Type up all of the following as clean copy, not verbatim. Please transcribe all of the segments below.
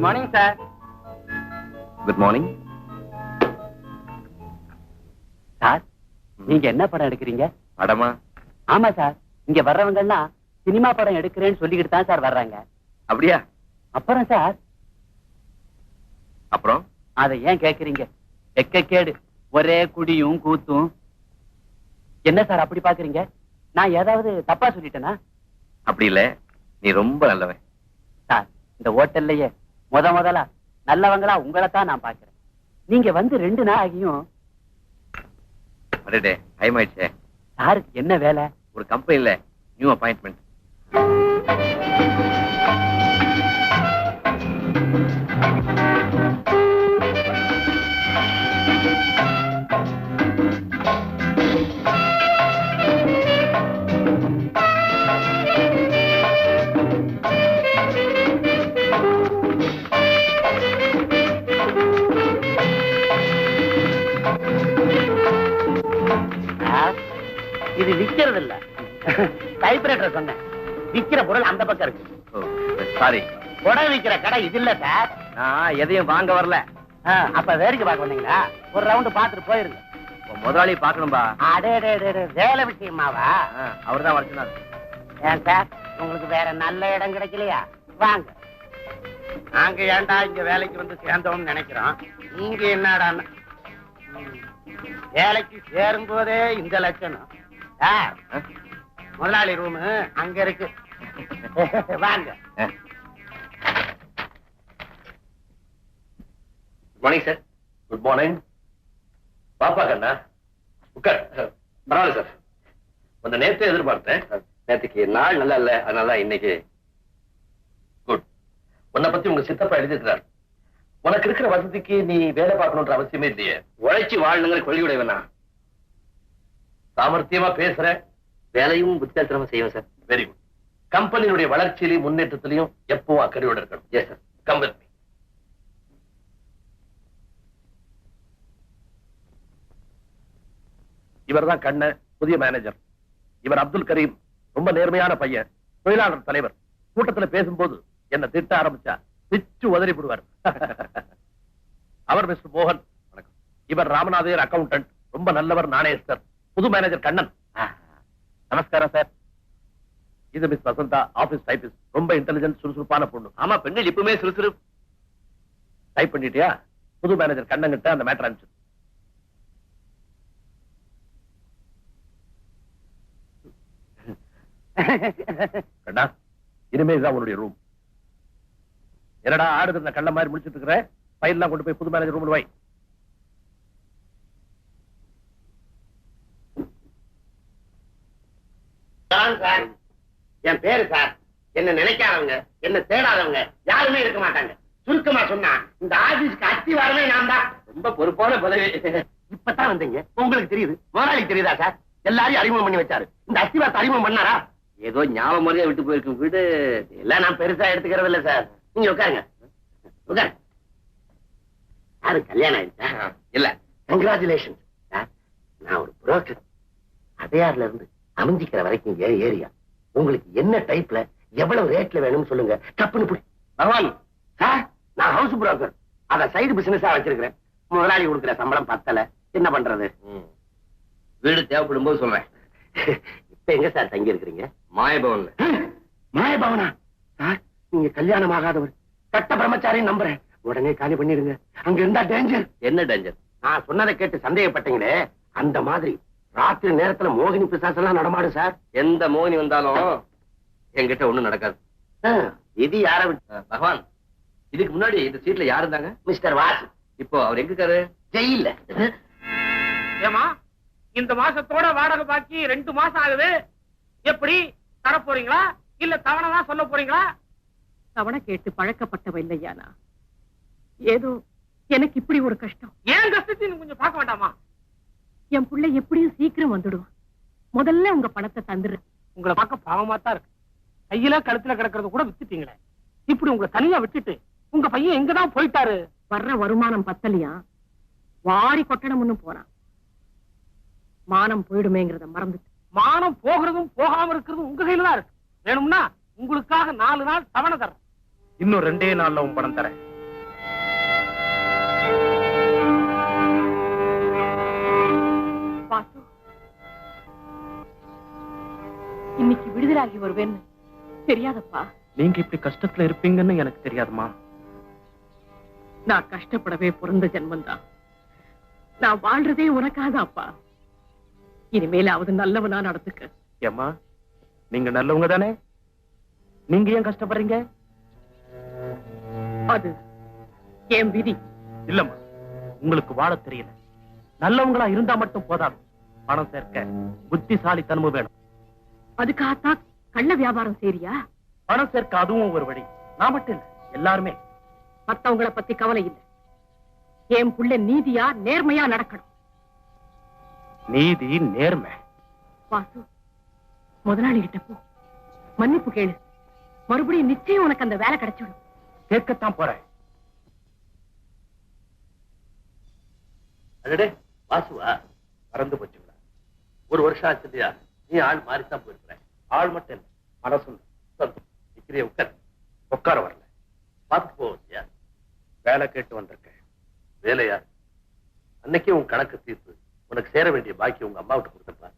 Morning sir. Good morning sir, நீங்க என்ன படம் எடுக்கிறீங்க? படமா? ஆமா சார், இங்க வர்றவங்க எல்லாம் சினிமா படம் எடுக்கிறேன்னு சொல்லிக்கிட்டு தான் சார் வர்றாங்க. அப்படியா? அப்புறம் சார், அப்புறம் அதை ஏன் கேக்குறீங்க? எக்கேடு, ஒரே குடியும் கூத்தும். என்ன சார் அப்படி பாக்குறீங்க? நான் ஏதாவது தப்பா சொல்லிட்டேனா? அப்படி இல்ல, நீ ரொம்ப நல்லவன் சார். இந்த ஹோட்டல்லையே முதலா நல்லவங்களா உங்களைத்தான் நான் பாக்குறேன். நீங்க வந்து 2 நாள் ஆகியும். அடடே, டைம் ஆயிடுச்சே. சாருக்கு என்ன வேலை? ஒரு கம்பெனில நியூ அப்பாயின்ட்மெண்ட். இது விக்கிறது இல்ல, டைப்ரைட்டர் சொன்னேன். விக்கிற பொருள் அந்த பக்கம் இருக்கு. சாரி, புடவை விக்கிற கடை இது இல்ல சார். நான் எதையும் வாங்க வரல. அப்ப வேடிக்கை பார்க்க வந்தீங்களா? ஒரு ரவுண்ட் பாத்துட்டு போயிருங்க. முதலாளி பாக்கணும்பா. அடே வேலை விஷயமாவா? அவர்தான் வர சொன்னார். ஏன் சார், உங்களுக்கு வேற நல்ல இடம் கிடைக்கலையா? வாங்க. நாங்க ஏன்டா இங்க வேலைக்கு வந்து சேர்ந்தோம்னு நினைக்கிறோம். நீங்க என்னடா வேலைக்கு சேரும் போதே இந்த லட்சணம். முதலாளி ரூம் அங்க இருக்கு. வாங்க. Good morning sir. Good morning. பாப்பா கண்ணா, உட்கார். பரவாயில்ல சார், கொஞ்சம் நேரத்தை எதிர்பார்த்தேன். நேற்றுக்கு நாள் நல்லா இல்ல, அதனால இன்னைக்கு. குட். உன்னை பத்தி உங்க சித்தப்பா எழுதிருக்கிறார். உனக்கு இருக்கிற வசதிக்கு நீ வேலை பார்க்கணுன்ற அவசியமே இல்லையே. உழைச்சி வாழணுங்கிற கொள்கையுடையவனா. சாமர்த்தியமா பேசுற, வேலையும் புத்திசாலித்தனமா செய்வேன் சார். Very good. கம்பெனியுடைய வளர்ச்சியிலையும் முன்னேற்றத்திலையும் எப்பவும் அக்கறையோட இருக்கணும். Yes sir. Come with me. இவர் தான் கண்ண, புதிய மேனேஜர். இவர் அப்துல் கரீம், ரொம்ப நேர்மையான பையன், தொழிலாளர் தலைவர். கூட்டத்துல பேசும்போது என்ன திட்ட ஆரம்பிச்சா பிச்சு உதறி விடுவார். அவர் மிஸ்டர் மோகன். வணக்கம். இவர் ராமநாதையர் அக்கவுண்டன்ட், ரொம்ப நல்லவர், நாணயஸ்தர். புது மேனேஜர் கண்ணன். நமஸ்காரம் சார். இது மிஸ் வசந்தா, ஆபீஸ் டைபிஸ்ட், ரொம்ப இன்டெலிஜென்ட், சுறுசுறுப்பான பொண்ணு. ஆமா, பெண்கள் இப்பவுமே சுறுசுறுப்பு. டைப் பண்ணிட்டியா? புது மேனேஜர் கண்ணன் கிட்ட அந்த மேட்டர் அனுப்பிச்சு. கண்ணா, இனிமேதான் உன்னுடைய ரூம். என்னடா ஆடுது இந்த கள்ள மாதிரி முடிச்சிட்டு இருக்கிற? ஃபைல் எல்லாம் கொண்டு போய் புது மேனேஜர் ரூம்ல வை. என் பேரு சார். என்ன நினைக்காதவங்க, என்ன தேடாதவங்க யாருமே இருக்க மாட்டாங்க. சுருக்கமா சொன்னா இந்த ஆபீஸ்க்கு அத்திவாரமே நான் தான். ரொம்ப பொறுப்பான பதவி. இப்பதான் வந்தீங்க, உங்களுக்கு தெரியுது. முதலாளிக்கு தெரியுதா சார்? எல்லாரையும் அறிமுகம் பண்ணி வச்சாரு. இந்த அத்திவாரத்தை அறிமுகம் பண்ணாரா? ஏதோ ஞாபகம் மாதிரியா விட்டு போயிருக்கும் வீடு. எல்லாம் நான் பெருசா எடுத்துக்கிறது இல்ல சார். நீங்க உட்காருங்க. உட்காரு. யாரு கல்யாணம் ஆயிடுச்சா? இல்ல. Congratulation sir. நான் ஒரு புரோக்கர். அடையாறுல இருந்து அமைஞ்சிக்கிற வரைக்கும் ஏரியா. உங்களுக்கு என்ன டைப்ல எவ்வளவு ரேட்ல வேணும்னு சொல்லுங்க. தப்புன்னு போய் பகவான் சார், நான் ஹவுஸ் புரோக்கர். அத சைடு பிசினஸா வச்சிருக்கிறேன். முதலாளி கொடுக்கிற சம்பளம் பத்தல, என்ன பண்றது? வீடு தேவைப்படும் போது சொல்றேன். இப்ப எங்க சார் தங்கி இருக்கிறீங்க? மாயபவன்ல. மாயபவனா சார்? நீங்க கல்யாணம் ஆகாதவர், கட்ட பிரம்மச்சாரி நம்புறேன். உடனே காலி பண்ணிடுங்க. அங்க இருந்தா டேஞ்சர். என்ன டேஞ்சர்? நான் சொன்னதை கேட்டு சந்தேகப்பட்டீங்களே, அந்த மாதிரி ராத்திரி நேரத்துல மோகினி பிசாசெல்லாம் நடமாடு சார். எந்த மோகினி வந்தாலும் என்கிட்ட ஒண்ணும் நடக்காது. இது யார விட்டு? பகவான், இதுக்கு முன்னாடி இந்த சீட்ல யாரு இருந்தாங்க? மிஸ்டர் வாசு. இப்போ அவர் எங்க இருக்காரு? ஜெயில. ஏமா, இந்த மாசத்தோட வாடகை பாக்கி 2 மாசம் ஆகுது. எப்படி தர போறீங்களா இல்ல தவணை தான் சொல்ல போறீங்களா? தவணை கேட்டு பழக்கப்பட்டவ இல்லையானா? ஏதோ எனக்கு இப்படி ஒரு கஷ்டம். ஏன் கஷ்டத்தையும் கொஞ்சம் பார்க்க வேண்டாமா? என் பிள்ளை எப்படியும் சீக்கிரம் வந்துடுவான். முதல்ல உங்க பணத்தை தந்துடுறேன். உங்களை பார்க்க பாவமா தான் இருக்கு. கையில கழுத்துல கிடக்கிறது கூட வித்துட்டீங்களே. இப்படி உங்களை தனியா விட்டுட்டு உங்க பையன் எங்கதான் போயிட்டாரு? வர்ற வருமானம் பத்தலையா, வாரி கொட்டணும்னு போறான். மானம் போயிடுமேங்கிறத மறந்துட்டு. மானம் போகிறதும் போகாம இருக்கிறதும் உங்க கையில தான் இருக்கு. வேணும்னா உங்களுக்காக 4 நாள் தவணை தரேன். இன்னும் 2 நாள்ல உன் பணம் தரேன். இன்னைக்கு விடுதலாகி வருவேன்னு தெரியாதப்பா. நீங்க இப்படி கஷ்டத்துல இருப்பீங்கன்னு எனக்கு தெரியாதுமா. நான் கஷ்டப்படவே பிறந்த ஜென்மந்தான். நான் வாழ்றதே உனக்காதாப்பா. இனிமேலாவது நல்லவனா நடந்துக்க. ஏம்மா, நீங்க நல்லவங்க தானே? நீங்க ஏன் கஷ்டப்படுறீங்க? அது என் விதி. இல்லம்மா, உங்களுக்கு வாழ தெரியல. நல்லவங்களா இருந்தா மட்டும் போதாது, பணம் சேர்க்க புத்திசாலித்தனமும் வேணும். அதுக்காகத்தான் கள்ள வியாபாரம் செய்றியா? பணம் சேர்க்க அதுவும் ஒரு வழி. நான் மட்டும் இல்ல, எல்லாருமே. மத்தவங்கள பத்தி கவலை இல்லை. என் புள்ள நீதியா நேர்மையா நடக்கணும். நீதி நேர்மை. வாசு, முதலாளி கிட்ட போ, மன்னிப்பு கேளு. மறுபடியும் நிச்சயம் உனக்கு அந்த வேலை கிடைச்சிடும். கேட்கத்தான் போறேன். அடடே வாசுவா, மறந்து போச்சுங்களா? ஒரு வருஷம் ஆச்சு இல்லையா? நீ ஆள் மாறித்தான் போயிருக்கிறேன். ஆள் மட்டும் இல்ல, மனசும் நிக்கிறிய உட்கார். உட்கார வரல, பார்த்துட்டு போவியா? வேலை கேட்டு வந்திருக்கேன். வேலையா? அன்னைக்கே உன் கணக்கு தீர்த்து உனக்கு சேர வேண்டிய பாக்கி உங்க அம்மாவிட்ட கொடுத்தப்பா.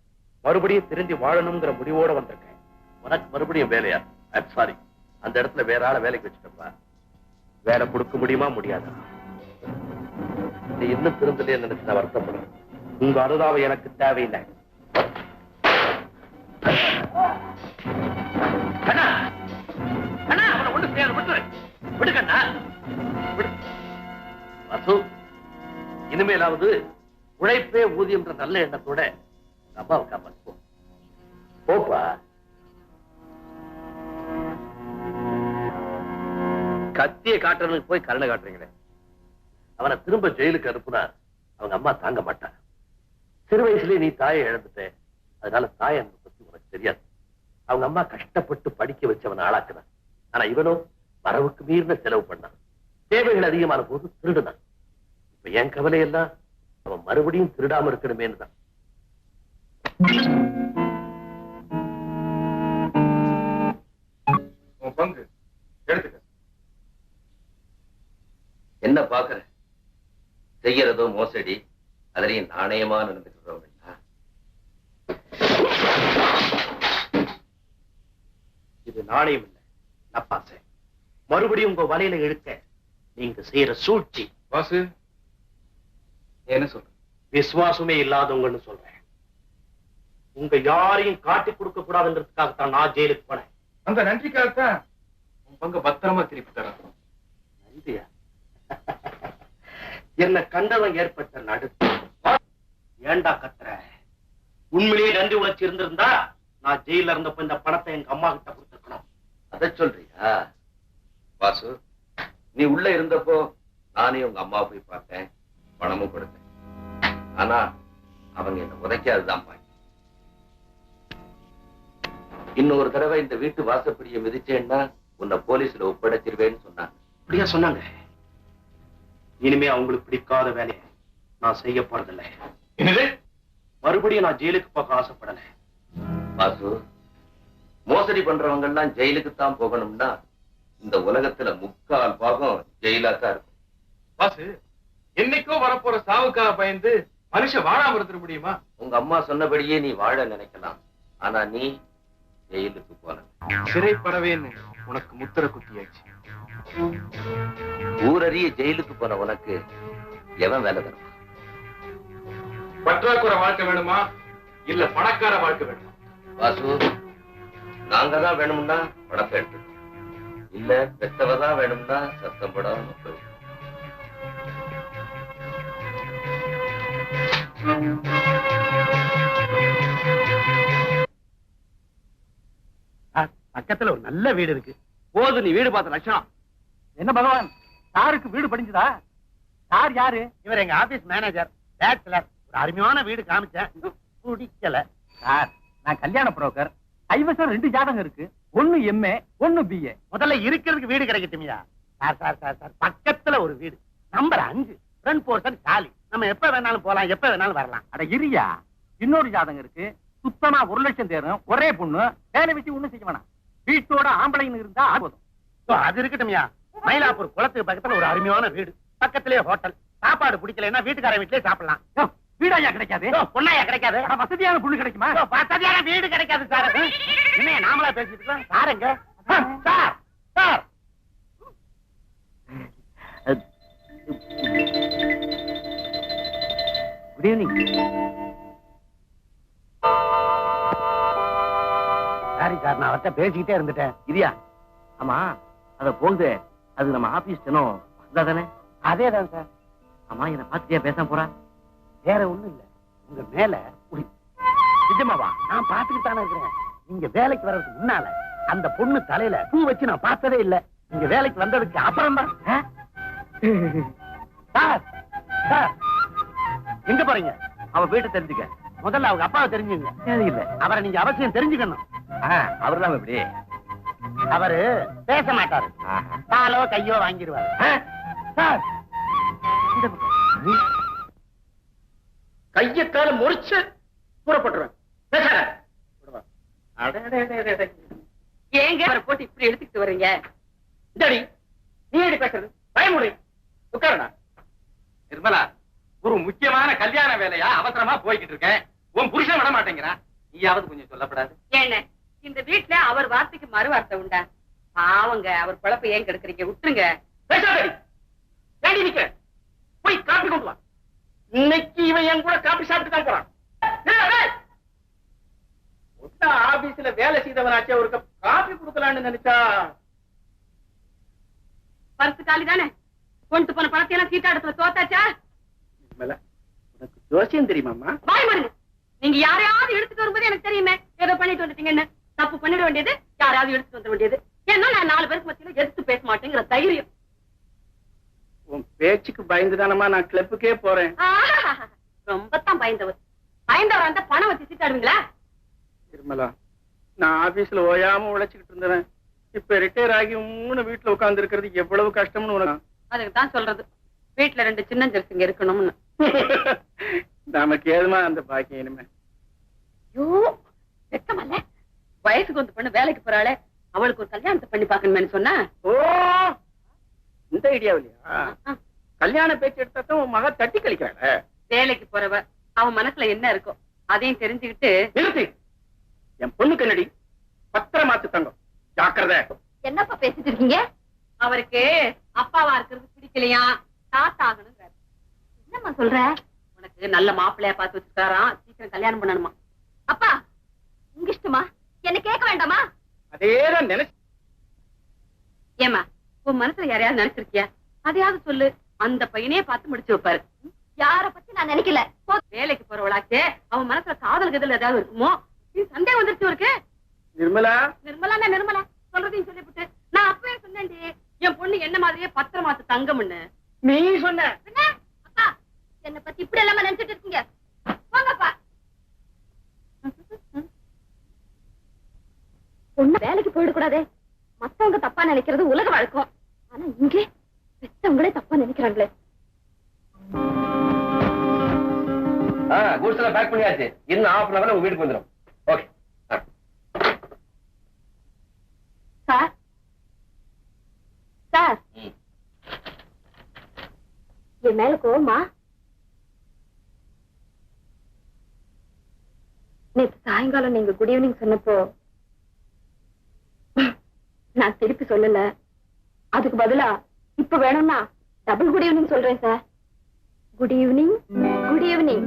மறுபடியும் திருந்தி வாழணுங்கிற முடிவோட வந்திருக்கேன். உனக்கு மறுபடியும் வேலையா? ஐம் சாரி, அந்த இடத்துல வேற ஆளை வேலைக்கு வச்சுட்டப்பா. வேலை கொடுக்க முடியுமா முடியாதா? நீ இன்னும் திருந்தலையே நினைச்சு நான் வருத்தப்படுறேன். உங்க அனுதாபம் எனக்கு தேவையில்லை. கண்ணா, கண்ணா, அவனை ஒண்ணு செய்யாத, விட்டுரு. விடு கண்ணா, விடு. வாசு, இனிமேலாவது உழைப்பே ஊதியம்ன்ற நல்ல எண்ணத்தோட அம்மாவை காப்பாத்து போ. போப்பா. கத்திய காட்டுறவனுக்கு போய் கருணை காட்டுறீங்களே. அவனை திரும்ப ஜெயிலுக்கு அனுப்புனா அவங்க அம்மா தாங்க மாட்டான். சிறு வயசுலயே நீ தாயை இழந்துட்ட, அதனால தாய் அன்பை பத்தி உனக்கு தெரியாது. அவங்க அம்மா கஷ்டப்பட்டு படிக்க வச்சவனை ஆளாக்குனான். ஆனா இவனும் வரவுக்கு மீறின செலவு பண்ணான். தேவைகள் அதிகமான போது திருடுனான். இப்ப என் கவலையெல்லாம் அவன் மறுபடியும் திருடாம இருக்கணுமேன்னு தான். பங்கு எடுத்துக்க. என்ன பாக்குற? செய்யறதோ மோசடி, அதுலயும் நாணயமா நடந்துக்கிறோம். இது நாணயம் இல்லை, நப்பாசை. மறுபடியும் உங்க வலையில இழுக்க நீங்க செய்யற சூழ்ச்சி. வாசு, என்ன சொல்ற? விசுவாசமே இல்லாதவங்கன்னு சொல்றேன். உங்க யாரையும் காட்டி கொடுக்க கூடாதுன்றதுக்காகத்தான் நான் ஜெயிலுக்கு போனேன். அந்த நன்றிக்காகத்தான் உன் பங்கு பத்திரமா திருப்பி தர. நன்றியா? என்ன கண்டவன் ஏற்பட்ட நடுத்து. ஏண்டா கத்துற? உண்மையிலேயே நன்றி உணர்ச்சி இருந்திருந்தா நான் ஜெயில இருந்தப்ப இந்த பணத்தை எங்க அம்மா கிட்ட கொடுத்துருக்கணும். அதை சொல்றியா? வாசு, நீ உள்ள இருந்தப்போ நானே உங்க அம்மா போய் பார்த்தேன், பணமும் கொடுத்தேன். ஆனா அவங்க என்ன உதைக்காதுதான் பாய். இன்னொரு தடவை இந்த வீட்டு வாசப்படியை மிதிச்சேன்னா உன்னை போலீஸ்ல ஒப்படைச்சிருவேன்னு சொன்னாங்க. அப்படியா சொன்னாங்க? இனிமே அவங்களுக்கு பிடிக்காத வேலையை நான் செய்ய போறதில்லை. என்னது? மறுபடியும் நான் ஜெயிலுக்கு போக ஆசைப்படல. வாசு, மோசடி பண்றவங்க எல்லாம் ஜெயிலுக்கு தான் போகணும்னா இந்த உலகத்துல 3/4 பாகம் ஜெயிலா தான் இருக்கும். வாசு, என்னைக்கோ வரப்போற சாவுக்காக பயந்து மனுஷன் வாழாம இருந்துட முடியுமா? உங்க அம்மா சொன்னபடியே நீ வாழ நினைக்கலாம், ஆனா நீ ஜெயிலுக்கு போன. சிறைப்படவேன்னு உனக்கு முத்திர குத்தியாச்சு. ஊரறிய ஜெயிலுக்கு போன உனக்கு எவன் வேலை தருவான்? பற்றாக்குறை வாழ்க்கை வேணுமா இல்ல பணக்கார வாழ்க்கை வேணுமா? வாசு, நாங்க தான் வேணும்னா பணத்தை எடுத்துக்கணும், இல்ல பெத்தவதான் வேணும்னா சத்தம் படம் மக்கள். பக்கத்துல ஒரு நல்ல வீடு இருக்கு. போது நீ வீடு பார்த்த லட்சணம். என்ன பகவான், சாருக்கு வீடு படிஞ்சதா? சார் யாரு? இவர் எங்க ஆபீஸ் மேனேஜர், பேச்சுலர். ஒரு அருமையான வீடு காமிச்சேன், பிடிக்கல. சார், நான் கல்யாண புரோக்கர். கைவசம் 2 ஜாதகம் இருக்கு. 1 MA 1 BA. முதல்ல இருக்கிறதுக்கு வீடு கிடைக்கட்டுமியா? சார் சார் சார் சார், பக்கத்துல ஒரு வீடு, நம்பர் 5, ஃப்ரண்ட் போர்ஷன் காலி. நம்ம எப்ப வேணாலும் போலாம், எப்ப வேணாலும் வரலாம். அட இரியா, இன்னொரு ஜாதகம் இருக்கு. சுத்தமா 1 லட்சம் தேரும், ஒரே பொண்ணு, வேலை வச்சு ஒண்ணும் செய்ய வேணாம். வீட்டோட ஆம்பளைன்னு இருந்தா போதும். அது இருக்கட்டுமியா? மயிலாப்பூர் குளத்துக்கு பக்கத்துல ஒரு அருமையான வீடு, பக்கத்திலே ஹோட்டல். சாப்பாடு பிடிக்கலன்னா வீட்டுக்கார வீட்டிலே சாப்பிடலாம். வீடாயா கிடைக்காது? பொண்ணாயா கிடைக்காது? வசதியான பொண்ணு கிடைக்குமா? வசதியான வீடு கிடைக்காது சார். என்ன நாமளா பேசிட்டு இருக்கோம்? சாருங்க sir sir. Good evening. Sorry sir, நான் அவர்கிட்ட பேசிக்கிட்டே இருந்துட்டேன். இரியா, ஆமா அத போகுது, அது நம்ம ஆபீஸ் தினம் தானே? அதேதான் சார். ஆமா, என்ன பார்த்துட்டியா பேச போறா? வேற ஒண்ணும் இல்ல, உங்க மேல ஒரு நிஜமாவா? நான் பாத்துக்கிட்டு தானே இருக்கிறேன். நீங்க வேலைக்கு வர்றதுக்கு முன்னால அந்த பொண்ணு தலையில பூ வச்சு நான் பார்த்ததே இல்ல. நீங்க வேலைக்கு வந்ததுக்கு அப்புறம் தான். சார் சார், எங்க போறீங்க? அவ வீட்டை தெரிஞ்சுக்க. முதல்ல அவங்க அப்பாவை தெரிஞ்சுங்க. தேவையில்லை. அவரை நீங்க அவசியம் தெரிஞ்சுக்கணும். அவர்தான் எப்படி? அவரு பேச மாட்டாரு, காலோ கையோ வாங்கிடுவாரு. சார், கைய கால முறிச்சு கூறப்பட்டுருவேன். பேசாத. ஏங்க அவரை போட்டு இப்படி எடுத்துக்கிட்டு வர்றீங்க? இந்தடி, நீ எப்படி பேசுறது? பயமுறை. உட்காருடா. நிர்மலா, ஒரு முக்கியமான கல்யாண வேலையா அவசரமா போய்கிட்டு இருக்கேன். உன் புருஷன் விட மாட்டேங்கிறான். நீயாவது கொஞ்சம் சொல்லப்படாது? ஏண்ணே, இந்த வீட்டுல அவர் வார்த்தைக்கு மறு வார்த்தை உண்டா? பாவங்க, அவர் குழப்ப ஏன் கெடுக்குறீங்க? விட்டுருங்க. பேசாதடி. ஏண்டி நிக்கிற? போய் காப்பி கொண்டு வா. இன்னைக்கு இவன் என் கூட காப்பி சாப்பிட்டு தான் போறான். ஆபீஸ்ல வேலை செய்தவனாச்சே, ஒரு கப் காப்பி கொடுக்கலான்னு நினைச்சா. பரிசு காலி தானே? கொண்டு போன பணத்தையெல்லாம் சீட்டாடத்துல தோத்தாச்சா? உனக்கு ஜோசியம் தெரியுமாமா? வாய் மாறுங்க. நீங்க யாரையாவது எடுத்துட்டு வரும்போது எனக்கு தெரியுமே, ஏதோ பண்ணிட்டு வந்துட்டீங்கன்னு. தப்பு பண்ணிட வேண்டியது, யாராவது எடுத்துட்டு வந்துட வேண்டியது. ஏன்னா நான் 4 பேருக்கு மத்தியில எதிர்த்து பேச மாட்டேங்கிற தைரியம். உன் பேச்சுக்கு பயந்துதானமா நான் கிளப்புக்கே போறேன். ரொம்பத்தான் பயந்தவர். பயந்தவர் அந்த பணம் வச்சு சீட்டாடுவீங்களா? திருமலா, நான் ஆபீஸ்ல ஓயாம உழைச்சுக்கிட்டு இருந்தேன். இப்ப ரிட்டையர் ஆகி 3 வீட்டுல உட்கார்ந்து இருக்கிறது எவ்வளவு கஷ்டம்னு உனக்கு. அதுக்கு தான் சொல்றது, வீட்டுல 2 சின்ன ஜெர்சிங்க இருக்கணும்னு. நமக்கு ஏதுமா அந்த பாக்கியம் இனிமே? ஐயோ, வெக்கமல்ல. வயசுக்கு வந்து பொண்ணு வேலைக்கு போறாளே, அவளுக்கு ஒரு கல்யாணத்தை பண்ணி பாக்கணும்னு சொன்னா. ஓ, இந்த ஐடியாவிலையா? கல்யாண பேச்சு எடுத்தா உன் மக தட்டி கழிக்கிறாள. வேலைக்கு போறவ அவன் மனசுல என்ன இருக்கும் அதையும் தெரிஞ்சுக்கிட்டு. நிறுத்தி. என் பொண்ணுக்கு என்னடி? 10 மாசத்து தங்கம். ஜாக்கிரதை. என்னப்பா பேசிட்டு இருக்கீங்க? அவருக்கு அப்பாவா இருக்கிறது பிடிக்கலையா, தாத்தா ஆகணுங்கிறாரு. என்னம்மா சொல்ற? உனக்கு நல்ல மாப்பிள்ளையா பார்த்து வச்சுக்காராம், சீக்கிரம் கல்யாணம் பண்ணணுமா. அப்பா, உங்க இஷ்டமா? என்ன கேட்க வேண்டாமா? அதேதான் நினைச்சு. ஏமா, உன் மனசுல யாரையாவது நினைச்சிருக்கியா? அதையாவது சொல்லு. அந்த பையனே பார்த்து முடிச்சு வைப்பாரு. யார பத்தி நான் நினைக்கல. வேலைக்கு போறவளாச்சே, அவன் மனசுல காதல் கதல் ஏதாவது இருக்குமோ? சந்தேகம் வந்துருச்சு இருக்கு. நிர்மலா, நிர்மலா நிர்மலா சொல்றதையும் சொல்லிவிட்டு, நான் அப்பவே சொன்னேன், என் பொண்ணு என்ன மாதிரியே 10 மாச தங்கம்னு. நீ சொன்ன. அப்பா, என்ன பத்தி இப்படி எல்லாம் நினைச்சிட்டு இருக்கீங்க? போங்கப்பா. பொண்ணு வேலைக்கு போயிடக்கூடாதே. மத்தவங்க தப்பா நினைக்கிறது உலக வழக்கம். ஆனா இங்கே பெத்தவங்களே தப்பா நினைக்கிறாங்களே. கூட்ஸ் எல்லாம் பேக் பண்ணியாச்சு. இன்னும் 1/2 hour உங்க வீட்டுக்கு வந்துடும். Okay sir. சார், என் மேல கோவமா? நேற்று சாயங்காலம் நீங்க குட் ஈவினிங் சொன்னப்போ நான் திருப்பி சொல்லல. அதுக்கு பதிலா இப்ப வேணும்னா டபுள் குட் ஈவினிங் சொல்றேன் sir. Good evening, good evening.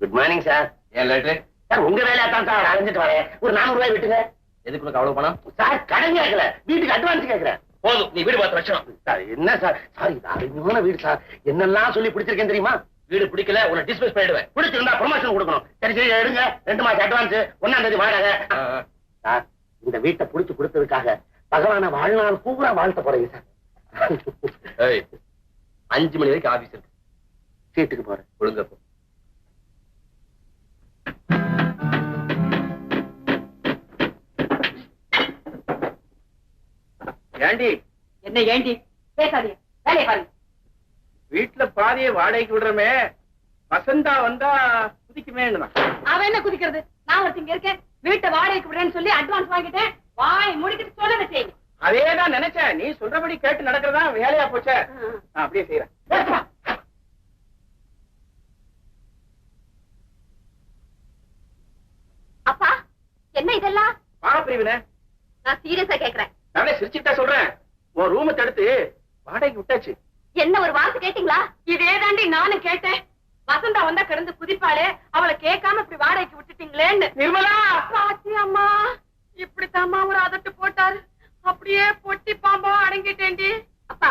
Good morning sir. ஏன் லேட்டு? சார், உங்க வேலையா தான் சார் அலைஞ்சிட்டு வரேன். ஒரு 400 ரூபாய் விட்டுங்க. எதுக்கு உனக்கு அவ்வளவு பணம்? சார், கடன் கேட்கல, வீட்டுக்கு அட்வான்ஸ் கேட்கிறேன். போதும், நீ வீடு பார்த்து வச்சோம். சார், என்ன சார்? சார், இது அருமையான வீடு சார். என்னெல்லாம் சொல்லி பிடிச்சிருக்கேன் தெரியுமா? வீடு பிடிக்கல, உன்னை டிஸ்மிஸ் பண்ணிடுவேன். பிடிச்சிருந்தா ப்ரொமோஷன் கொடுக்கணும். சரி சரி, எடுங்க. 2 மாசம் அட்வான்ஸ், 1ஆம் தேதி வாடகை. சார், இந்த வீட்டை புடிச்சு கொடுத்ததுக்காக பகவான வாழ்நாள் பூரா வாழ்த்த போறீங்க சார். 5 மணி வரைக்கும் ஆபீஸ் இருக்கு. சீட்டுக்கு போறேன். ஒழுங்கப்போ. ஏண்டி? என்ன ஏண்டி? பேசாதீங்க, வேலையை பாருங்க. வீட்டுல பாதியை வாடகைக்கு விடுறமே, வசந்தா வந்தா குதிக்குமேன்னு. அவன் என்ன குதிக்கிறது? நான் ஒருத்தங்க இருக்கேன், வீட்டை வாடகைக்கு விடுறேன்னு சொல்லி அட்வான்ஸ் வாங்கிட்டேன். வாய் முடிக்கிட்டு சொல்லுங்க செய்யுங்க. அதேதான் நினைச்சேன். நீ சொல்றபடி கேட்டு நடக்கிறதா வேலையா போச்ச. அப்படியே செய்யறேன். அப்பா என்ன இதெல்லாம்? பாப்பிரிவின, நான் சீரியஸா கேக்குறேன். நானே சிரிச்சுட்டா சொல்றேன். உன் ரூமை தடுத்து வாடகைக்கு விட்டாச்சு. என்ன ஒரு வார்த்தை கேட்டீங்களா? இதே தாண்டி நானும் கேட்டேன். வசந்தா வந்தா கிடந்து குதிப்பாளே, அவளை கேட்காம இப்படி வாடகைக்கு விட்டுட்டீங்களேன்னு. நிர்மலா, பாத்தி அம்மா இப்படித்தாம்மா ஒரு அதட்டு போட்டாரு. அப்படியே பொட்டி பாம்பா அடங்கிட்டேன்டி. அப்பா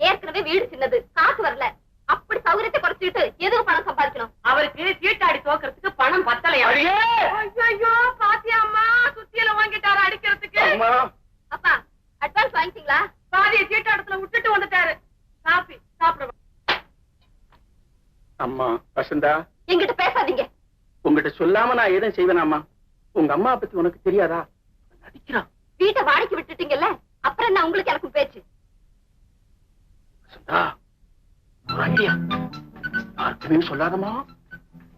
ஏற்கனவே வீடு சின்னது, காசு வரல. அப்படி சௌகரியத்தை குறைச்சிட்டு எதுக்கு பணம் சம்பாதிக்கணும்? அவருக்கு சீட்டாடி தோக்கிறதுக்கு பணம் பத்தலையா? ஐயோ பாத்தியா அம்மா, சுத்தியில வாங்கிட்டாரு அடிக்கிறதுக்கு. அப்பா அட்வான்ஸ் வாங்கிட்டீங்களா? பாதிய சீட்டாடத்துல விட்டுட்டு வந்துட்டாரு. காபி சாப்பிடுவா. அம்மா வசந்தா, என்கிட்ட பேசாதீங்க. உங்ககிட்ட சொல்லாம நான் எதுவும் செய்வேனாம்மா? உங்க அம்மா பத்தி உனக்கு தெரியாதா? நடிக்கிறான். வீட்டை வாடகைக்கு விட்டுட்டீங்கல்ல, அப்புறம் என்ன உங்களுக்கு எனக்கும் பேச்சு? வசந்தா, ஒரு ஐடியா. யாருக்குமே சொல்லாதம்மா.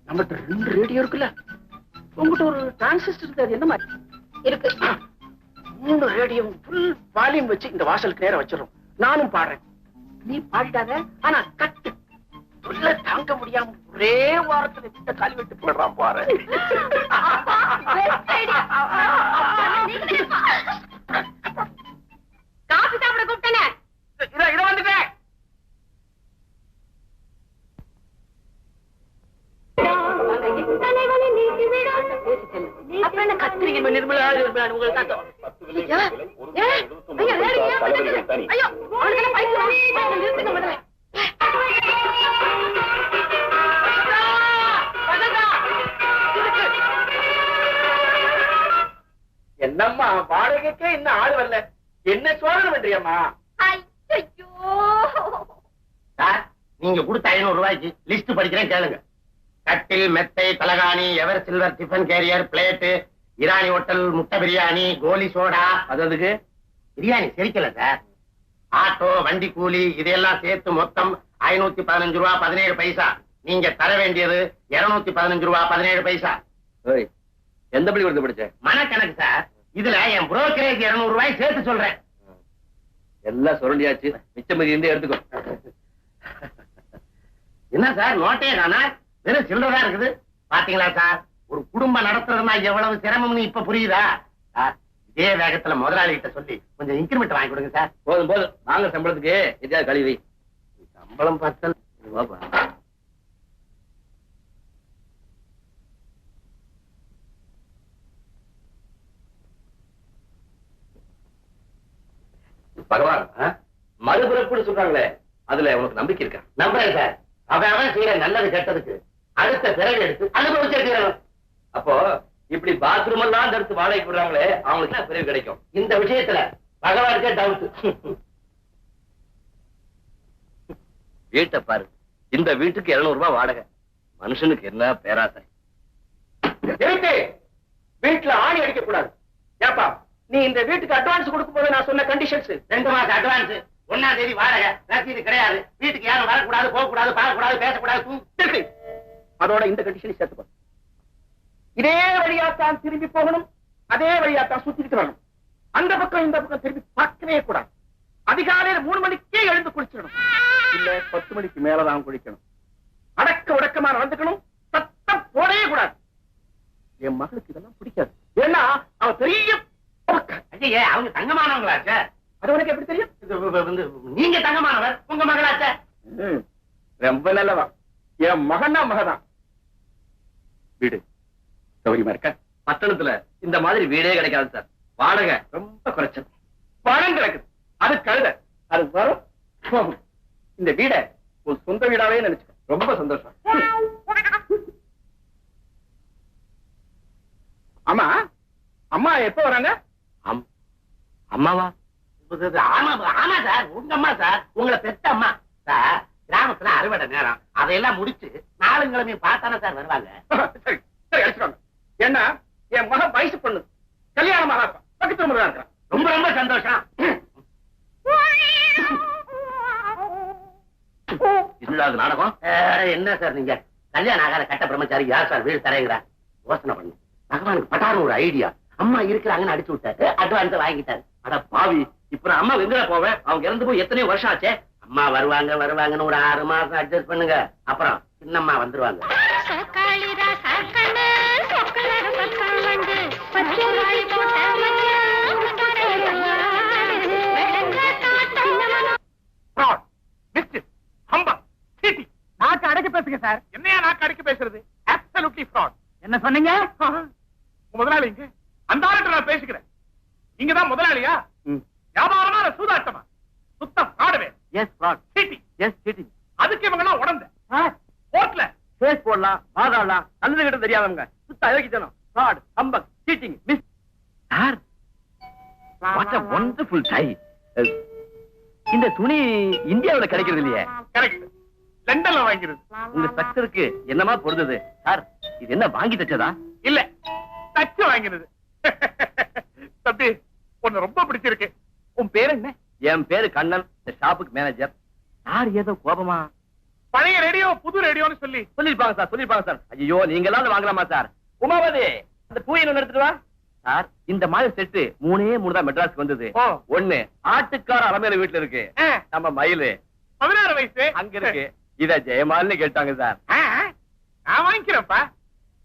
நம்மகிட்ட 2 ரேடியோ இருக்குல்ல, உங்ககிட்ட ஒரு டிரான்சிஸ்டர் இருக்கு. அது என்ன மாதிரி இருக்கு? 3 ரேடியோ ஃபுல் வால்யூம் வச்சு இந்த வாசலுக்கு நேரம் வச்சிடறோம். நானும் பாடுறேன், நீ பாடிடாத. ஆனா கட்டு சொல்ல தாங்க முடியாம ஒரே வாரத்துல விட்ட காலி விட்டு போடுறான் பாரு. காபி சாப்பிட கூப்பிட்டேனே. இத வந்துட்டேன். அப்புறம் என்ன கத்துறீங்க? நிர்மலா உங்களுக்கு காத்தோம். ஐயோ அவனுக்கு பைக்கு நிறுத்துங்க முதல்ல. என்னம்மா வாடகைக்கே இன்னும் ஆள் வரல, என்ன சோதனை பண்றியம்மா? ஐயோ சார், நீங்க கொடுத்த 500 ரூபாய்க்கு லிஸ்ட் படிக்கிறேன் கேளுங்க. கட்டில், மெத்தை, தலகாணி, ever silver tiffin carrier, plate, Irani hotel, முட்டை பிரியாணி, கோலி சோடா. அதுக்கு பிரியாணி செரிக்கல சார். ஆட்டோ, வண்டி கூலி இதெல்லாம் சேர்த்து மொத்தம் 515 ரூபா 17 பைசா. நீங்க தர வேண்டியது 215 ரூபா 17 பைசா. எந்த பள்ளிக்கூடத்தை படிச்ச? மனக்கணக்கு சார். இதுல என் புரோக்கரேஜ் 200 ரூபாய் சேர்த்து சொல்றேன். எல்லாம் சுரண்டியாச்சு, மிச்சமதி இருந்து எடுத்துக்கோ. என்ன சார் நோட்டே தானா? வெறும் சில்லறதா இருக்குது. பாத்தீங்களா சார், ஒரு குடும்பம் நடத்துறதுனா எவ்வளவு சிரமம்னு இப்ப புரியுதா சார்? இதே வேகத்துல முதலாளி கிட்ட சொல்லி கொஞ்சம் இன்கிரிமெண்ட் வாங்கி கொடுங்க சார். போதும் போதும், வாங்க சம்பளத்துக்கு எதாவது கழுவி. சம்பளம் பத்தல். பகவான் மறுபிறப்புன்னு சொல்றாங்களே, அதுல உனக்கு நம்பிக்கை இருக்கா? நம்புறேன் சார். அவன் செய்யற நல்லது கெட்டதுக்கு அடுத்த பிறகு எடுத்து அனுபவிச்சிருக்கிறோம். அப்போ இப்படி பாத்ரூம் எல்லாம் எடுத்து வாடகைக்கு விடுறாங்களே, அவங்களுக்கு என்ன பிறகு கிடைக்கும்? இந்த விஷயத்துல பகவானுக்கே டவுட். வீட்டை பாரு, இந்த வீட்டுக்கு 200 ரூபாய் வாடகை. மனுஷனுக்கு என்ன பேராசை. வீட்டுல ஆணி அடிக்க கூடாது. ஏப்பா, நீ இந்த வீட்டுக்கு அட்வான்ஸ் கொடுக்கும் போது நான் சொன்ன கண்டிஷன்ஸ் 2 மாசம் அட்வான்ஸ், 1ஆம் தேதி வாடகை, ரசீது கிடையாது, வீட்டுக்கு யாரும் வரக்கூடாது, போகக்கூடாது, பார்க்கக்கூடாது, பேசக்கூடாது. அதோட இந்த கண்டிஷன் சேர்த்து பாரு. இதே வழியாத்தான் திரும்பி போகணும், அதே வழியாத்தான் சுத்திட்டு வரணும். அந்த பக்கம் இந்த பக்கம் திரும்பி பார்க்கவே கூடாது. அதிகாலையில் 3 மணிக்கே எழுந்து குளிச்சிடணும், இல்ல 10 மணிக்கு மேலதான் குளிக்கணும். அடக்க உடக்கமா நடந்துக்கணும், சத்தம் போடவே கூடாது. என் மகளுக்கு இதெல்லாம் பிடிக்காது. ஏன்னா அவ பெரிய ஐயே, அவங்க தங்கமானவங்களா சார்? அது உனக்கு எப்படி தெரியும்? நீங்க தங்கமானவர், உங்க மகளா சார்? ரொம்ப நல்லவா. என் மகன்னா மகதான். வீடு சௌரியமா இருக்க? பட்டணத்துல இந்த மாதிரி வீடே கிடைக்காது சார். வாடகை ரொம்ப குறைச்சது. பணம் கிடக்குது, அது கழுத. அது வரும் போகும். இந்த வீட ஒரு சொந்த வீடாவே நினைச்சுக்க. ரொம்ப சந்தோஷம். ஆமா, அம்மா எப்ப வராங்க? அம்மாவா? ஆமா ஆமா சார், உங்க அம்மா சார், உங்களை பெத்த அம்மா சார். கிராமத்துல அறுவடை நேரம், அதையெல்லாம் முடிச்சு 4 கிழமையும் பார்த்தானே சார் வருவாங்க. சரி சரி, அழைச்சிருவாங்க. ஏன்னா என் மகன் வயசு பொண்ணு, கல்யாணம் ஆகாப்பா, பக்கத்துல முறை இருக்கிறான். ரொம்ப ரொம்ப சந்தோஷம். இல்லாத நாடகம் என்ன சார் நீங்க? கல்யாணம் ஆகாத கட்ட பிரம்மச்சாரி யார் சார் வீடு தரேங்கிற? யோசனை பண்ணு. பகவானுக்கு பட்டாரு ஒரு ஐடியா. அம்மா இருக்கிறாங்கன்னு அடிச்சு விட்டாரு, அட்வான்ஸ் வாங்கிட்டாரு. அட பாவி, இப்ப நான் அம்மா எங்கடா போவேன்? அவங்க இறந்து போய் எத்தனையோ வருஷம் ஆச்சே. அம்மா வருவாங்கன்னு ஒரு 6 மாசம் அட்ஜஸ்ட் பண்ணுங்க. அப்புறம் சின்னம்மா வந்துருவாங்க. நாக்கு அடக்கி பேசுங்க சார். என்னையா நாக்கு அடக்கி பேசுறது? Absolutely fraud. என்ன சொன்னீங்க? முதலாளிங்க அந்த ஆளுக்கு நான் பேசிக்கிறேன். நீங்க தான் முதலாளியா? வியாபாரமா சூதாட்டமா? சுத்தம் ஃப்ராடுவே. Yes fraud. Cheating. Yes cheating. அதுக்கு இவங்க எல்லாம் உடந்த கோர்ட்ல கேஸ் போடலாம், வாதாடலாம். நல்லது கிட்ட தெரியாதவங்க சுத்த அயோக்கியத்தனம், fraud, humbug, cheating, miss. Sir, what a wonderful tie. இந்த துணி இந்தியாவுல கிடைக்கிறது இல்லையே. கரெக்ட். லண்டன்ல வாங்கிறது. உங்க ஸ்ட்ரக்சருக்கு என்னமா பொருந்தது சார்? இது என்ன வாங்கி தச்சதா? இல்ல, தச்சு வாங்கினது. தம்பி, உன்னை ரொம்ப பிடிச்சிருக்கு. உன் பேர் என்ன? என் பேரு கண்ணன், இந்த ஷாப்புக்கு மேனேஜர். யார் ஏதோ கோபமா பழைய ரேடியோ புது ரேடியோன்னு சொல்லிருப்பாங்க சார். ஐயோ, நீங்க எல்லாம் வாங்கலாமா சார்? உமாவதி, அந்த பூயின் ஒண்ணு எடுத்துட்டு வா. சார், இந்த மாதிரி செட்டு 3 தான் மெட்ராஸ்க்கு வந்தது. ஒண்ணு ஆட்டுக்கார அலமேல வீட்டுல இருக்கு. நம்ம மயிலு 16 வயசு அங்க இருக்கு. இத ஜெயமால்னு கேட்டாங்க சார். நான் வாங்கிக்கிறேன்ப்பா.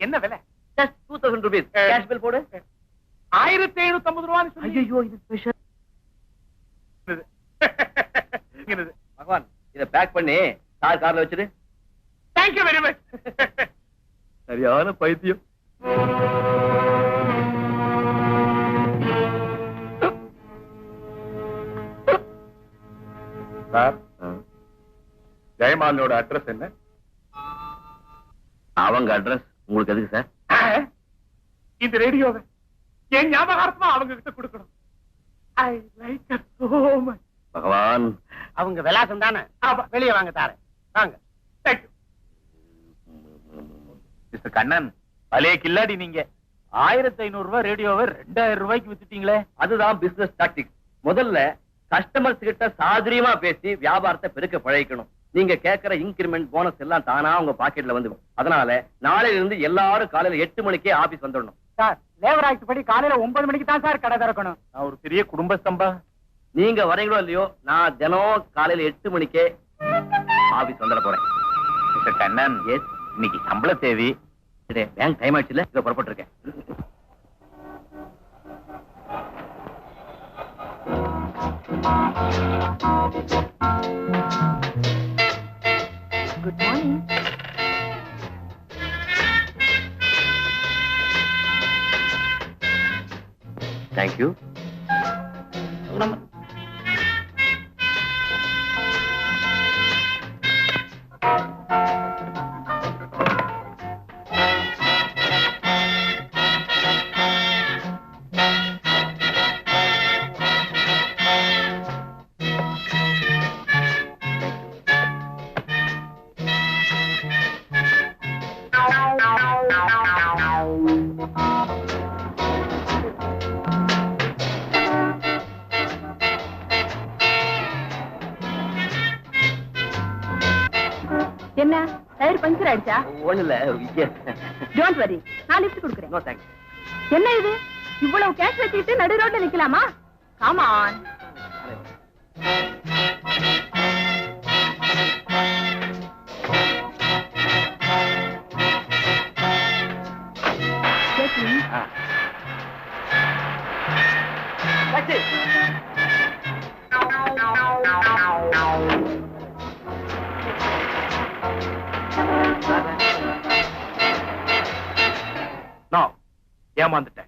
என்ன விலை? just 2000 rupees. கேஷ் பில் போடு. 1750 ரூபான்னு சொல்லி. ஐயோ, இது ஸ்பெஷல். பகவான், இத பேக் பண்ணி சார் கார்ல வச்சிரு. Thank you very much. சரியான பைத்தியம். சார், ஜெயமாலோட அட்ரஸ் என்ன? அவங்க அட்ரஸ் உங்களுக்கு எதுக்கு சார்? இந்த ரேடியோவை என் ஞாபகார்த்தமா அவங்க கிட்ட கொடுக்கணும். I like her so much. பகவான், அவங்க விலாசம் தானே? வெளியே வாங்க தாரேன். வாங்க. Thank you. மிஸ்டர் கண்ணன், பழைய கில்லாடி நீங்க. 1500 ரூபாய் ரேடியோவை 2000 ரூபாய்க்கு வித்துட்டீங்களே. அதுதான் பிசினஸ் டாக்டிக்ஸ். முதல்ல கஸ்டமர்ஸ் கிட்ட சாதுரியமா பேசி வியாபாரத்தை பெருக்க பழகிக்கணும். நீங்க கேட்கிற இன்கிரிமெண்ட், போனஸ் எல்லாம் தானா உங்க பாக்கெட்ல வந்து. அதனால நாளையில இருந்து எல்லாரும் காலையில 8 மணிக்கே ஆபீஸ் வந்துடணும். சார், லேபர் ஆக்ட் படி காலையில 9 மணிக்கு தான் சார் கடை திறக்கணும். நான் ஒரு பெரிய குடும்பஸ்தம்பா. நீங்க வரீங்களோ இல்லையோ, நான் தினம் காலையில 8 மணிக்கே ஆபீஸ் வந்துட போறேன். மிஸ்டர் கண்ணன், எஸ், இன்னைக்கு சம்பள தேதி. பேங்க் டைம் ஆயிடுச்சுல, இதை புறப்பட்டு இருக்கேன். Good morning. தேங்க்யூ. என்ன டயர் பஞ்சர் ஆயிடுச்சா? ஒண்ணு இல்ல. டோன்ட் வரி, நான் லிஃப்ட் கொடுக்குறேன். No thanks. என்ன இது, இவ்வளவு கேஷ் வச்சுக்கிட்டு நடு ரோட்ல நிக்கலாமா? Come on. ஏமாந்துட்டேன்.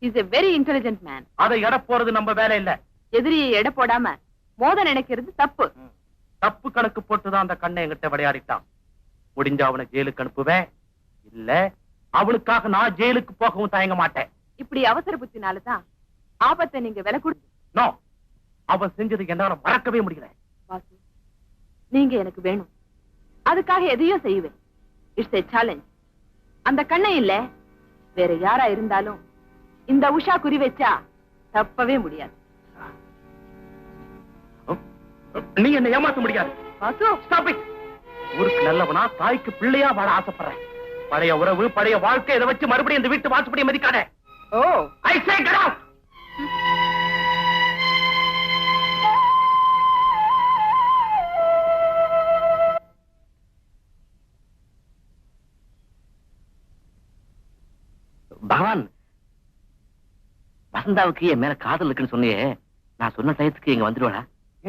Is a very intelligent man. அதை எடை போறது நம்ம வேலை இல்ல. எதிரியை எடை போடாம மோத நினைக்கிறது தப்பு. தப்பு கணக்கு போட்டுதான் அந்த கண்ணை என்கிட்ட விளையாடிட்டான். முடிஞ்ச அவனை ஜெயிலுக்கு அனுப்புவேன். இல்ல, அவளுக்காக நான் ஜெயிலுக்கு போகவும் தயங்க மாட்டேன். இப்படி அவசர புத்தினாலதான் ஆபத்தை நீங்க விலை கொடுத்து. நோ, அவன் செஞ்சது என்னால மறக்கவே முடியல. வாசு, நீங்க எனக்கு வேணும். அதுக்காக எதையும் செய்வேன். It's a challenge. அந்த கண்ணை இல்ல, வேற யாரா இருந்தாலும் இந்த உஷா குறி வச்சா தப்பவே முடியாது. நீ என்ன ஏமாத்த முடியாது. Vasu, stop it. ஊருக்கு நல்லவனா, தாய்க்கு பிள்ளையா வாழ ஆசைப்படுறேன். பழைய உறவு, பழைய வாழ்க்கை, இதை வச்சு மறுபடியும் இந்த வீட்டு வாசப்படியை மதிக்காத. ஓ, I say get out. பகவான், வசந்தாவுக்கு என் மேல காதல் இருக்குன்னு சொன்னியே, நான் சொன்ன டயத்துக்கு இங்க வந்துடுவாளா?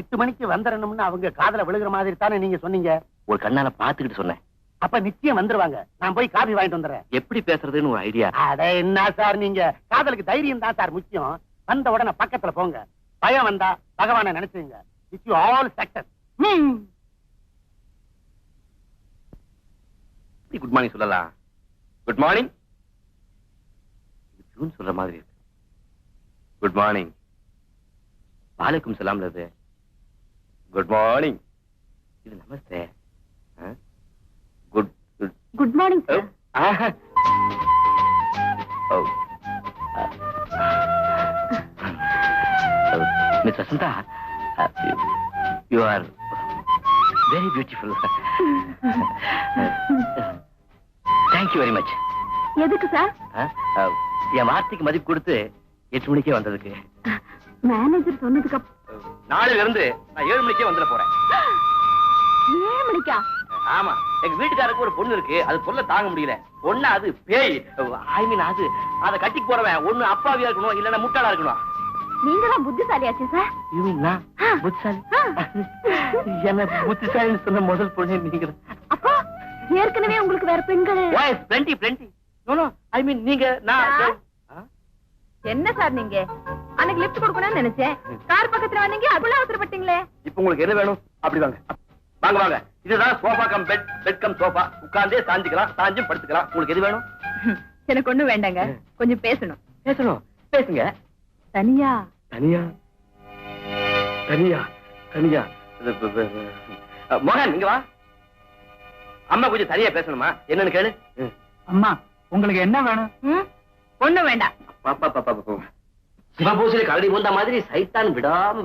8 மணிக்கு வந்துடணும்னு அவங்க காதல விழுகிற மாதிரி தானே நீங்க சொன்னீங்க. ஒரு கண்ணால பாத்துக்கிட்டு சொன்னேன். அப்ப நிச்சயம் வந்துருவாங்க. நான் போய் காபி வாங்கிட்டு வந்துடுறேன். எப்படி பேசுறதுன்னு ஒரு ஐடியா. அட என்ன சார், நீங்க காதலுக்கு தைரியம் தான் சார் முக்கியம். வந்த உடனே பக்கத்துல போங்க. பயம் வந்தா பகவானை நினைச்சுங்க. It's you all success. Good morning சொல்லலாம். Good morning. ஜூன் சொல்ற மாதிரி இருக்கு. Good morning. வாலைக்கும் சலாம். Good morning. இது நமஸ்தே. Good good good morning sir. Miss Vasantha, you are very beautiful. Thank you very much. எதுக்கு சார்? என் வார்த்தைக்கு மதிப்பு கொடுத்து 8 மணிக்கே வந்ததுக்கு. மேனேஜர் சொன்னதுக்கு நாளையில இருந்து நான் 7 மணிக்கே வந்துட போறேன். 7 மணிக்கா? ஆமா, எங்க வீட்டுக்காரருக்கு ஒரு பொண்ணு இருக்கு. அது சொல்ல தாங்க முடியல. ஒண்ணு அது பேய், ஐ மீன் அது அதை கட்டிக்கு போறவன் ஒண்ணு அப்பாவியா இருக்கணும், இல்லன்னா முட்டாளா இருக்கணும். நீங்க தான் புத்திசாலியாச்சு சார். புத்திசாலி? என்ன புத்திசாலின்னு சொன்ன முதல் பொண்ணு நீங்க. அப்பா ஏற்கனவே உங்களுக்கு வேற பெண்கள்? Plenty plenty. நோ ஐ மீன் நீங்க. நான் என்ன சார் நீங்க அன்னைக்கு லிஃப்ட் கொடுக்கணும்னு நினைச்சேன். கார் பக்கத்துல வந்தீங்க, அதுக்குள்ள அவசரப்பட்டீங்களே. இப்ப உங்களுக்கு என்ன வேணும்? அப்படி வாங்க வாங்க வாங்க. இதுதான் sofa cum bed, bed cum sofa. உட்கார்ந்தே சாஞ்சிக்கலாம், சாஞ்சும் படுத்துக்கலாம். உங்களுக்கு எது வேணும்? எனக்கு ஒண்ணும் வேண்டாங்க, கொஞ்சம் பேசணும். பேசணும்? பேசுங்க. தனியா? தனியா தனியா தனியா. மோகன் இங்க வா. அம்மா கொஞ்சம் தனியா பேசணுமா? என்னன்னு கேளு. அம்மா உங்களுக்கு என்ன வேணும்? ஒண்ணும் வேண்டாம். சிவபூசலி கரடி போந்த மாதிரி சைத்தான் விடாம.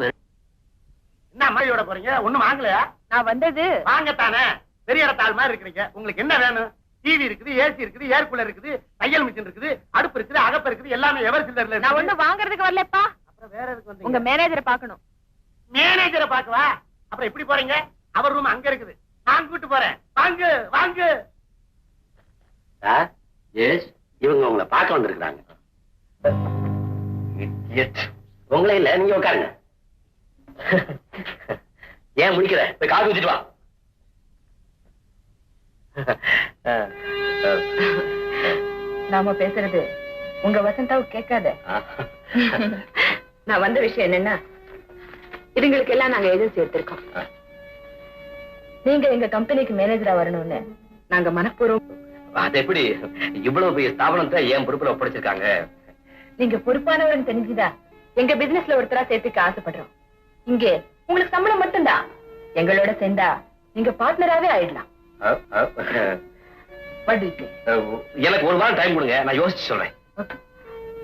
என்ன மழையோட போறீங்க? ஒண்ணும் வாங்கலையா? நான் வந்தது வாங்கத்தானே. பெரிய இடத்தாள் மாதிரி இருக்கிறீங்க. உங்களுக்கு என்ன வேணும்? டிவி இருக்குது, ஏசி இருக்குது, ஏர் கூலர் இருக்குது, தையல் மிஷின் இருக்குது, அடுப்பு இருக்குது, அகப்ப இருக்குது, எல்லாமே எவர் சில்லர்ல. நான் ஒண்ணும் வாங்குறதுக்கு வரலப்பா. அப்புறம் வேற எதுக்கு வந்தீங்க? உங்க மேனேஜரை பார்க்கணும். மேனேஜரை பாக்கவா? அப்புறம் எப்படி போறீங்க? அவர் ரூம் அங்க இருக்குது, நான் கூட்டு போறேன். வாங்க வாங்க. எஸ், இவங்க உங்களை பார்க்க வந்திருக்கிறாங்க. உங்களே இல்ல, நீங்க உட்காருங்க. ஏன் முடிக்கிற? போய் காஃபி ஊத்திட்டு வா. நாம பேசுறது உங்க வசந்தாவுக்கு கேட்காத. நான் வந்த விஷயம் என்னன்னா, இதுங்களுக்கு எல்லாம் நாங்க ஏஜென்சி எடுத்திருக்கோம். நீங்க எங்க கம்பெனிக்கு மேனேஜரா வரணும்னு நாங்க மனப்பூர்வம். அது எப்படி? இவ்வளவு பெரிய ஸ்தாபனத்தை என் பொறுப்புல ஒப்படைச்சிருக்காங்க. நீங்க பொறுப்பானவர்னு தெரிஞ்சுதா எங்க பிசினஸ்ல ஒருத்தரா சேர்த்துக்க ஆசைப்படுறோம். இங்க உங்களுக்கு சம்பளம் மட்டும்தான். எங்களோட சேர்ந்தா நீங்க பார்ட்னராவே ஆயிடலாம். எனக்கு ஒரு வாரம் டைம் கொடுங்க, நான் யோசிச்சு சொல்றேன்.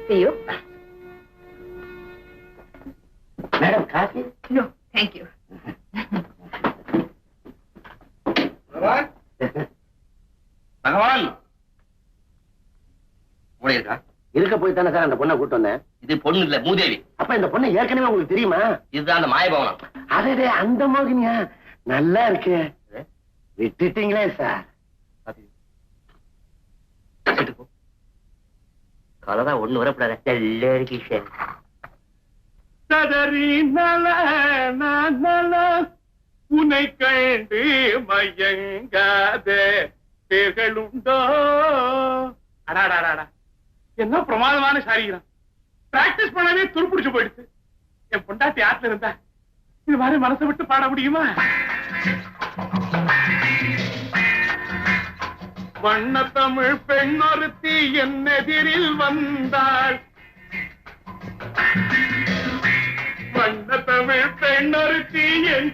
See you. Madam coffee? No, thank you. பகவான் மூளை இருக்கா? இருக்க போய் தானே சார் அந்த பொண்ணை கூட்டு வந்தேன். இது பொண்ணு இல்ல, மூதேவி. அப்ப இந்த பொண்ணு ஏற்கனவே உங்களுக்கு தெரியுமா? இதுதான் அந்த மாயபவனம். அதே அந்த மோகினியா? நல்லா இருக்கு. விட்டுட்டீங்களே சார். கலதா ஒண்ணு வரப்படாத. உன்னை கண்டு மயங்காத பேர்களுண்டோ? அடாடாடா, என்ன பிரமாதமான சாரிகிறான். பிராக்டிஸ் பண்ணவே துருப்பிடிச்சு போயிடுச்சு. என் பொண்டாட்டி ஆத்துல இருந்தா இது மாதிரி மனசை விட்டு பாட முடியுமா? வண்ண தமிழ் பெண்ணொருத்தி என் எதிரில் வந்தாள். வண்ண தமிழ் பெண்ணொருத்தி என்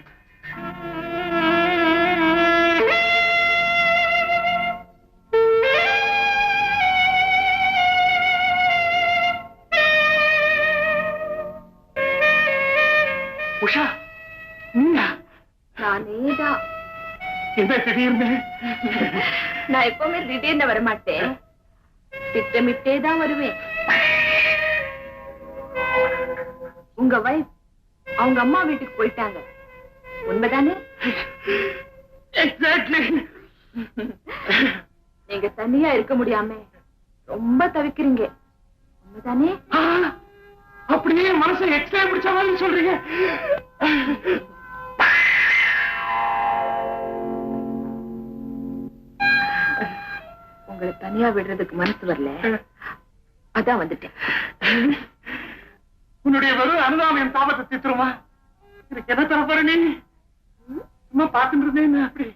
உஷா, நீயா? நானேதான். என்ன திடீர்னு? நான் எப்பவுமே திடீர்னு வரமாட்டேன், திட்டமிட்டே தான் வருவேன். உங்க வைஃப் அவங்க அம்மா வீட்டுக்கு போயிட்டாங்க, உண்மைதானே? எக்ஸாக்ட்லி. நீங்க தனியா இருக்க முடியாம ரொம்ப தவிக்கிறீங்க உண்மைதானே? அப்படியே மனசை எக்ஸ்ட்ரா பிடிச்ச மாதிரி சொல்றீங்க. உங்களை தனியா விடுறதுக்கு மனசு வரல, அதான் வந்துட்டேன். உன்னுடைய வெறும் அனுதாபம் என் தாபத்தை தீத்துருமா? எனக்கு என்ன தர போற நீ? சும்மா பார்த்துட்டு இருந்தேன் அப்படி.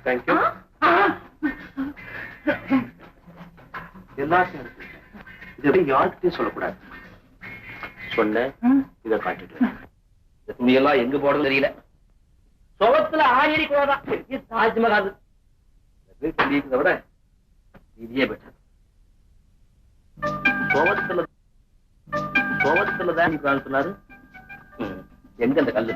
தேங்க்யூ. எல்லாத்தையும் இதை யாருக்கிட்டையும் சொல்லக்கூடாது. சொன்ன இதை காட்டிட்டு இந்த துணியெல்லாம் எங்க போடுறது தெரியல. சுகத்துல ஆயிரி கூடதான் தாஜ்மஹால். வீட்டு இருக்கிறத விட இதே பெட்டர். சோகத்துலதான் சொன்னாரு. எங்க அந்த கல்லு?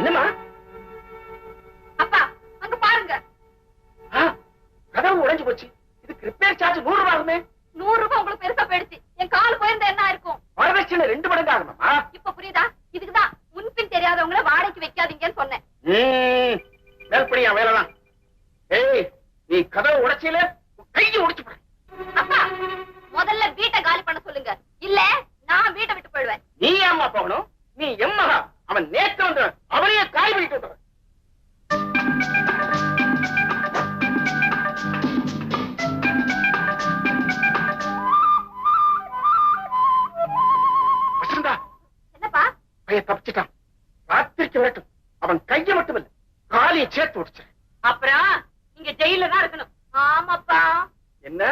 என்னம்மா? அப்பா அங்க பாருங்க. கதவு உடைஞ்சு போச்சு. இதுக்கு ரிப்பேர் சார்ஜ் 100 ரூபாய் ஆகுமே. 100 ரூபாய் உங்களுக்கு பெருசா போயிடுச்சு. என் கால் போயிருந்தா என்ன இருக்கும்? வரதட்சணை 2 மடங்கு ஆகணுமா? இப்ப புரியுதா? இதுக்குதான் முன்பின் தெரியாதவங்கள வாடகைக்கு வைக்காதீங்கன்னு சொன்னேன். மேல்படியா வேலைதான். ஏய், நீ கதவு உடைச்சில கையை உடைச்சு போற. அப்பா முதல்ல வீட்டை காலி பண்ண சொல்லுங்க, இல்ல நான் வீட்டை விட்டு போயிடுவேன். நீ ஏம்மா போகணும்? நீ எம்மகா. அவன் நேற்று வந்து அவரையே காய் பண்ணிட்டு வந்துடுற. வசந்தா, என்னப்பா? பையன் தப்பிச்சிட்டான். ராத்திரிக்கு வரட்டும். அவன் கையை மட்டும் இல்ல, காலியை சேர்த்து உடைச்ச. அப்புறம் நீங்க ஜெயில தான் இருக்கணும். ஆமாப்பா. என்ன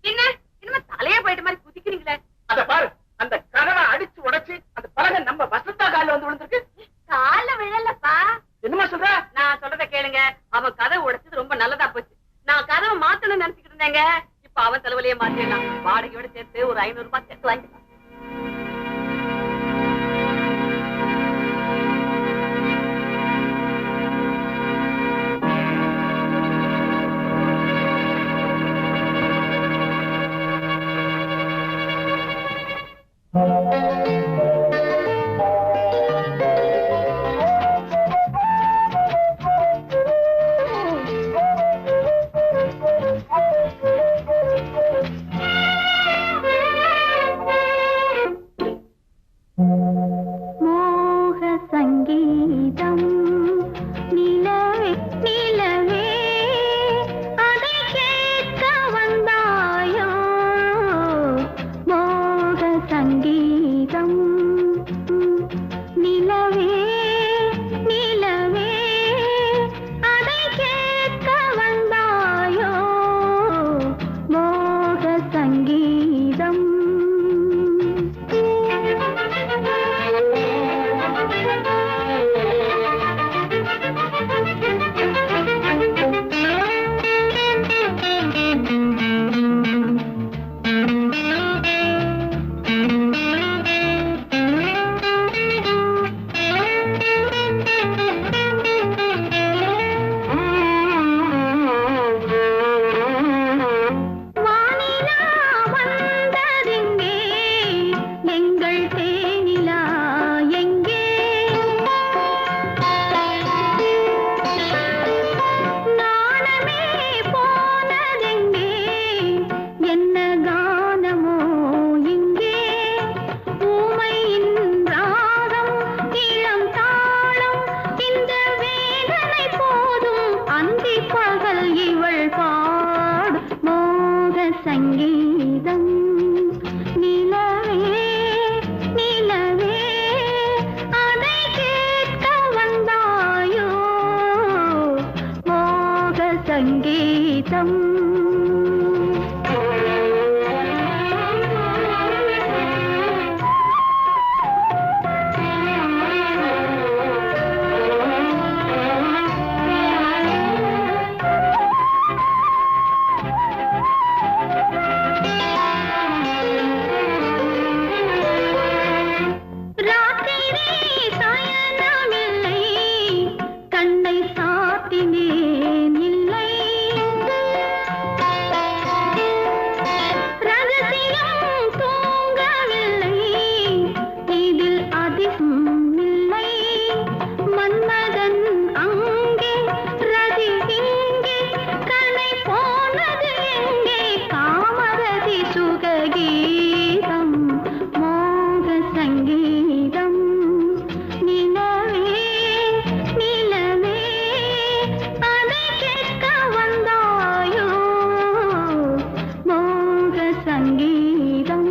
என்ன இனிமே தலையே போயிட்ட மாதிரி குதிக்கிறீங்களே? அத பாரு, அந்த கதவை அடிச்சு உடைச்சு அந்த பலகை நம்ம வசந்தா காலில் வந்து விழுந்திருக்கு. கால விழலப்பா. என்னமா சொல்ற? நான் சொல்றத கேளுங்க. அவன் கதவை உடைச்சது ரொம்ப நல்லதா போச்சு. நான் கதவை மாத்தணும்னு நினைச்சுக்கிட்டு இருந்தேங்க. இப்ப அவன் தலைவலியே மாத்திடலாம். வாடகையோட சேர்த்து ஒரு 500 ரூபாய் சேர்த்து வாங்கிக்கலாம். சங்கீதம் சங்கீதம்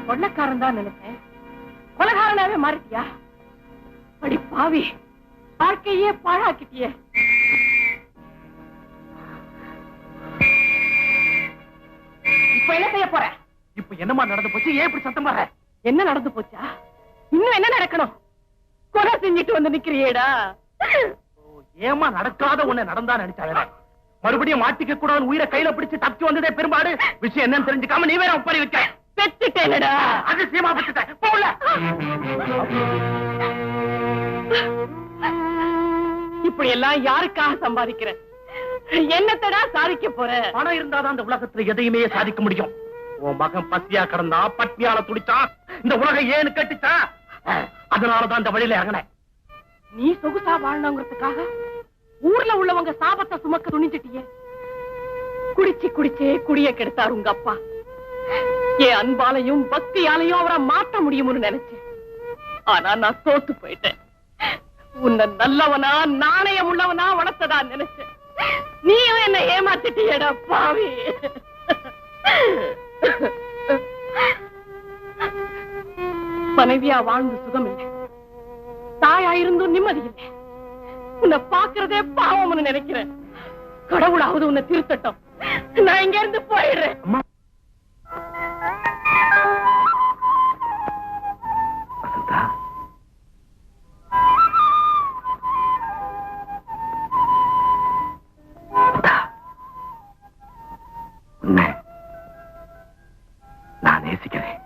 கொள்ளக்காரன் தான் நினைச்சேன், கொலகாரனாவே மாறிட்டியா? அடி பாவி, வாழ்க்கையே பாழாக்கிட்டியே. இப்ப என்ன செய்ய போற? இப்ப என்னமா நடந்து போச்சு? ஏன் இப்படி சத்தம் வர? என்ன நடந்து போச்சா? இன்னும் என்ன நடக்கணும்? கொலை செஞ்சிட்டு வந்து நிக்கிறியேடா. ஏமா நடக்காத ஒண்ணு நடந்தா நினைச்சாங்க. மறுபடியும் மாட்டிக்க கூடாது, உயிரை கையில பிடிச்சு தப்பிச்சு வந்ததே பெரும்பாடு. விஷயம் என்னன்னு தெரிஞ்சுக்காம நீ வேற ஒப்பறி வைக்க. பெத்துட்டேனடா. அதிசயமா பெத்துட்டேன். போல இப்படி எல்லாம் யாருக்காக சம்பாதிக்கிறேன்? என்னத்தடா சாதிக்க போற? பணம் இருந்தாதான் இந்த உலகத்துல எதையுமே சாதிக்க முடியும். உன் மகன் பசியா கிடந்தா, பட்னியால துடிச்சான், இந்த உலகம் ஏன்னு கேட்டுச்சா? அதனாலதான் இந்த வழியில இறங்கினேன். நீ சொகுசா வாழணுங்கிறதுக்காக ஊர்ல உள்ளவங்க சாபத்தை சுமக்க துணிஞ்சிட்டியே. குடிச்சு குடிச்சே குடிய கெடுத்தாரு உங்க அப்பா. என் அன்பாலையும் பக்தியாலையும் அவரை மாற்ற முடியும்னு நினைச்சேன். ஆனா நான் தோத்து போயிட்டேன். உன்னை நல்லவனா நாணயம் உள்ளவனா வளர்த்ததா நினைச்சேன். நீயும் என்ன ஏமாத்திட்டியடா பாவி. மனைவியா வாழ்ந்து சுகம் இல்லை, தாயாயிருந்தும் நிம்மதி இல்லை. உன்னை பாக்குறதே பாவம்னு நினைக்கிறேன். கடவுளாவது உன்னை திருத்தட்டும். நான் இங்க இருந்து போயிடுறேன். நான் நேசிக்கிறேன்,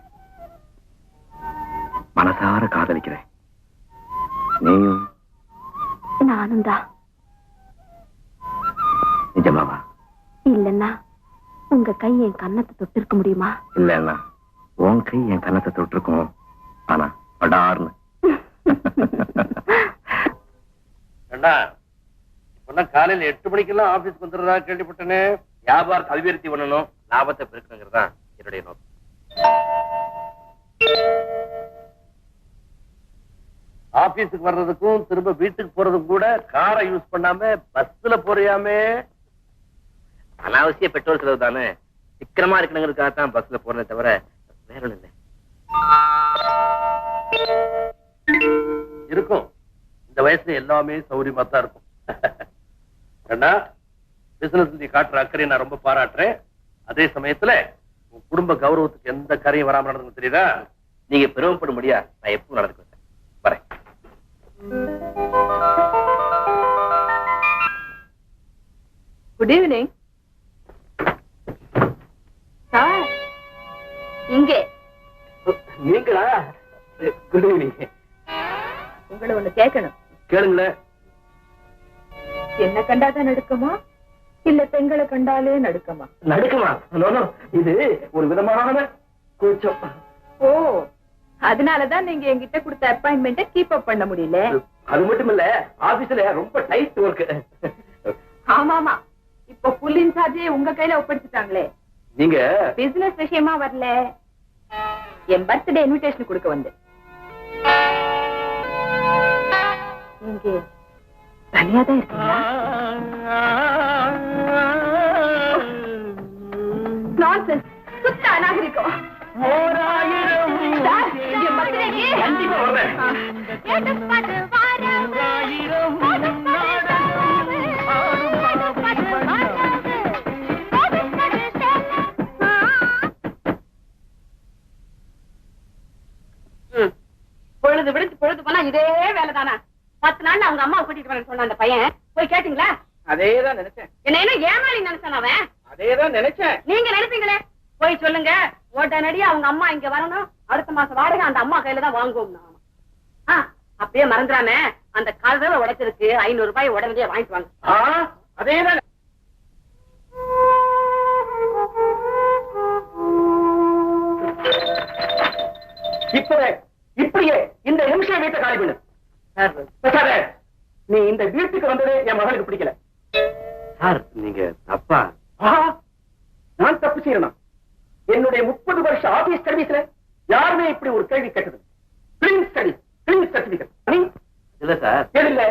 மனசார காதலிக்கிறேன். நீயும்? நானும் தான். நிஜமாவா? இல்லன்னா உங்க கை என் கன்னத்தை தொட்டு இருக்க முடியுமா? இல்லன்னா உன் கை என் கன்னத்தை தொட்டிருக்கும். ஆனா படார்னு. இப்பெல்லாம் காலையில 8 மணிக்கெல்லாம் ஆபீஸ்க்கு வந்துடுறதா கேள்விப்பட்டேனே. வியாபாரத்தை அபிவிருத்தி பண்ணணும், லாபத்தை பெருக்கணுங்கிறதா என்னுடைய நோக்கம். ஆபீஸுக்கு வர்றதுக்கும் திரும்ப வீட்டுக்கு போறதுக்கும் கூட காரை யூஸ் பண்ணாம பஸ்ல போறியாமே. அனாவசிய பெட்ரோல் செலவு தானே. சிக்கனமா இருக்கணுங்கிறதுக்காக தான் பஸ்ல போறதே தவிர வேற ஒண்ணு இல்லை. இருக்கும், இந்த வயசுல எல்லாமே சௌரியமா தான் இருக்கும். ஏன்னா பிசினஸ் நீ காட்டுற அக்கறையை நான் ரொம்ப பாராட்டுறேன். அதே சமயத்துல உன் குடும்ப கௌரவத்துக்கு எந்த கரையும் வராம நடந்து தெரியுதா? நீங்க பெருமைப்பட முடியா? நான் எப்பவும் நடந்துக்கிறேன். வரேன். Good evening sir. இங்கே நீங்களா? Good evening. உங்களை ஒண்ணு கேட்கணும். கேளுங்களேன். என்ன கண்டாதான் நடுக்கமா, இல்ல பெண்களை கண்டாலே நடுக்கமா? நடுக்குமா? இது ஒரு விதமான கூச்சம். ஓ, அதனாலதான் நீங்க என்கிட்ட கொடுத்த அப்பாயின்மெண்ட்டை கீப் அப் பண்ண முடியல. அது மட்டும் இல்ல, ஆபீஸ்ல ரொம்ப டைட் ஒர்க். ஆமாமா, இப்ப ஃபுல் இன்சார்ஜே உங்க கையில ஒப்படைச்சிட்டாங்களே. நீங்க பிசினஸ் விஷயமா வரல, என் பர்த்டே இன்விடேஷன் கொடுக்க வந்து. நீங்க தனியாதான் இருக்கீங்களா? நான்சென்ஸ், சுத்த அநாகரிகம். பொழுது போனா இதே வேலைதானா? 10 நாள்ல அவங்க அம்மா கூட்டிட்டு வரேன்னு சொன்ன அந்த பையன் போய் கேட்டீங்களா? அதேதான் நினைச்சேன். என்ன ஏமாளி நினைச்சான் அவன்? அதேதான் நினைச்சேன். நீங்க நினைப்பீங்களே. போய் சொல்லுங்க, உடனடியா அவங்க அம்மா இங்க வரணும், அடுத்த மாசம் வாடகை அந்த அம்மா கையில தான் வாங்குவோம். அப்படியே மறந்துடாம அந்த கதவை உடைச்சதுக்கு 500 ரூபாய் உடனடியே வாங்கிட்டு வாங்க. அதேதான். இப்படியே இந்த நிமிஷம் வீட்டை காலி பண்ணு. நீ இந்த வீட்டுக்கு வந்ததே என் மகளுக்கு பிடிக்கல. சார் நீங்க தப்பா. நான் தப்பு செய்யணும். என்னுடைய 30 வருஷ ஆபீஸ் சர்வீஸ்ல யாருமே இப்படி ஒரு கேள்வி கேட்டது. Clean study, clean certificate. இல்ல சார். இல்ல,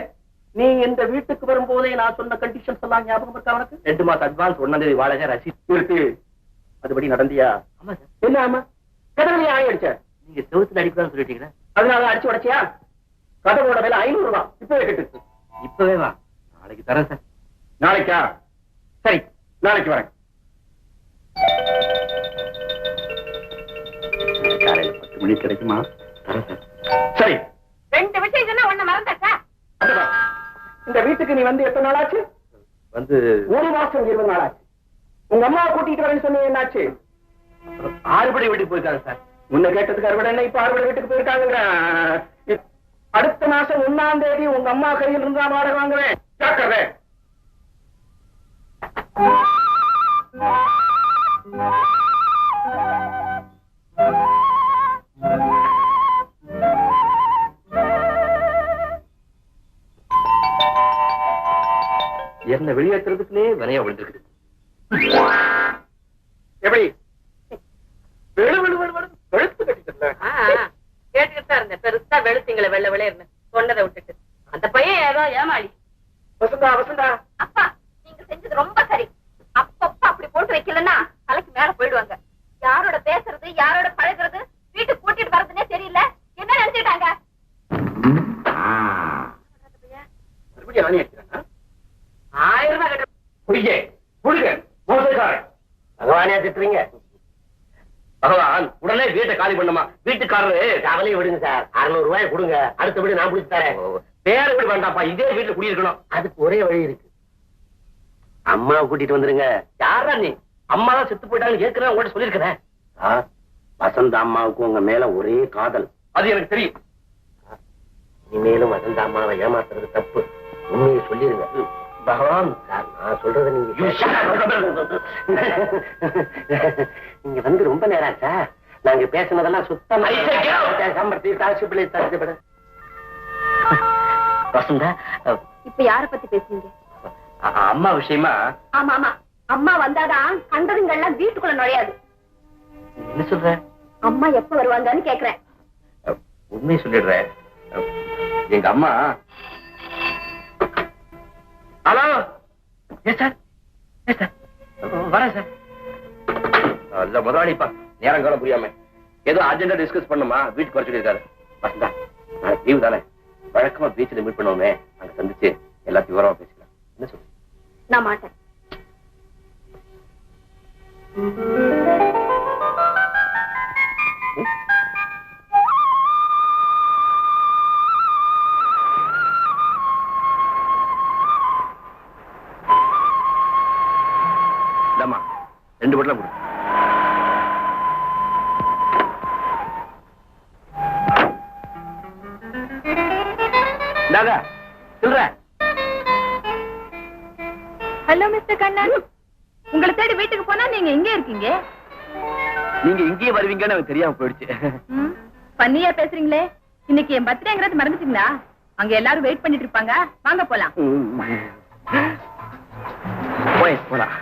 நீ இந்த வீட்டுக்கு வரும்போதே நான் சொன்ன கண்டிஷன்ஸ் எல்லாம் ஞாபகம் இருக்கா உனக்கு? 2 மாசம் அட்வான்ஸ், 1ஆம் தேதி வாடகை, ரசீது இருக்கு. அதுபடி நடந்தியா? ஆமா சார். என்ன ஆமா? கதவுலயே ஆணி அடிச்ச? நீங்க செவுத்துல அடிக்கலாம்னு சொல்லிட்டீங்களா? அதனால அடிச்சு உடைச்சியா? கதவோட விலை 500 ரூபாய். இப்பவே கட்டு. இப்பவே வா, நாளைக்கு தரேன் சார். நாளைக்கா? சரி, நாளைக்கு வரேன். காலையில 10 மணிக்கு கிடைக்குமா? தரேன் சார். சரி. 2 விஷயம் சொன்னா ஒண்ணு மறந்தாச்சா? இந்த வீட்டுக்கு நீ வந்து எத்தனை நாள் ஆச்சு? வந்து 1 மாசம் 20 நாள் ஆச்சு. உங்க அம்மாவை கூட்டிட்டு வரேன்னு சொன்னீங்க, என்னாச்சு? ஆறுபடை வீட்டுக்கு போயிருக்காங்க சார். முன்ன கேட்டதுக்கு அறுபடை என்ன, இப்ப 6 வீட்டுக்கு போயிருக்காங்க. அடுத்த மாசம் 1ஆம் தேதி உங்க அம்மா கையில் இருந்தா வாடகை வாங்குவேன். ஜாக்கிரதை. என்ன வெளியேற்றுறதுக்குன்னே வினையா விழுந்துருக்கு. எப்படி வெளுத்து கட்டிட்டு கேட்டுக்கிட்டு தான் இருந்தேன். பெருசா வெளுத்தீங்களை வெள்ள வெளியேன்னு சொன்னதை விட்டுட்டு அந்த பையன் ஏதோ ஏமாளி. வசந்தா, வசந்தா, அப்பா நீங்க செஞ்சது ரொம்ப சரி. அப்பப்ப அப்படி போட்டு வைக்கலன்னா தலைக்கு மேல போயிடுவாங்க. யாரோட பேசுறது, யாரோட பழகுறது, வீட்டுக்கு கூட்டிட்டு வர்றதுன்னே தெரியல. என்ன நினைச்சுட்டாங்க? மறுபடியும் ஆணி அடிக்கிறாங்க. 1000 ரூபாய் கட்ட பொய்யே, புழுக, மோசக்காரன். பகவானே திட்டுறீங்க. பகவான் உடனே வீட்டை காலி பண்ணுமா? வீட்டுக்காரரு கவலையை விடுங்க சார். 600 ரூபாய் கொடுங்க, அடுத்தபடி நான் பிடிச்சு தரேன். வேற வீடு வேண்டாப்பா, இதே வீட்டுல குடியிருக்கணும். அதுக்கு ஒரே வழி இருக்கு. அம்மாவை கூட்டிட்டு வந்துருங்க. யாரா நீ? அம்மா தான் செத்து போயிட்டாங்கன்னு ஏற்கனவே உங்கள்ட்ட சொல்லியிருக்கிறேன். வசந்த அம்மாவுக்கு உங்க மேல ஒரே காதல். அது எனக்கு தெரியும். இனிமேலும் வசந்த அம்மாவை ஏமாத்துறது தப்பு. உண்மையை சொல்லிருங்க. பகவான் சார், நான் சொல்றதை நீங்க வந்து ரொம்ப நேரம் ஆச்சா? நாங்க பேசினதெல்லாம் சுத்தமா வசந்தா, இப்ப யார பத்தி பேசுறீங்க? அம்மா விஷயமா. ஆமா ஆமா, அம்மா வந்தாதான் கண்டதுங்கெல்லாம் வீட்டுக்குள்ள நுழையாது. என்ன சொல்ற? அம்மா எப்ப வருவாங்கன்னு கேக்குறேன். உண்மையை சொல்லிடுறேன். எங்க அம்மா. Hello. Yes sir, yes sir, வரேன் சார். இல்ல முதலாளிப்பா, நேரம் காலம் புரியாம ஏதோ அர்ஜென்டா டிஸ்கஸ் பண்ணுமா, வீட்டுக்கு வர சொல்லியிருக்காரு. வசந்தா, நாளைக்கு லீவு தானே, வழக்கமா பீச்சில் மீட் பண்ணுவோமே, அங்க சந்திச்சு எல்லாத்தையும் விவரமா பேசலாம். என்ன சொல்லு? நான் மாட்டேன். இந்தாம்மா, 2 பொட்டலம் கொடு. இந்தாங்க, சொல்ற. ஹலோ மிஸ்டர் கண்ணன், உங்களை தேடி வீட்டுக்கு போனா நீங்க எங்க இருக்கீங்க? நீங்க இங்கேயே வருவீங்கன்னு எனக்கு தெரியாம போயிடுச்சு. பண்ணியா பேசுறீங்களே. இன்னைக்கு என் பர்த்டேங்கிறது மறந்துட்டீங்களா? அங்க எல்லாரும் வெயிட் பண்ணிட்டு இருப்பாங்க. வாங்க போலாம். போலாம்.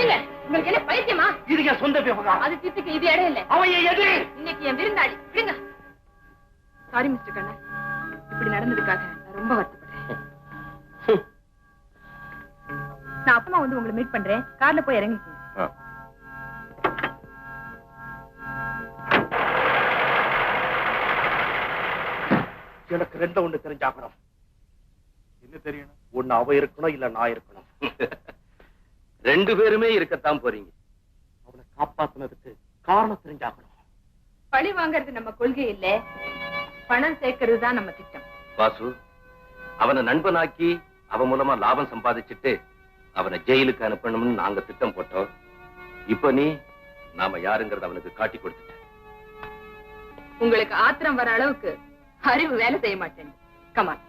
விடுங்க. உங்களுக்கு என்ன பைத்தியமா? இது என் சொந்த விவகாரம். அது திட்டுக்கு இது இடம் இல்லை. அவன் எது? இன்னைக்கு என் விருந்தாளி. விடுங்க. சாரி மிஸ்டர் கண்ணன், இப்படி நடந்ததுக்காக நான் ரொம்ப வருத்தப்படுறேன். நான் அப்பமா வந்து உங்களை மீட் பண்றேன். கார்ல போய் இறங்கிக்கோங்க. எனக்கு ரெண்டு ஒண்ணு தெரிஞ்சாகணும். என்ன தெரியணும்? ஒண்ணு அவ இருக்கணும், இல்ல நான் இருக்கணும். ரெண்டு பேருமே இருக்கத்தான் போறீங்க. அவனை காப்பாத்துனதுக்கு காரணம் தெரிஞ்சாகணும். பழி வாங்கறது நம்ம கொள்கை இல்ல, பணம் சேர்க்கறது தான் நம்ம திட்டம். வாசு, அவனை நண்பனாக்கி அவன் மூலமா லாபம் சம்பாதிச்சுட்டு அவனை ஜெயிலுக்கு அனுப்பணும்னு நாங்க திட்டம் போட்டோம். இப்ப நீ நாம யாருங்கிறத அவனுக்கு காட்டி கொடுத்துட்ட. உங்களுக்கு ஆத்திரம் வர அளவுக்கு அறிவு வேலை செய்ய மாட்டேன். கமான்.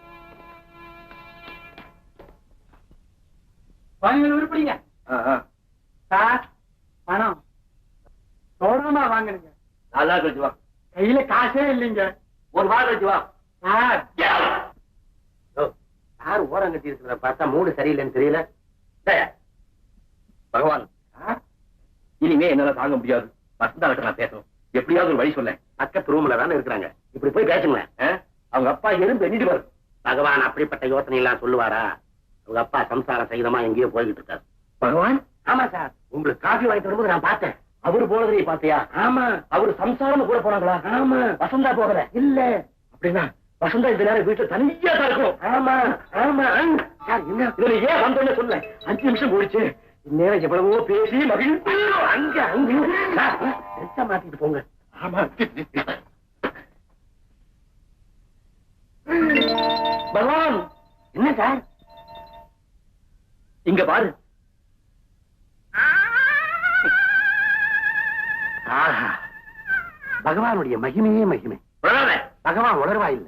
உருப்படிங்க சார். பணம் சோழமா வாங்கணுங்க. நல்லா கழிச்சு வா. கையில காசே இல்லைங்க. ஒரு வாரம் கழிச்சு வா. சார் யாரு ஓரம் கட்டி இருக்கிறத பார்த்தா மூடு சரியில்லைன்னு தெரியல. பகவான், இனிமே என்னால தாங்க முடியாது. வசந்தா கிட்ட நான் பேசணும். எப்படியாவது ஒரு வழி சொல்ல. பக்கத்து ரூம்ல தானே இருக்கிறாங்க. இப்படி போய் பேசுங்க. அவங்க அப்பா எறும்பு எண்ணிட்டு வரும். பகவான் அப்படிப்பட்ட யோசனை எல்லாம் சொல்லுவாரா? அவங்க அப்பா சம்சார சகிதமா எங்கேயோ போய்கிட்டு இருக்காரு. பகவான்? ஆமா சார், உங்களுக்கு காஃபி வாங்கிட்டு வரும்போது நான் பார்த்தேன். அவரு போனது நீ பாத்தியா? ஆமா. அவரு சம்சாரம் கூட போனாங்களா? ஆமா. வசந்தா போகல? இல்ல. அப்படின்னா வசந்தா இந்த நேரம் வீட்டுல தனியா தான் இருக்கணும். ஆமா ஆமா. சார் என்ன இதுல ஏன் வந்தோன்னு சொல்ல. 5 நிமிஷம் போயிடுச்சு. இந்நேரம் எவ்வளவோ பேசி மகிழ்ச்சி. அங்க அங்க சார் எச்ச மாத்திட்டு போங்க. ஆமா. பகவான், என்ன சார்? இங்க பாரு. ஆஹா, பகவானுடைய மகிமையே மகிமை. பகவான் உணர்வா இல்ல,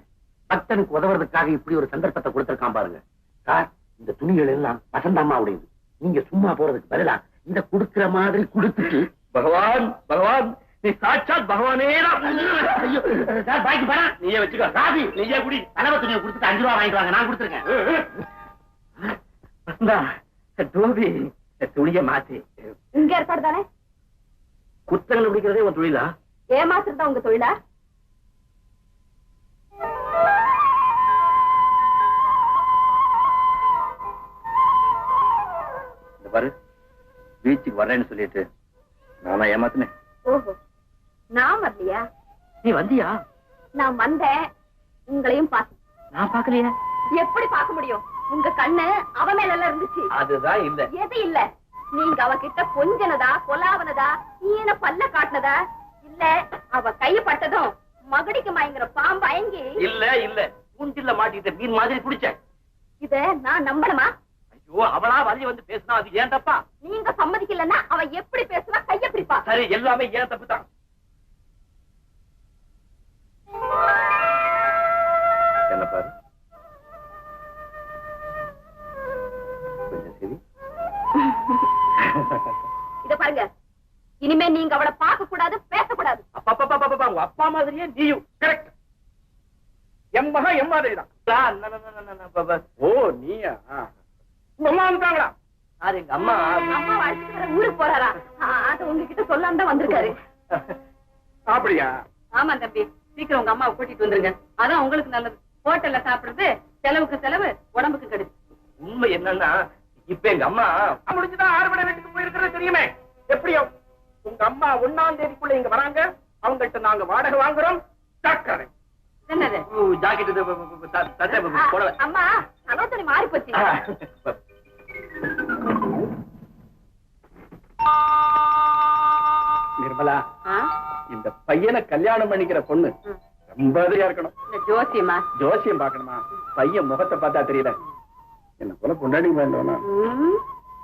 பக்தனுக்கு உதவுறதுக்காக இப்படி ஒரு சந்தர்ப்பத்தை கொடுத்திருக்கான் பாருங்க. சார், இந்த துணிகள் எல்லாம் வசந்தம்மாவுடையது. நீங்க சும்மா போறதுக்கு பதிலா இத குடுக்கிற மாதிரி கொடுத்துட்டு. பகவான், பகவான், நீ சாட்சாத் பகவானே தான். ஐயோ சார், பாக்கி பணம் நீயே வச்சுக்கோ. காபி நீயே குடி. தலைவ துணியை கொடுத்துட்டு 5 ரூபா வாங்கிட்டு வாங்க, நான் கொடுத்துருக்கேன். வசந்தா, டோபி துணிய மாத்தி. இங்க ஏற்பாடு தானே? குத்தங்கள் பிடிக்கிறதே உன் தொழிலா? ஏமாத்துறதா உங்க தொழிலா? இந்த பாரு, பீச்சுக்கு வரேன்னு சொல்லிட்டு நானா ஏமாத்தினேன்? ஓஹோ, நான் வரலையா? நீ வந்தியா? நான் வந்தேன், உங்களையும் பார்த்தேன். நான் பாக்கலையா? எப்படி பார்க்க முடியும்? உங்க கண்ணு அவ மேல எல்லாம் இருந்துச்சு. அதுதான் இல்ல. எது இல்ல? நீங்க அவகிட்ட கொஞ்சனதா, கொலாவனதா, ஈன பல்ல காட்டினதா? இல்ல, அவ கைப்பட்டதும் மகடிக்கு மயங்குற பாம்பு அயங்கி? இல்ல இல்ல, கூண்டில மாட்டிக்கிட்ட மீன் மாதிரி குடிச்சேன். இத நான் நம்பணுமா? ஐயோ, அவளா வழி வந்து பேசினா அது ஏன் தப்பா? நீங்க சம்மதிக்கலன்னா அவ எப்படி பேசுவா, கைய பிடிப்பா. சரி, எல்லாமே ஏன் தப்பு தான். என்ன பாரு, கொஞ்சம் சரி. இத பாருங்க, இனிமே நீங்க அவளை பார்க்க கூடாது, பேசக்கூடாது. அப்பா உங்க அப்பா மாதிரியே நீயும். கரெக்ட். எம் மகன் எம் மாதிரிதான். ஓ, நீயா? உங்க அம்மா வந்துட்டாங்களா? அது எங்க அம்மா. அம்மா அழைச்சிட்டு வர ஊருக்கு போறாரா? அது உங்ககிட்ட சொல்லாம தான் வந்திருக்காரு. அப்படியா? ஆமா தம்பி, சீக்கிரம் உங்க அம்மாவை கூட்டிட்டு வந்துருங்க. அதான் உங்களுக்கு நல்லது. ஹோட்டல்ல சாப்பிடுறது செலவுக்கு செலவு, உடம்புக்கு கெடுது. உண்மை என்னன்னா, இப்ப எங்க அம்மா முடிஞ்சுதான் 6 மணி வீட்டுக்கு போயிருக்கிறது தெரியுமே. எப்படியோ உங்க அம்மா 1ஆம் தேதிக்குள்ள இங்க வராங்க. அவங்கள்ட்ட நாங்க வாடகை வாங்குறோம். ஜாக்கிரதை. என்னது? ஜாக்கெட் சட்டை போடல. அம்மா, அலோசனை மாறி போச்சு. நிர்மலா, இந்த பையனை கல்யாணம் பண்ணிக்கிற பொண்ணு ரொம்ப அதிகா இருக்கணும். இந்த ஜோசியமா? ஜோசியம் பாக்கணுமா? பையன் முகத்தை பார்த்தா தெரியல. என்ன போல கொண்டாடி வேண்டாம்.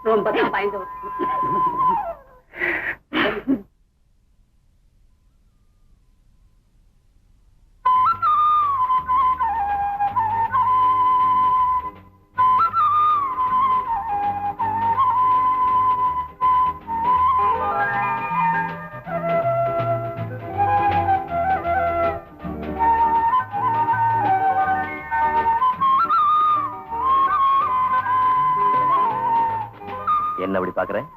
ரொம்ப தான் பயந்து. என்ன அப்படி பாக்குறேன்?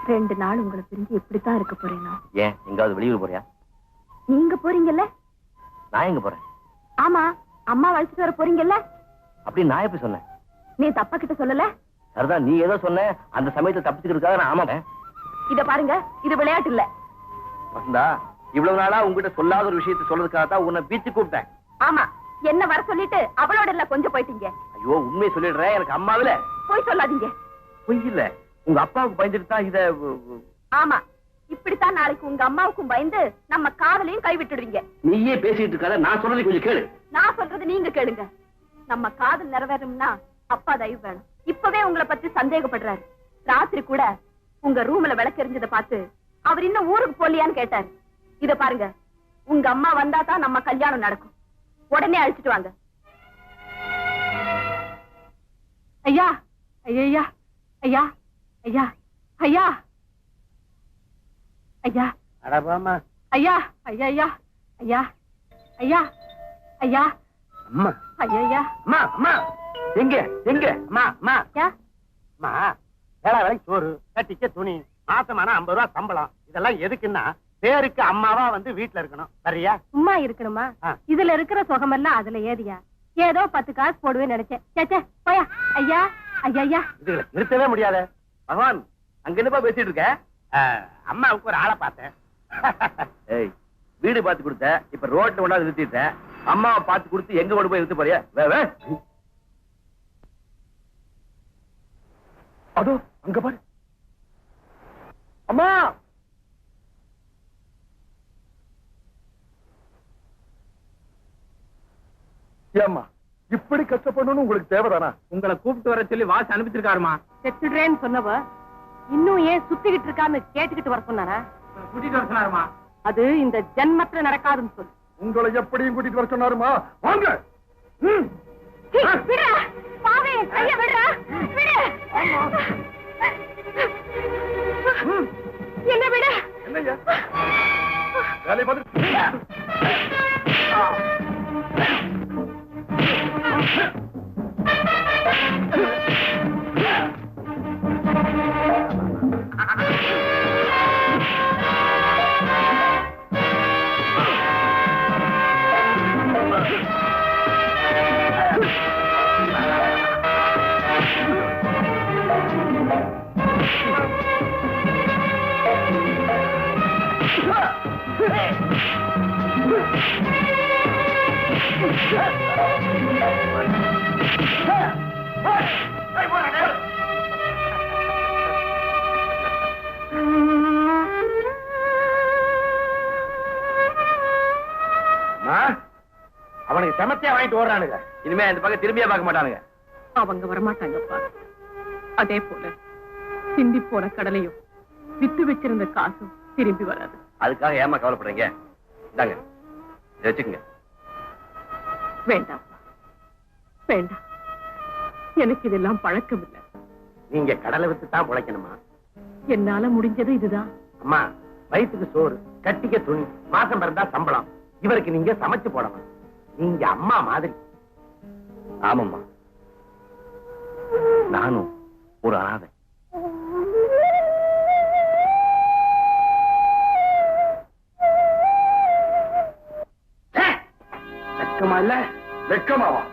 2 நாள் உங்களை பிரிஞ்சு எப்படித்தான் இருக்க போறேனா? ஏன் எங்காவது வெளியூர் போறியா? நீங்க போறீங்கல்ல? நான் எங்க போறேன்? ஆமா, அம்மா அழைச்சிட்டு வர போறீங்கல்ல? அப்படி நான் எப்படி சொன்னேன்? நீ தப்பா கிட்ட சொல்லல? சரிதான், நீ ஏதோ சொன்ன, அந்த சமயத்தை தப்பிச்சுக்கிறதுக்காக நான் ஆமாட்டேன். இத பாருங்க, இது விளையாட்டு இல்ல. வந்தா இவ்வளவு நாளா உங்ககிட்ட சொல்லாத ஒரு விஷயத்தை சொல்றதுக்காக தான் உன்னை பீச்சு கூப்பிட்டேன். ஆமா, என்ன வர சொல்லிட்டு அவளோட இல்ல கொஞ்சம் போயிட்டீங்க. ஐயோ, உண்மையை சொல்லிடுறேன், எனக்கு அம்மாவில போய் சொல்லாதீங்க. பொய் இல்ல, உங்க அப்பாவுக்கு பயந்துட்டு தான் இத. ஆமா, இப்படித்தான் நாளைக்கு உங்க அம்மாவுக்கும் பயந்து நம்ம காதலையும் கைவிட்டுடுவீங்க. நீயே பேசிட்டு இருக்காத, நான் சொல்றதை கொஞ்சம் கேளு. நான் சொல்றது நீங்க கேளுங்க. நம்ம காதல் நிறைவேறணும்னா அப்பா தயவு வேணும். இப்பவே உங்களை பத்தி சந்தேகப்படுறாரு. ராத்திரி கூட உங்க ரூம்ல விளக்கெரிஞ்சதை பார்த்து அவர் இன்னும் ஊருக்கு போலியான்னு கேட்டாரு. இத பாருங்க, உங்க அம்மா வந்தா தான் நம்ம கல்யாணம் நடக்கும். உடனே அழைச்சிட்டு வாங்க. ஐயா ஐயா ஐயா ஐயா ஐயா ஐயா அடபாமா ஐயா ஐயா ஐயா ஐயா ஐயா ஐயா அம்மா ஐயா ஐயா அம்மா அம்மா எங்க எங்க அம்மா அம்மா யா அம்மா வேலை வேலைக்கு சோறு கட்டிக்க துணி மாசமான 50 ரூபாய் சம்பளம். இதெல்லாம் எதுக்குன்னா பேருக்கு அம்மாவா வந்து வீட்டுல இருக்கணும். சரியா? சும்மா இருக்கணுமா? இதுல இருக்கிற சுகமெல்லாம் அதுல ஏதியா? ஏதோ 10 காசு போடுவேன்னு நினைச்சேன். சேச்சே போயா. ஐயா ஐயா ஐயா இதுல நிறுத்தவே முடியாத. பகவான், அங்க என்னப்பா பேசிட்டு இருக்க? அம்மாவுக்கு ஒரு ஆளை பார்த்தேன். ஏய், வீடு பார்த்து கொடுத்த, இப்ப ரோட்ல கொண்டாந்து நிறுத்திட்ட. அம்மாவை பார்த்து கொடுத்து எங்க கொண்டு போய் நிறுத்த போறியா? அதோ அங்க பாரு. அம்மா ஏம்மா இப்படி கஷ்டப்படணும்னு உங்களுக்கு தேவைதானா? உங்களை கூப்பிட்டு வர சொல்லி வாச அனுப்பிச்சிருக்காருமா. செத்துடுறேன்னு சொன்னவ இன்னும் ஏன் சுத்திக்கிட்டு இருக்கான்னு கேட்டுக்கிட்டு வர சொன்னாரா? கூட்டிட்டு வர சொன்னாருமா. அது இந்த ஜென்மத்துல நடக்காதுன்னு சொல்லு. உங்களை எப்படியும் கூட்டிட்டு வர சொன்னாருமா? வாங்க. விடுடா பாவே, கைய விடுடா, விடு. என்ன விடு. என்னய்யா வேலை பார்த்து அவனுக்கு செமத்தியா வாங்கிட்டு ஓடுறானுங்க. இனிமே அந்த பக்கம் திரும்பியா பார்க்க மாட்டானுங்க. அவங்க வரமாட்டாங்கப்பா. அதே போல சிந்தி போன கடலையும் வித்து வச்சிருந்த காசும் திரும்பி வராது. அதுக்காக ஏமா கவலைப்படுறீங்க? இந்தாங்க, இதை வச்சுக்கங்க. வேண்டாம் வேண்டாம், எனக்கு இதெல்லாம் பழக்கம் இல்லை. நீங்க கடலை வித்து தான் பிழைக்கணுமா? என்னால முடிஞ்சது இதுதான். அம்மா, வயிற்றுக்கு சோறு, கட்டிக்க துணி, மாசம் பிறந்தா சம்பளம். இவருக்கு நீங்க சமைச்சு போடணும். நீங்க அம்மா மாதிரி. ஆமாம்மா, நானும் ஒரு அனாதை. வெக்கமா இல்ல? வெக்கமாவா?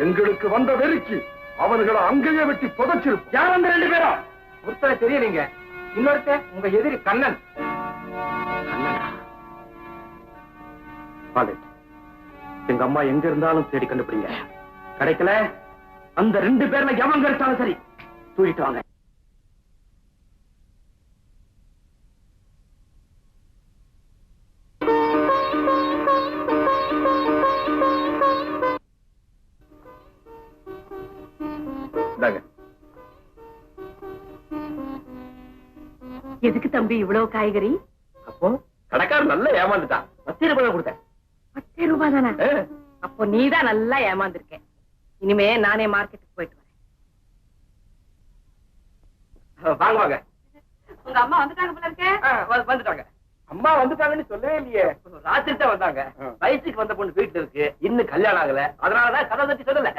எங்களுக்கு வந்த வெறிக்கு அவனுங்களை அங்கேயே வெட்டி புதைச்சிருப்போம். யார் அந்த 2 பேரும்? ஒருத்தரை தெரியலீங்க. இன்னொருத்தன் உங்க எதிரி கண்ணன். எங்க அம்மா எங்க இருந்தாலும் தேடி கண்டுபிடிங்க. கிடைக்கல, அந்த 2 பேர்ல எவன் கிடைச்சாலும் சரி தூக்கிட்டு வாங்க. எதுக்கு தம்பி இவ்வளவு காய்கறி? அப்போ கடைக்காரர் நல்லா ஏமாந்துட்டான். 10 ரூபாய் கொடுத்தேன். 10 ரூபாய் தானே? அப்போ நீதான் நல்லா ஏமாந்துருக்க. இனிமே நானே மார்க்கெட்டுக்கு போயிட்டு வரேன். வாங்க வாங்க. உங்க அம்மா வந்துட்டாங்க போல இருக்க. வந்துட்டாங்க. அம்மா வந்துட்டாங்கன்னு சொல்லவே இல்லையே. ராத்திரி தான் வந்தாங்க. வயசுக்கு வந்த பொண்ணு வீட்டுல இருக்கு, இன்னும் கல்யாணம் ஆகல. அதனாலதான் கதை தட்டி சொல்லல.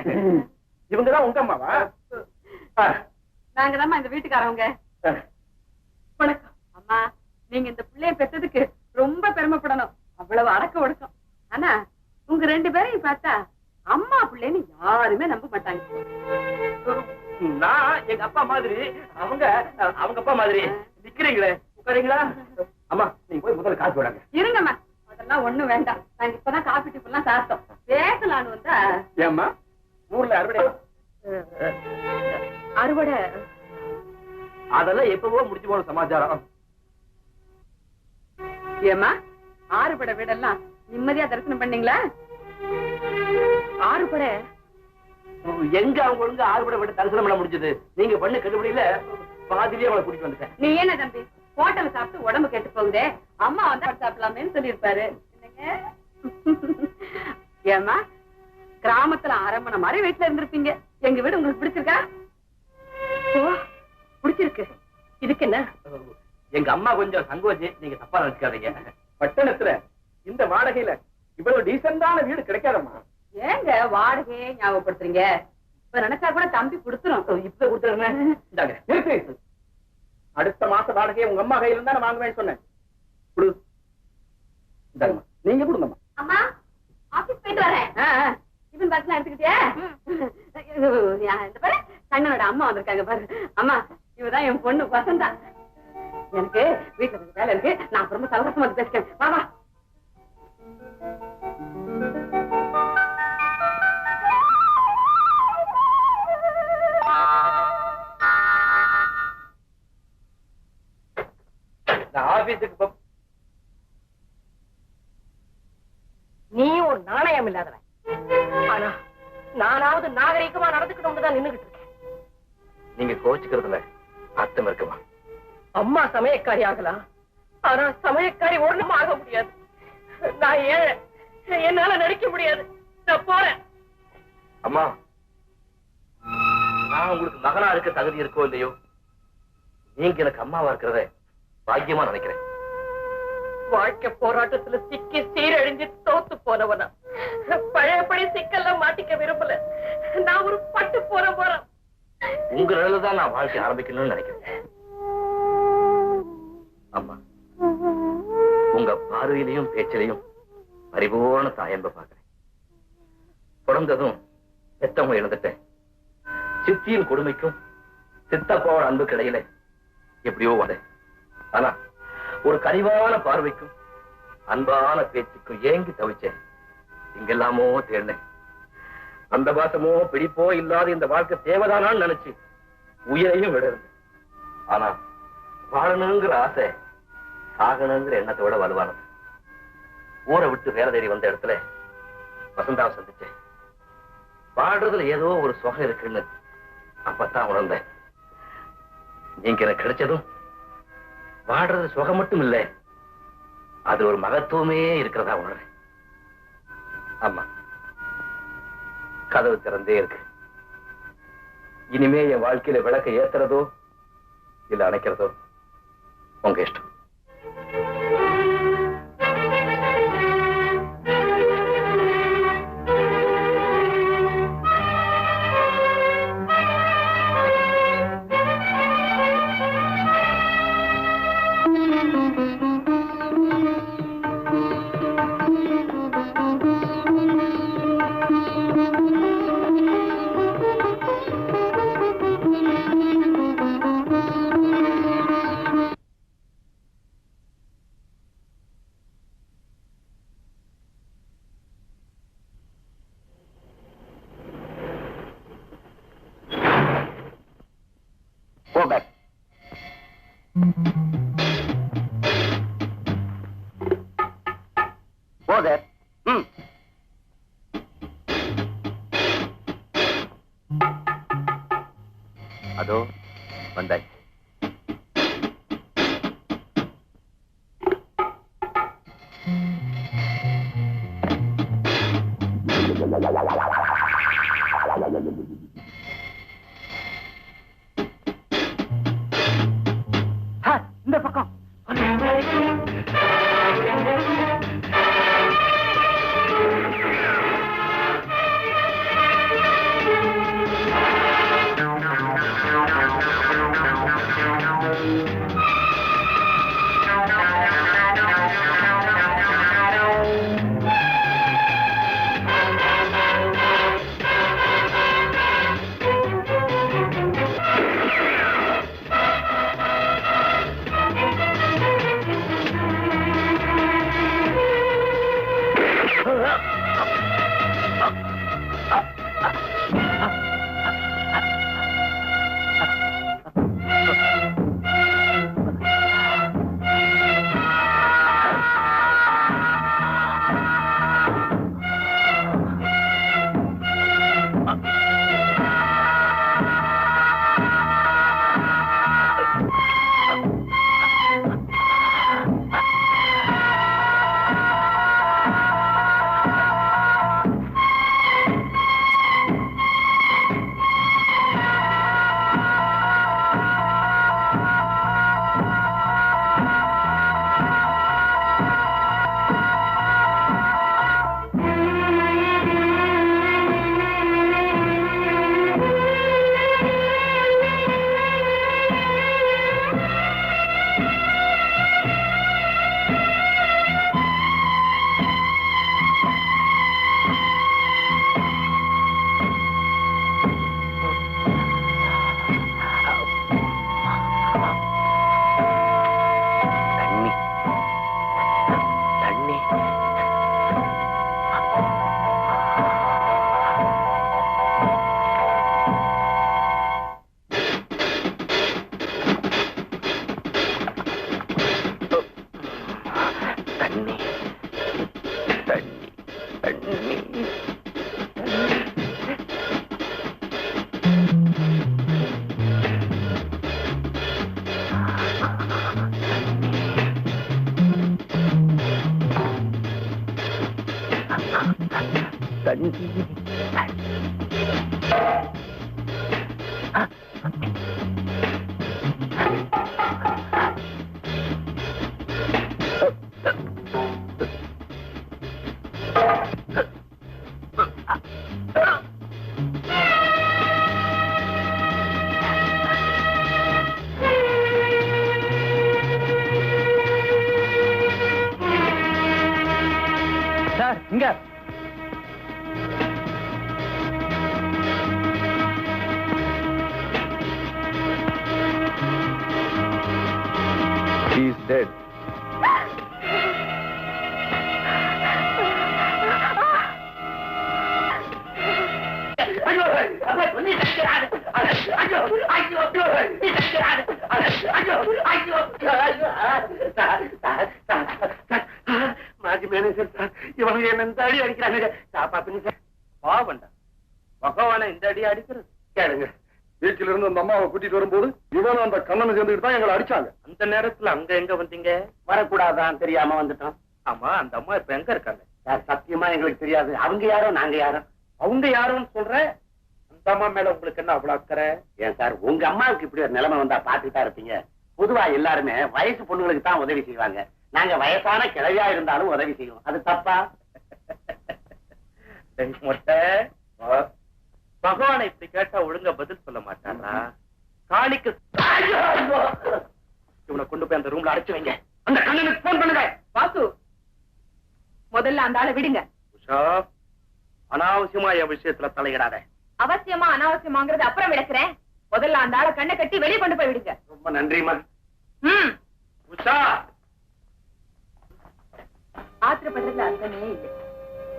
இவங்கதான் உங்க அம்மாவா? நாங்க தான் இந்த வீட்டுக்காரவங்க. வணக்கம். அம்மா, நீங்க இந்த பிள்ளைய பெற்றதுக்கு ரொம்ப பெருமைப்படணும். அவ்வளவு அடக்க ஒடுக்கம். ஆனா உங்க 2 பேரையும் பார்த்தா அம்மா பிள்ளைன்னு யாருமே நம்ப மாட்டாங்க. நான் எங்க அப்பா மாதிரி, அவங்க அப்பா மாதிரி. நிக்கிறீங்களே, உட்காரீங்களா? அம்மா, நீங்க போய் முதல்ல காசு போடாங்க. இருங்கம்மா, அதெல்லாம் ஒண்ணும் வேண்டாம். நாங்க இப்பதான் காபி டிஃபன்லாம் சாப்பிட்டோம். பேசலான்னு வந்தா. ஏம்மா, ஊர்ல அறுவடை அதெல்லாம் எப்பவோ முடிச்சு போன சமாச்சாரம். ஏமா, ஆறுபடை வீடெல்லாம் நிம்மதியா தரிசனம் பண்ணீங்களா? ஆறுபடை எங்க அவங்க ஒழுங்கு ஆறுபடை விட்டு தரிசனம் பண்ண முடிஞ்சது? நீங்க பண்ண கெடுபடியில பாதிலேயே அவளை கூட்டிட்டு வந்துட்டேன். நீ என்ன தம்பி, ஹோட்டல் சாப்பிட்டு உடம்பு கெட்டு போகுதே, அம்மா வந்தா சாப்பிடலாமேன்னு சொல்லியிருப்பாரு. ஏமா, கிராமத்துல அரமணை மாதிரி வீட்டுல இருந்திருப்பீங்க. எங்க வீடு உங்களுக்கு பிடிச்சிருக்கா? ஓ, பிடிச்சிருக்கு. இதுக்கு என்ன? எங்க அம்மா கொஞ்சம் சங்கோச்சி, நீங்க தப்பா நினைச்சுக்காதீங்க. பட்டணத்துல இந்த வாடகையில இவ்வளவு டீசென்டான வீடு கிடைக்காதம்மா. ஏங்க வாடகையே ஞாபகப்படுத்துறீங்க? இப்ப நினைச்சா கூட தம்பி கொடுத்துரும். இப்ப கொடுத்துருங்க. நிறுத்து. அடுத்த மாச வாடகையை உங்க அம்மா கையில இருந்தா நான் வாங்குவேன்னு சொன்னேன். நீங்க கொடுங்கம்மா. அம்மா, ஆபீஸ் போயிட்டு வரேன். டிஃபன் பாக்ஸ்லாம் எடுத்துக்கிட்டியா? இந்த பாரு, கண்ணனோட அம்மா வந்திருக்காங்க பாரு. அம்மா, இவதான் என் பொண்ணு வசந்தா. எனக்கு வீட்டுல கொஞ்சம் வேலை இருக்கு, நான் ரொம்ப சௌகரியமா பேசுறேன். வா வா. ஆபீஸுக்கு நீ ஒரு நாணயம் இல்லாதவன். ஆனா நானாவது நாகரிகமா நடந்துக்கணும்னு தான் நின்னுகிட்டு இருக்கேன். நீங்க கோச்சுக்கிறதுல அர்த்தம் இருக்குமா? அம்மா சமயக்காரி ஆகலாம், ஆனா சமயக்காரி ஒண்ணும் ஆக முடியாது. நான் ஏழை, என்னால நடிக்க முடியாது. நான் போறேன். அம்மா, நான் உங்களுக்கு மகனா இருக்க தகுதி இருக்கோ இல்லையோ, நீங்க எனக்கு அம்மாவா இருக்கிறத பாக்கியமா நினைக்கிறேன். வாழ்க்கை போராட்டத்துல சிக்கி சீரழிஞ்சு தோத்து போனவனா பழையபடி சிக்கல்ல மாட்டிக்க விரும்பல. நான் ஒரு பட்டு போறேன். உங்க நிலையில்தான் நான் வாழ்க்கை ஆரம்பிக்கணும்னு நினைக்கிறேன். அம்மா, உங்க பார்வையிலையும் பேச்சிலையும் பரிபூர்ண தாயன்ப பாக்குறேன். பிறந்ததும் பெத்தவங்க இழந்துட்டேன். சித்தியின் கொடுமைக்கும் சித்தப்பாவோட அன்புக்கு இடையில எப்படியோ வர. ஆனா ஒரு கனிவான பார்வைக்கும் அன்பான பேச்சுக்கும் ஏங்கி தவிச்சேன். இங்கெல்லாமோ தேடினேன். அந்த பாசமோ பிடிப்போ இல்லாத இந்த வாழ்க்கை தேவைதானான்னு நினைச்சு உயிரையும் விட இருந்தேன். ஆனா வாழணுங்கிற ஆசை சாகணுங்கிற எண்ணத்தை விட வலுவானது. ஊரை விட்டு வேலை தேடி வந்த இடத்துல வசந்தாவை சந்திச்சேன். வாழ்றதுல ஏதோ ஒரு சுகம் இருக்குன்னு அப்பத்தான் உணர்ந்தேன். நீங்க எனக்கு கிடைச்சதும் வாழ்றது சுகம் மட்டும் இல்லை, அது ஒரு மகத்துவமே இருக்கிறதா உணர்றேன். ஆமா, கதவு திறந்தே இருக்கு. இனிமே என் வாழ்க்கையில விளக்க ஏத்துறதோ இல்ல அணைக்கிறதோ உங்க இஷ்டம். Go back. Go there. அதோ வந்தாய். இந்த பக்கம் கண்ணீர். சார் இங்க He is dead. மாஜி மேனேஜர் சார், இவங்க என்ன இந்த அடி அடிக்கிறாங்க, காப்பாத்துங்க சார். பாவண்டா, பகவான இந்த அடி அடிக்கிறது கேளுங்க. வீட்டில இருந்து அந்த அம்மாவை கூட்டிட்டு வரும்போது இவனும் அந்த கண்ணனை சேர்ந்துட்டு தான் எங்களை அடிச்சாங்க. அந்த நேரத்துல அங்க எங்க வந்தீங்க? வரக்கூடாதான், தெரியாம வந்துட்டோம். ஆமா, அந்த அம்மா இப்ப எங்க இருக்காங்க? சார் சத்தியமா எங்களுக்கு தெரியாது. அவங்க யாரோ நாங்க யாரோ. அவங்க யாரோன்னு சொல்ற, அந்த அம்மா மேல உங்களுக்கு என்ன அவ்வளவு அக்கறை? ஏன் சார், உங்க அம்மாவுக்கு இப்படி ஒரு நிலைமை வந்தா பாத்துட்டா இருப்பீங்க. பொதுவா எல்லாருமே வயசு பொண்ணுங்களுக்கு தான் உதவி செய்வாங்க. நாங்க வயசான கிழவியா இருந்தாலும் உதவி செய்வோம். அது தப்பா? மொட்டை பகவானை இப்படி கேட்டா ஒழுங்கா பதில் சொல்ல மாட்டாரா? காளிக்கு இவனை கொண்டு போய் அந்த ரூம்ல அடைச்சு வைங்க. அந்த கண்ணனுக்கு போன் பண்ணுங்க. வாசு, முதல்ல அந்த ஆளை விடுங்க. உஷா, அனாவசியமா என் விஷயத்துல தலையிடாத. அவசியமா அனாவசியமாங்கிறது அப்புறம் விளக்குறேன். முதல்ல அந்த ஆளை கண்ணை கட்டி வெளியே கொண்டு போய் விடுங்க. ரொம்ப நன்றிமா. உஷா, ஆத்திரப்படுறதுல அர்த்தமே இல்லை.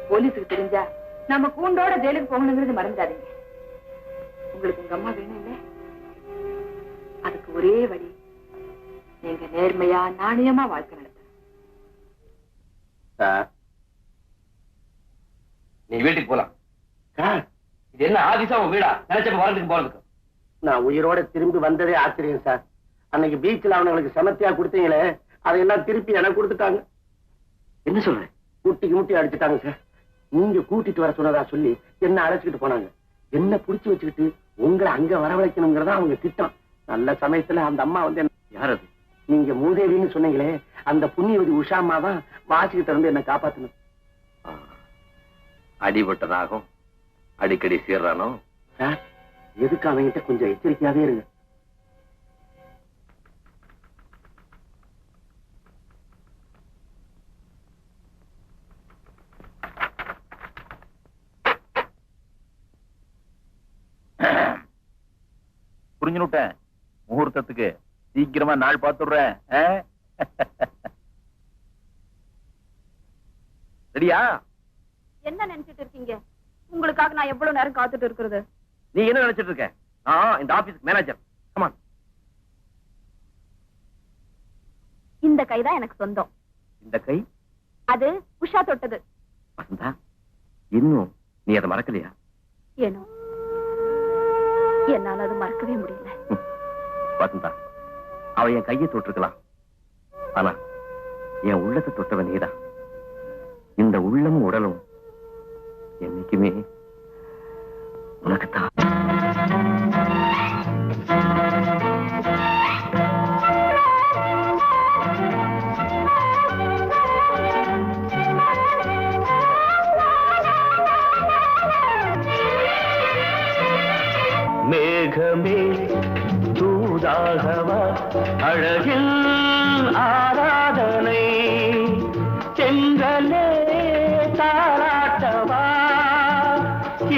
போலீஸுக்கு தெரிஞ்சா நம்ம கூண்டோட ஜெயிலுக்கு போகணுங்கிறது மறந்துடாதீங்க. உங்களுக்கு உங்க அம்மா வேணும் இல்ல? அதுக்கு ஒரே வழி, நீங்க நேர்மையா நாணயமா வாழ்க்கை நடத்த. நீ வீட்டுக்கு போலாம். இது என்ன ஆதிசா உன் வீடா? நினைச்சப்ப வாழ்ந்துக்கு போறதுக்கு. நான் உயிரோட திரும்பி வந்ததே ஆச்சரியம் சார். அன்னைக்கு பீச்சில் அவனுங்களுக்கு சமத்தியா கொடுத்தீங்களே, அதையெல்லாம் திருப்பி எனக்கு கொடுத்துட்டாங்க. என்ன சொல்ற? முட்டிக்கு முட்டி அடிச்சுட்டாங்க சார். நீங்க கூட்டிட்டு வர சொன்னதா சொல்லி என்ன அழைச்சிக்கிட்டு போனாங்க. என்ன புடிச்சு வச்சுக்கிட்டு உங்களை அங்க வரவழைக்கணுங்கிறதா அவங்க திட்டம். நல்ல சமயத்துல அந்த அம்மா வந்து யார் அது? நீங்க மூதேவின்னு சொன்னீங்களே, அந்த புண்ணியவதி உஷா அம்மா தான் வாசிக்கிட்ட இருந்து என்ன காப்பாத்தணும். அடிபட்டதாகும் அடிக்கடி சீர்றானோ சார், எதுக்கு அவங்கிட்ட கொஞ்சம் எச்சரிக்கையாவே இருங்க. புரிஞ்சுட்டேன். முகூர்த்தத்துக்கு சீக்கிரமா நாள் பார்த்துடுறேன். சரியா? என்ன நினைச்சிட்டு இருக்கீங்க? உங்களுக்காக நான் எவ்வளவு நேரம் காத்துட்டு இருக்கிறது? நீ என்ன நினைச்சிட்டு இருக்க? இந்த ஆபீஸ் மேனேஜர். கமான். இந்த கைதான் எனக்கு சொந்தம். இந்த கை? அது உஷா தொட்டது. வசந்தா, இன்னும் நீ அதை மறக்கலையா? ஏனோ என்னால அது மறக்கவே முடியல. வசந்தா, அவ என் கையை தொட்டிருக்கலாம், ஆனா என் உள்ளத்தை தொட்டவன் நீதான். இந்த உள்ளமும் உடலும் என்னைக்குமே உனக்குத்தான். மேகமே தூதாகவா, அழகில் ஆராதனை, செங்கலே தாராட்டவா,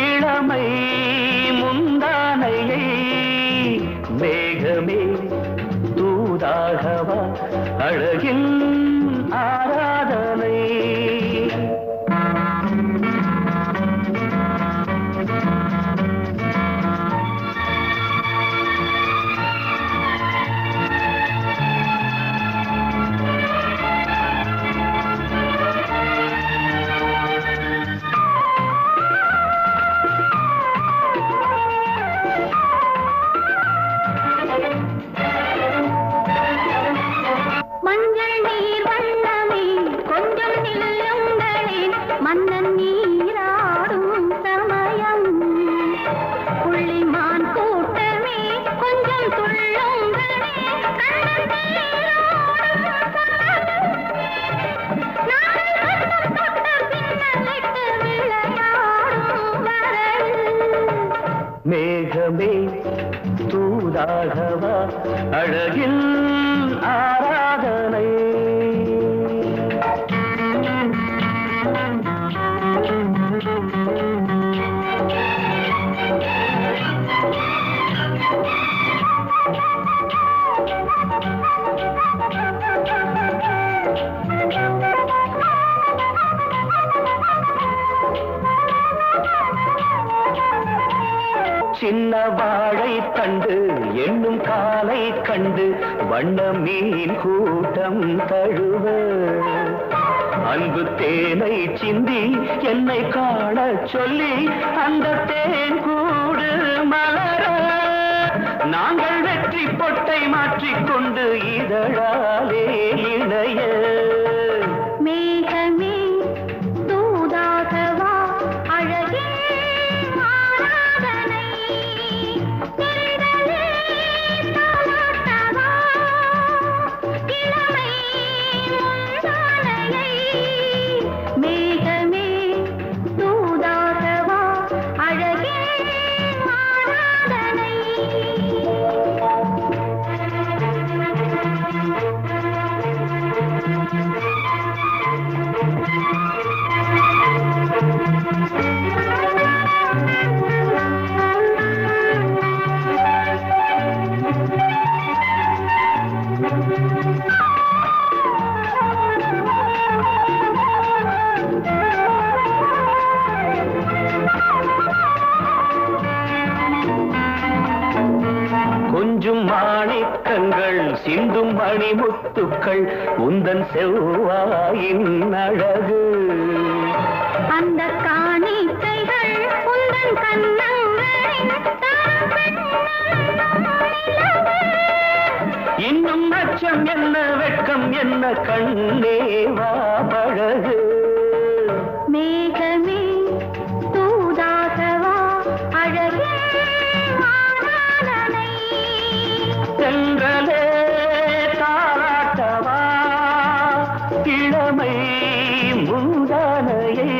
இளமை முந்தானையை. மேகமே தூதாகவா, அழகில் ஆராதனை. மஞ்சள் நீர் வண்ணமே கொஞ்சம் நில்லுங்களேன், மன்னன் நீராடும் மேகமே தூதாகவா அழகில் ஆராதனை. சின்ன வாழை கண்டு என்னும் காலை கண்டு வண்ண மீன் கூட்டம் தழுவ அன்பு தேனை சிந்தி என்னை காண சொல்லி அந்த தேன் கூடு மலர நாங்கள் வெற்றி பொட்டை மாற்றிக்கொண்டு இதழாலே இணைய. மேகமே தூதாகவா அழகே ஆராதனை. தென்றலே தாலாட்டவா இளமை முந்தானையை. மேகமே தூதாகவா அழகே ஆராதனை. கொஞ்சும் மாணிக்கங்கள் சிந்தும் மணிமுத்துக்கள் உந்தன் செவ்வாயின் அழகு. அந்த காணிக்கைகள் உந்தன் கண்ணங்களின் இன்னும் அச்சம் என்ன வெட்கம் என்ன கண்ணே வா பழகு. மேகமே தூதாகவா அழகே ஆராதனை. தென்றலே தாலாட்டவா இளமை முந்தானையை.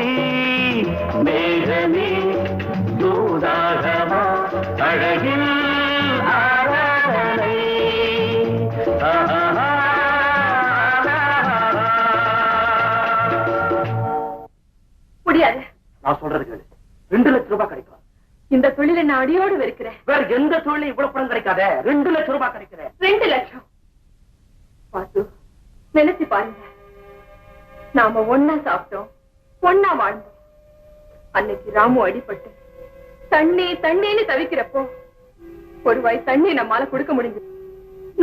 மேகமே தூதாகவா அழகில் ஆராதனை. முடியாது. நான் சொல்றது கேளு. 2 லட்சம் ரூபாய் கிடைக்கும். இந்த தொழிலை நான் அடியோடு வெறுக்கிறேன். வேற எந்த தொழிலும் இவ்வளவு பணம் கிடைக்காத. 2 லட்சம் ரூபாய் கிடைக்கிறேன். 2 லட்சம். பாத்து நினைச்சு பாருங்க, நாம ஒன்னா சாப்பிட்டோம், ஒன்னா வாழ்ந்தோம். அன்னைக்கு ராமு அடிபட்டு தண்ணி தண்ணின்னு தவிக்கிறப்போ ஒரு வாய் தண்ணி நம்மால கொடுக்க முடிஞ்சது.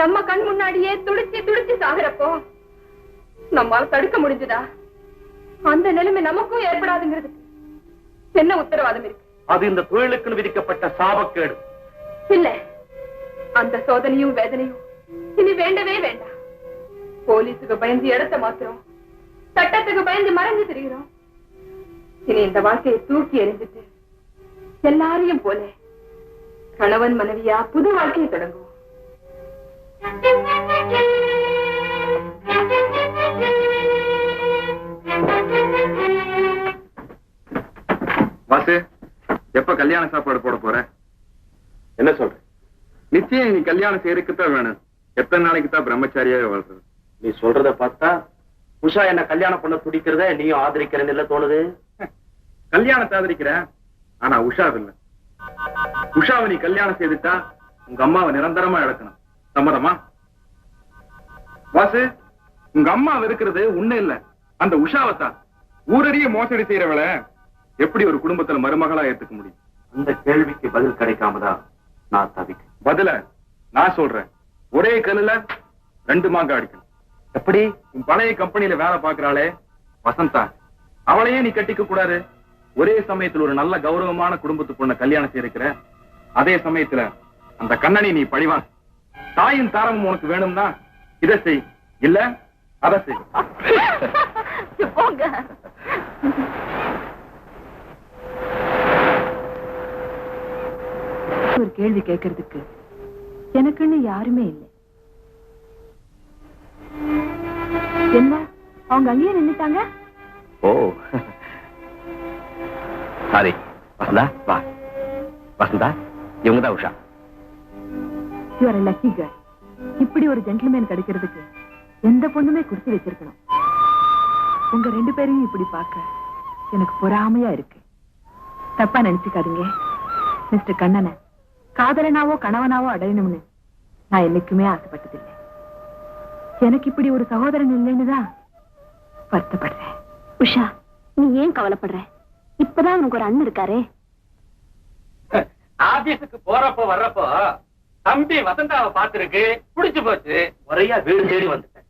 நம்ம கண் முன்னாடியே துடிச்சு துடிச்சு சாகுறப்போ நம்மால தடுக்க முடிஞ்சதா? அந்த நிலைமை நமக்கும் ஏற்படாதுங்கிறதுக்கு என்ன உத்தரவாதம் இருக்கு? அது இந்த தொழிலுக்கு விதிக்கப்பட்ட சாபக்கேடு. இல்ல, அந்த சோதனையும் வேதனையும் இனி வேண்டவே வேண்டாம். போலீஸுக்கு பயந்து இடத்தை மாத்துறோம், சட்டத்துக்கு பயந்து மறைஞ்சு திரிகிறோம். இனி இந்த வாழ்க்கையை தூக்கி எறிஞ்சிட்டு எல்லாரையும் போல கணவன் மனைவியா புது வாழ்க்கையை தொடங்குவோம். வாசு, எப்ப கல்யாண சாப்பாடு போட போற? என்ன சொல்ற? நிச்சயம் நீ கல்யாணம் செய்யறதுக்குத்தான் வேணும். எத்தனை நாளைக்கு தான் பிரம்மச்சாரியாவே வாழ்றது? நீ சொல்றத பார்த்தா உஷா என்ன கல்யாணம் பண்ண துடிக்கிறத நீயும் ஆதரிக்கிறேன்னு இல்ல தோணுது. கல்யாணத்தை ஆதரிக்கிற, ஆனா உஷாவ இல்ல. உஷாவை நீ கல்யாணம் செய்துட்டா உங்க அம்மாவை நிரந்தரமா இழக்கணும். சம்மதமா? வாசு, உங்க அம்மா இருக்கிறது உன்ன இல்ல, அந்த உஷாவைத்தான். ஊரடிய மோசடி செய்யறவளை எப்படி ஒரு குடும்பத்துல மருமகளா ஏத்துக்க முடியும்? அந்த கேள்விக்கு பதில் கிடைக்காமதான் நான் தவிக்க. பதில நான் சொல்றேன். ஒரே கல்லுல 2 மாங்காய் அடிக்கணும். எப்படி? உன் பழைய கம்பெனியில வேலை பாக்குறாளே வசந்தா, அவளையே நீ கட்டிக்க கூடாது. ஒரே சமயத்துல ஒரு நல்ல கௌரவமான குடும்பத்து பொண்ண கல்யாணம் செய்திருக்கிற, அதே சமயத்துல அந்த கண்ணனை நீ பழிவான். தாயும் தாரமும் உனக்கு வேணும்னா இதை செய், இல்ல அதை செய். போங்க. ஒரு கேள்வி கேட்கறதுக்கு எனக்குன்னு யாருமே இல்லை. என்ன அவங்க அங்கேயே நின்னுட்டாங்க? ஓ சாரி. வசந்தா வா. வசந்தா இவங்கதான் Usha. You are lucky girl. இப்படி ஒரு ஜென்டில்மேன் கிடைக்கிறதுக்கு எந்த பொண்ணுமே குடுத்து வச்சிருக்கணும். உங்க 2 பேரையும் இப்படி பார்க்க எனக்கு பொறாமையா இருக்கு. தப்பா நினைச்சுக்காதீங்க. மிஸ்டர் கண்ணனை காதலனாவோ கணவனாவோ அடையணும்னு நான் என்னைக்குமே ஆசைப்பட்டதில்லை. எனக்கு இப்படி ஒரு சகோதரன் இல்லைன்னு தான் வருத்தப்படுறேன். உஷா, நீ ஏன் கவலைப்படுற? இப்பதான் உனக்கு ஒரு அண்ணன் இருக்காரே. ஆபீஸுக்கு போறப்போ வர்றப்போ தம்பி வசந்தாவை பார்த்திருக்கு, புடிச்சு போச்சு. முறையா வீடு தேடி வந்துட்டேன்.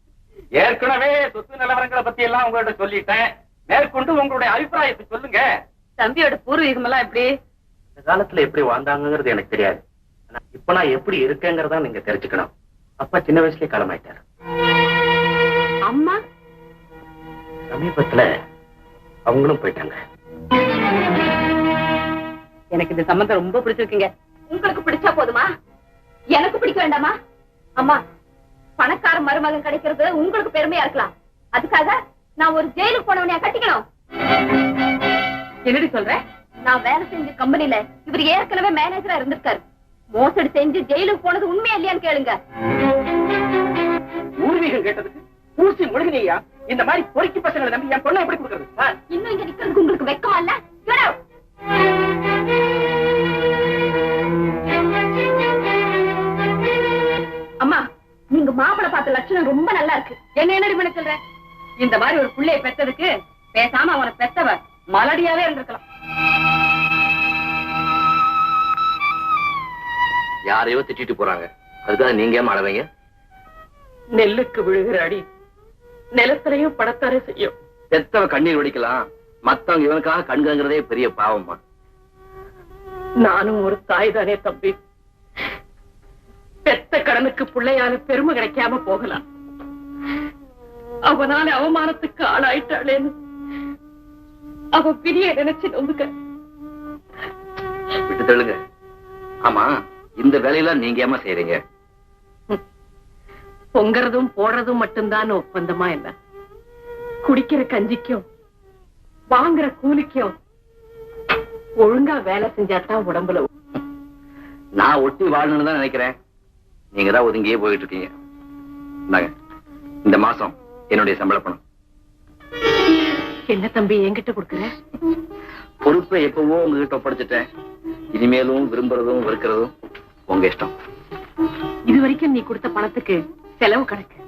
ஏற்கனவே சொத்து நிலவரங்களை பத்தி எல்லாம் உங்கள்கிட்ட சொல்லிட்டேன். மேற்கொண்டு உங்களுடைய அபிப்பிராயத்தை சொல்லுங்க. தம்பியோட பூர்வீகம் எல்லாம் எப்படி? இந்த காலத்துல எப்படி வாழ்ந்தாங்கிறது எனக்கு தெரியாது. இப்ப நான் எப்படி இருக்கேங்கிறதா நீங்க தெரிஞ்சுக்கணும். அப்பா சின்ன வயசுலயே காலமாயிட்டாரு. அம்மா சமீபத்துல அவங்களும் போயிட்டாங்க. எனக்கு இந்த சம்பந்தம் ரொம்ப பிடிச்சிருக்குங்க. உங்களுக்கு பிடிச்சா போதுமா? எனக்கு பிடிக்க வேண்டாமா? அம்மா, பணக்கார மருமகன் கிடைக்கிறது உங்களுக்கு பெருமையா இருக்கலாம். அதுக்காக நான் ஒரு ஜெயிலுக்கு போனவனையா கட்டிக்கணும்? என்னடி சொல்ற? நான் வேலை செஞ்ச கம்பெனில இவர் ஏற்கனவே மேனேஜரா இருந்திருக்காரு. மோசடி செஞ்சு ஜெயிலுக்கு போனது உண்மையா இல்லையான்னு கேளுங்க. பூர்வீகம் கேட்டதுக்கு பூசி முழுகினியா? இந்த மாதிரி பொறுக்கி பசங்களை நம்பி என் பொண்ணை எப்படி கொடுக்கறது? இன்னும் இங்க நிக்கிறதுக்கு உங்களுக்கு வெக்கமா இல்ல? Get out! அம்மா, நீங்க மாப்பிளை பார்த்த லட்சணம் ரொம்ப நல்லா இருக்கு. என்ன என்னடி பண்ண சொல்ற? இந்த மாதிரி ஒரு பிள்ளையை பெற்றதுக்கு பேசாம அவனை பெத்தவ மலடியாவே இருந்திருக்கலாம். யாரையோ திட்டிட்டு போறாங்க, அதுக்காக நீங்க ஏன் அழவீங்க? நெல்லுக்கு விழுகிற அடி நிலத்திலையும் படத்தாரே செய்யும். பெத்தவ கண்ணீர் வடிக்கலாம், மத்தவங்க இவனுக்காக கண்கங்கிறதே பெரிய பாவம்மா. நானும் ஒரு தாய் தானே தம்பி. பெத்த கடனுக்கு பிள்ளையால பெருமை கிடைக்காம போகலாம். அவனால அவமானத்துக்கு ஆளாயிட்டாளேன்னு அவ பிரிய நினைச்சு நொந்துக்க. விட்டு தள்ளுங்க. ஆமா, இந்த வேலையெல்லாம் நீங்க ஏமா செய்யறீங்க? பொங்கறதும் போடுறதும் மட்டும்தான் ஒப்பந்தமா இல்ல. குடிக்கிற கஞ்சிக்கும் வாங்குற கூலிக்கும் ஒழுங்கா வேலை செஞ்சாதான் உடம்புல. நான் ஒட்டி வாழணும்னு தான் நினைக்கிறேன். நீங்க தான் ஒதுங்கியே போயிட்டு இருக்கீங்க. இந்தாங்க, இந்த மாசம் என்னுடைய சம்பள பணம். என்ன தம்பி என்கிட்ட கொடுக்குற? பொறுப்பை எப்பவோ உங்ககிட்ட ஒப்படைச்சிட்டேன். இனிமேலும் விரும்புறதும் வெறுக்கிறதும் உங்க இஷ்டம். இது வரைக்கும் நீ கொடுத்த பணத்துக்கு செலவு கணக்கு.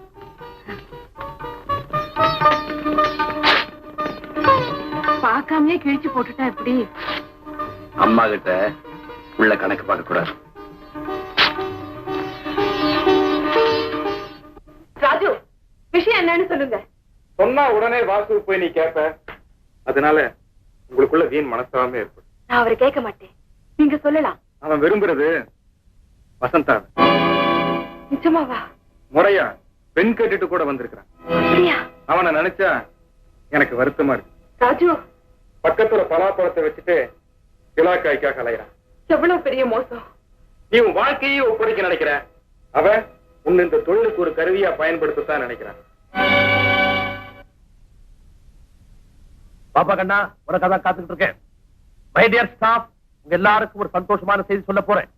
பார்க்காமலே கிழிச்சு போட்டுட்டா எப்படி? அம்மா கிட்ட உள்ள கணக்கு பார்க்க கூடாது. ராஜு, விஷயம் என்னன்னு சொல்லுங்க. சொன்னா உடனே வாசு போய் நீ கேப்ப. அதனால உங்களுக்குள்ள வீண் மனசாமே ஏற்படும். நான் அவரை கேட்க மாட்டேன், நீங்க சொல்லலாம். அவன் விரும்புறது வசந்தா. நிஜமாவா? முறையா பெண் கேட்டுட்டு கூட வந்திருக்கிறான். அப்படியா? அவனை நினைச்சா எனக்கு வருத்தமா இருக்கு. ராஜு, பக்கத்துல பலாப்பழத்தை வச்சுட்டு இலாக்காய்க்காக அலைகிறான். எவ்வளவு பெரிய மோசம். நீ உன் வாழ்க்கையை ஒப்படைக்க நினைக்கிற. அவன் உன் இந்த தொழிலுக்கு ஒரு கருவியா பயன்படுத்தத்தான் நினைக்கிறான். பாப்பா கண்ணா, உனக்கு அதான் காத்துக்கிட்டு இருக்கேன். மை டியர் ஸ்டாஃப், உங்க எல்லாருக்கும் ஒரு சந்தோஷமான செய்தி சொல்ல போறேன்.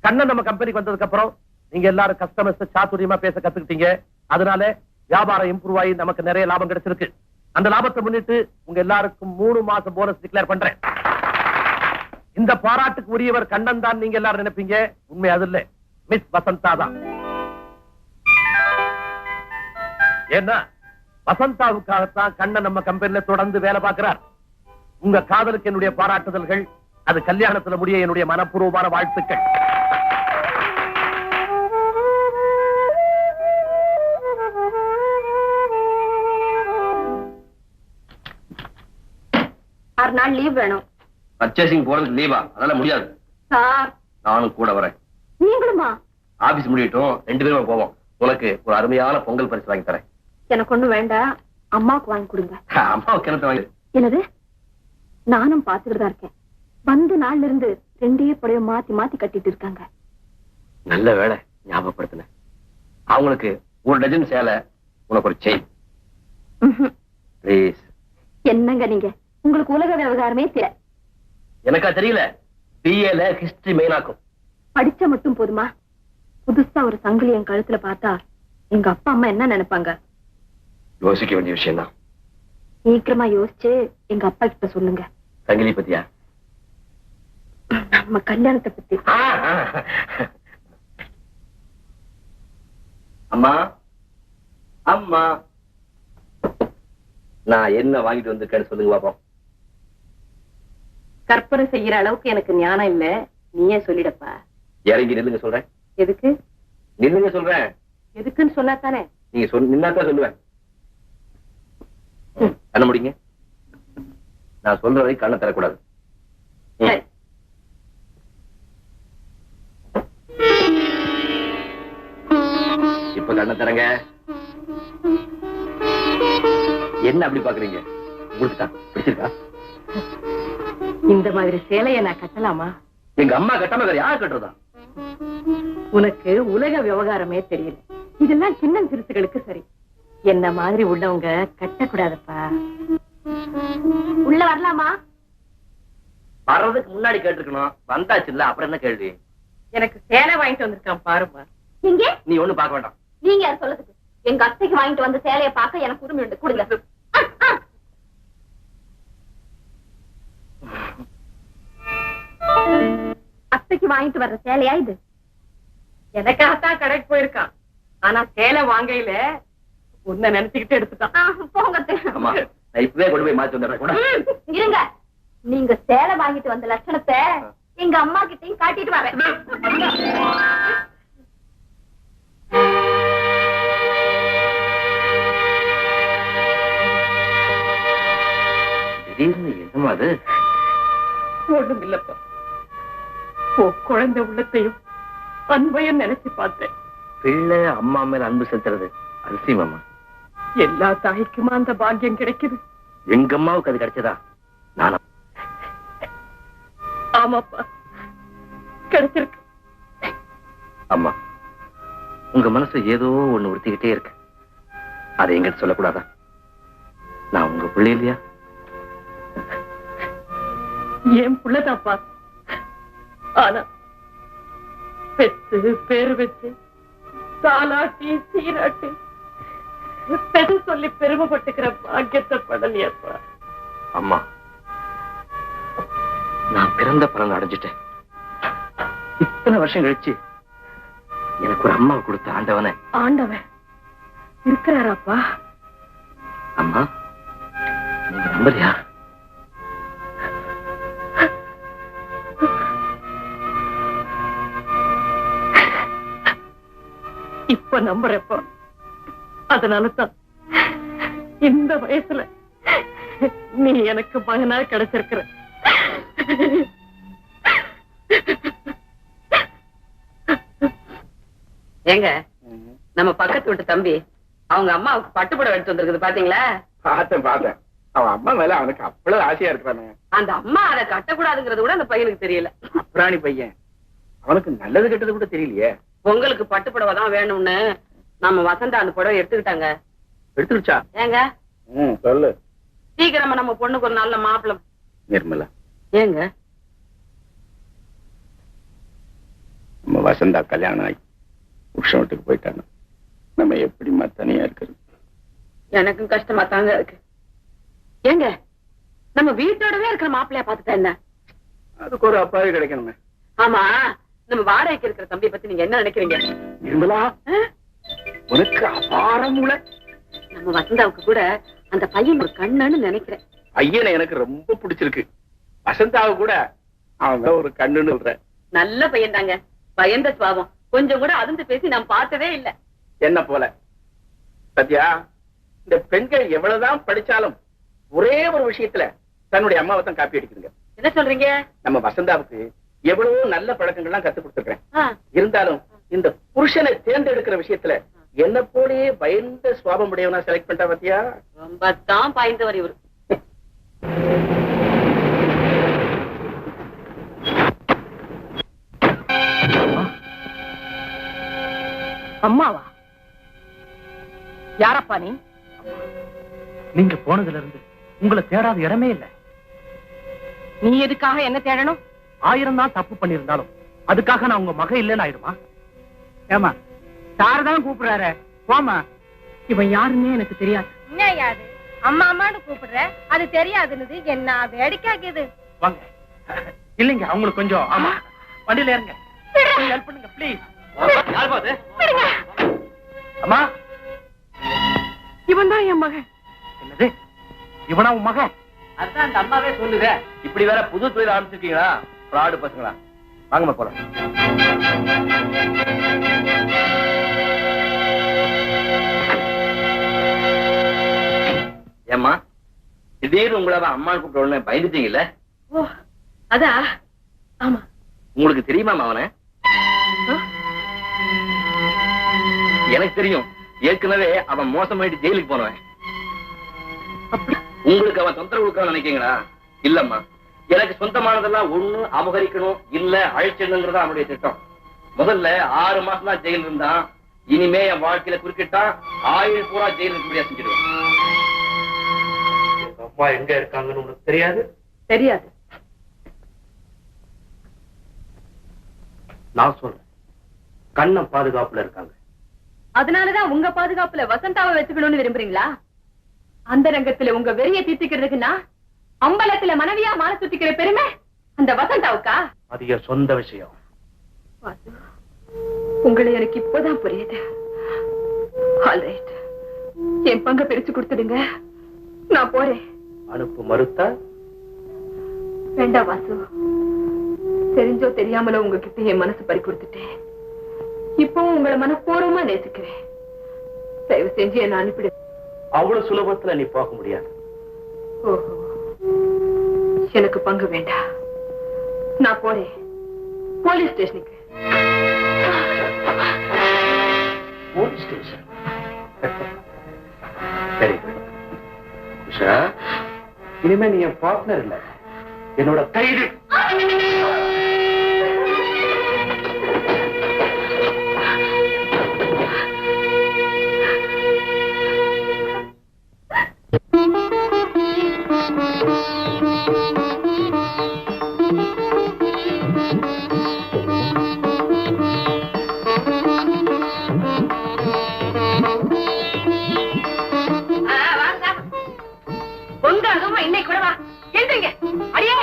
கண்ணன் நம்ம கம்பெனிக்கு வந்ததுக்கு அப்புறம் நீங்க எல்லாரும் கஸ்டமர்ஸ் சாதுரியமா பேச கத்துக்கிட்டீங்க. அதனால வியாபாரம் இம்ப்ரூவ் ஆகி நமக்கு நிறைய லாபம் கிடைச்சிருக்கு. அந்த லாபத்தை முன்னிட்டு உங்க எல்லாருக்கும் 3 மாசம் போனஸ் டிக்ளேர் பண்றேன். இந்த பாராட்டுக்கு உரியவர் கண்ணன் தான் நீங்க எல்லாரும் நினைப்பீங்க. உண்மை அது இல்ல, மிஸ் வசந்தா தான். ஏன்னா வசந்தாவுக்காகத்தான் கண்ணன் நம்ம கம்பெனில தொடர்ந்து வேலை பார்க்கிறார். உங்க காதலுக்கு என்னுடைய பாராட்டுதல்கள். அது கல்யாணத்துல முடிய என்னுடைய மனப்பூர்வமான வாழ்த்துக்கள். ஒரு நாள் லீவ் வேணும். பர்ச்சேசிங் போறதுக்கு லீவா? அதெல்லாம் முடியாது சார். நானும் கூட வரேன். நீங்களுமா? ஆபீஸ் முடியட்டும், 2 பேரும் போவோம். உனக்கு ஒரு அருமையான பொங்கல் பரிசு வாங்கி தரேன். எனக்கு ஒண்ணு வேண்டாம், அம்மாவுக்கு வாங்கி கொடுங்க. அம்மாவுக்கு என்ன வாங்கி? என்னது? நானும் பாத்துக்கிட்டு தான் இருக்கேன். வந்த நாள்ல இருந்து 2 புடவை மாத்தி மாத்தி கட்டிட்டு இருக்காங்க. நல்ல வேலை ஞாபகப்படுத்தின. அவங்களுக்கு 1 டஜன் சேலை, உனக்கு ஒரு செயின். ப்ளீஸ். என்னங்க நீங்க? உங்களுக்கு உலக விவகாரமே தெரியல. எனக்கா தெரியல? பிஏல ஹிஸ்டரி மெயினாக்கும். படிச்ச மட்டும் போதுமா? புதுசா ஒரு சங்கிலி என் கழுத்துல பார்த்தா எங்க அப்பா அம்மா என்ன நினைப்பாங்க? யோசிக்க வேண்டிய விஷயம் தான். சீக்கிரமா யோசிச்சு எங்க அப்பா கிட்ட சொல்லுங்க. சங்கிலி பத்தியா? நம்ம கல்யாணத்தை பத்தி. அம்மா அம்மா, நான் என்ன வாங்கிட்டு வந்திருக்கேன்னு சொல்லுங்க பாப்போம். கற்பனை செய்யற அளவுக்கு எனக்கு ஞானம் இல்ல, நீயே சொல்லிடப்பா. இறங்கி நில்லுங்க சொல்றேன். எதுக்கு? நில்லுங்க சொல்றேன். எதுக்குன்னு சொன்னா தானே? நீங்க நின்னாதான் சொல்லுவேன். கண்ண முடிங்க. நான் சொல்ற வரைக்கும் கண்ணை தரக்கூடாது. இப்ப கண்ணை தரங்க. என்ன அப்படி பாக்குறீங்க? உங்களுக்கு தான் பிடிச்சிருக்கா? இந்த மாதிரி சேலையை நான் கட்டலாமா? எங்க அம்மா கட்டாம வேற யார் கட்டுறதா? உனக்கு உலக விவகாரமே தெரியல. இதெல்லாம் சின்ன சிறுசுகளுக்கு சரி. என்ன மாதிரி உள்ளவங்க கட்டக்கூடாதப்பா. உள்ள வரலாமா? வர்றதுக்கு முன்னாடி கேட்டிருக்கணும். வந்தாச்சு இல்ல, அப்புறம் என்ன கேள்வி? எனக்கு சேலை வாங்கிட்டு வந்திருக்கான் பாருப்பா. நீங்க நீ ஒண்ணு பார்க்க வேண்டாம். நீங்க யார் சொல்றதுக்கு? எங்க அத்தைக்கு வாங்கிட்டு வந்த சேலையை பார்க்க எனக்கு உரிமை உண்டு. கொடுங்க. அத்தைக்கு வாங்கிட்டு வர்ற சேலையா இது? எனக்காகத்தான் கடைக்கு போயிருக்கான். ஆனா சேலை வாங்கையில உன்னை நினைச்சுக்கிட்டு எடுத்துட்டான். போங்க. ஆமா, நான் இப்பவே கொண்டு போய் மாத்தி வந்துடுறேன் கூட. இருங்க, நீங்க சேலை வாங்கிட்டு வந்த லட்சணத்தை எங்க அம்மா கிட்டையும் காட்டிட்டு வரேன். திடீர்னு என்னமா அது? ஒண்ணும் இல்லப்பா, குழந்தை உள்ளத்தையும் அன்பையும் நினைச்சு பார்த்தேன். பிள்ளை அம்மா மேல அன்பு செலுத்துறது அதிசயமாமா. எல்லா தாய்க்குமா அந்த பாக்கியம் கிடைக்குது? எங்க அம்மாவுக்கு அது கிடைச்சதா? நானா? ஆமாப்பா, கிடைச்சிருக்கு. அம்மா, உங்க மனசு ஏதோ ஒண்ணு உறுத்திக்கிட்டே இருக்கு. அதை எங்கிட்ட சொல்லக்கூடாதா? நான் உங்க பிள்ளை இல்லையா? என் பிள்ளைதாப்பா. ஆனா பெத்து பேரு வச்சு தாலாட்டி சீராட்டி பெரு சொல்லி பெருமைப்பட்டுக்கிற பாக்கியத்தை படலையப்பா. அம்மா, நான் பிறந்த பலன் அடைஞ்சிட்டேன். இத்தனை வருஷம் கழிச்சு எனக்கு ஒரு அம்மா கொடுத்த ஆண்டவனை. ஆண்டவன் இருக்கிறாராப்பா? அம்மா, நீங்க நம்பலையா? இப்ப நம்புறப்பா. அதனாலதான் இந்த வயசுல நீ எனக்கு மகனா கிடைச்சிருக்கிற. ஏங்க, நம்ம பக்கத்து வீட்டு தம்பி அவங்க அம்மாவுக்கு பட்டுப்புடவை எடுத்து வந்திருக்குது பாத்தீங்களா? பார்த்தேன். அவன் அம்மா மேல அவனுக்கு அவ்வளவு ஆசையா இருக்கிறானே. அந்த அம்மா அதை கட்டக்கூடாதுங்கிறது கூட அந்த பையனுக்கு தெரியல. அப்புறாணி பையன், அவனுக்கு நல்லது கெட்டது கூட தெரியலையே. உங்களுக்கு பட்டுப்புடவை தான் வேணும்னு நம்ம வசந்தா அந்த புடவை எடுத்துக்கிட்டாங்க. எடுத்துருச்சா? ஏங்க சொல்லு. சீக்கிரமா நம்ம பொண்ணுக்கு ஒரு நல்ல மாப்பிள்ளை. நிர்மலா, ஏங்க நம்ம வசந்தா கல்யாணம் ஆகி புருஷன் வீட்டுக்கு போயிட்டாங்க. நம்ம எப்படிமா தனியா இருக்கிறது? எனக்கும் கஷ்டமா தாங்க இருக்கு. ஏங்க, நம்ம வீட்டோடவே இருக்கிற மாப்பிள்ளையா பாத்துட்டா என்ன? அதுக்கு ஒரு அப்பாவே கிடைக்கணுமே. ஆமா, நம்ம வாடகைக்கு இருக்கிற தம்பியை பத்தி நீங்க என்ன நினைக்கிறீங்க? நிர்மலா, உனக்கு அபாரம் உள்ள. நம்ம வசந்தாவுக்கு கூட அந்த பையன் ஒரு கண்ணுன்னு நினைக்கிறேன். பையனை எனக்கு ரொம்ப பிடிச்சிருக்கு. வசந்தாவை கூட அவன் ஒரு கண்ணுன்னு சொல்ற. நல்ல பையன் தாங்க. பயந்த சுவாபம். கொஞ்சம் கூட அதிர்ந்து பேசி நான் பார்த்ததே இல்ல. என்ன போல சத்யா, இந்த பெண்கள் எவ்வளவுதான் படிச்சாலும் ஒரே ஒரு விஷயத்துல தன்னுடைய அம்மாவை தான் காப்பி அடிக்குதுங்க. என்ன சொல்றீங்க? நம்ம வசந்தாவுக்கு எவ்வளவு நல்ல பழக்கங்கள்லாம் கத்து கொடுத்துருக்கேன். இருந்தாலும் இந்த புருஷனை தேர்ந்தெடுக்கிற விஷயத்துல என்ன போலயே பயந்த சுவாபம் உடையவனா செலக்ட் பண்ணிட்டா பாத்தியா? ரொம்ப தான் பாய்ந்தவர் இவரு. அம்மாவா? யாரப்பா நீ? நீங்க போனதுல இருந்து உங்களை தேடாத இடமே இல்ல. நீ எதுக்காக என்ன தேடணும்? 1000 தான் தப்பு பண்ணிருந்தாலும் அதுக்காக நான் உங்க மகன் இல்லைன்னு ஆயிடுமா? ஏமா சாரதான் கூப்பிடுறாரு, போமா. இவன் யாருன்னே எனக்கு தெரியாது. என்ன யாரு அம்மா அம்மான்னு கூப்பிடுற? அது தெரியாதுன்னு என்ன வேடிக்கைக்குது? வாங்க. இல்லைங்க, அவங்களுக்கு கொஞ்சம். ஆமா, வண்டியில இருங்க. ஹெல்ப் பண்ணுங்க ப்ளீஸ். யார் பாத்து? அம்மா, இவன் தான் என் மகன். என்னது, இவனா உன் மகன்? அதான் அந்த அம்மாவே சொல்லுங்க. இப்படி வேற புது தொழில் ஆரம்பிச்சிருக்கீங்களா? ஃப்ராடு பசங்களா? வாங்கம்மா போலாம். ஏம்மா, திடீர்னு உங்களை அம்மா கூப்பிட்ட பயந்துட்டீங்கல்ல? ஓ அதா? ஆமா. உங்களுக்கு தெரியுமா அவனை? எனக்கு தெரியும். ஏற்கனவே அவன் மோசமாயிட்டு ஜெயிலுக்கு போனவன். உங்களுக்கு அவன் தொந்தரவு கொடுக்க நினைக்கீங்களா? இல்லம்மா, எனக்கு சொந்தமானதெல்லாம் ஒண்ணு அபகரிக்கணும், இல்ல அழிச்சிடணுங்கிறதா அவனுடைய திட்டம். முதல்ல 6 மாசம் தான் ஜெயில் இருந்தான். இனிமே என் வாழ்க்கையில குறுக்கிட்டா ஆயுள் பூரா ஜெயில் இருக்கும்படியா செஞ்சிடுவேன். அம்மா எங்க இருக்காங்கன்னு உனக்கு தெரியாது? தெரியாது. நான் சொல்றேன், கண்ணம் பாதுகாப்புல இருக்காங்க. அதனாலதான் உங்க பாதுகாப்புல வசந்தாவை வச்சுக்கணும்னு விரும்புறீங்களா? அந்த ரங்கத்துல உங்க வெறிய தீர்த்துக்கிறதுக்குன்னா அம்பலத்துல மனைவியா மாலை சுத்திக்கிற பெருமை அந்த வசந்தாவுக்கா? அது என் சொந்த விஷயம். உங்களை எனக்கு இப்பதான் புரியுது. ஆல்ரைட், என் பங்க பிரிச்சு கொடுத்துடுங்க, நான் போறேன். அனுப்பு மறுத்தா? வேண்டாம் வாசு, தெரிஞ்சோ தெரியாமலோ உங்ககிட்ட என் மனசு பறி கொடுத்துட்டேன். இப்போ உங்களை மனப்பூர்வமா நேசிக்கிறேன். தயவு செஞ்சு என்ன அனுப்பிடு. அவ்வளவு சுலபத்துல நீ போக முடியாது. ஓஹோ, எனக்கு பங்கு வேண்டாம், நான் போறேன் போலீஸ் ஸ்டேஷனுக்கு. Police station? சரி உஷா, இனிமே நீ என் பார்ட்னர் இல்ல, என்னோட கைது. இன்னைக்கு கூட வா, எந்திரிங்க. அடியே,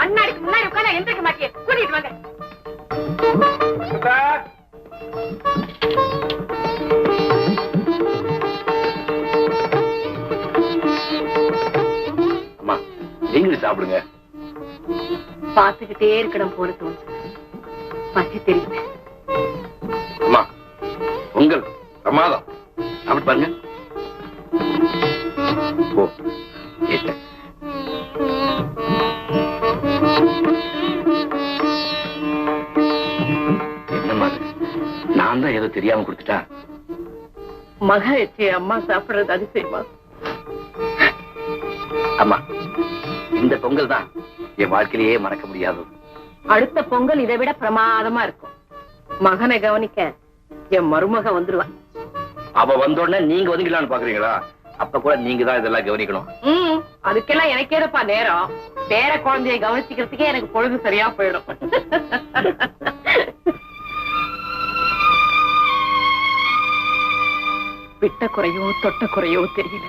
அண்ணாடிக்கு முன்னாடி உட்கார்ந்தா எந்திரிக்க மாட்டியே, கூட்டிட்டு வாங்க. அம்மா, நீங்களும் சாப்பிடுங்க. பாத்துக்கிட்டே இருக்கணும் போல தோணுது, பசி தெரியுது. அம்மா, உங்கள் பிரமாதம். அப்படி பாருங்க. ஓ, என்னம்மா, நான் தான் ஏதோ தெரியாம கொடுத்துட்டா? மக எச்சே அம்மா சாப்பிடுறது அதிசயமா? அம்மா, இந்த பொங்கல் தான் என் வாழ்க்கையிலேயே மறக்க முடியாது. அடுத்த பொங்கல் இதை விட பிரமாதமா இருக்கும். மகனை கவனிக்க என் மருமக வந்துருவான். அவ வந்தோடனே நீங்க ஒதுங்கலான்னு பாக்குறீங்களா? அப்ப கூட நீங்க தான் இதெல்லாம் கவனிக்கணும். அதுக்கெல்லாம் எனக்கு ஏதப்பா நேரம்? பேர குழந்தையை கவனிச்சுக்கிறதுக்கே எனக்கு பொழுது சரியா போயிடும். விட்ட குறையோ தொட்ட குறையோ தெரியல.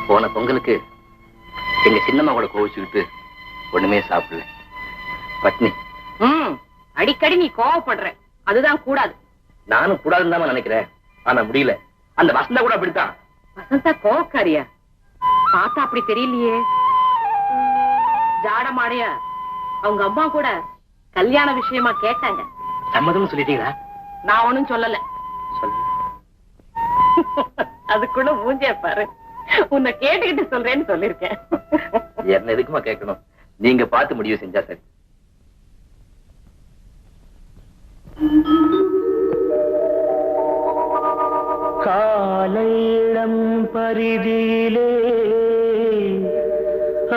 போன பொங்கலுக்கு எங்க சின்னம்மா கூட கோவிச்சுக்கிட்டு ஒண்ணுமே சாப்பிடல, பட்னி. அடிக்கடி நீ கோவப்படுற, அதுதான் கூடாது. நானும் கூடாதுன்னு தான் நினைக்கிறேன், ஆனா முடியல. அந்த வசந்தா கூட அப்படித்தான். வசந்தா கோவக்காரியா? பார்த்தா அப்படி தெரியலையே. ஜாடமாடைய அவங்க அம்மா கூட கல்யாண விஷயமா கேட்டாங்க. சம்மதம்னு சொல்லிட்டீங்களா? நான் ஒண்ணும் சொல்லல. சொல்லு. அதுக்குள்ள மூஞ்சே பாரு, உன்னை கேட்டுக்கிட்டு சொல்றேன்னு சொல்லிருக்கேன். என்ன எதுக்குமா கேட்கணும்? நீங்க பார்த்து முடிவு செஞ்சா சரி. காலையிடம் பரிதியிலே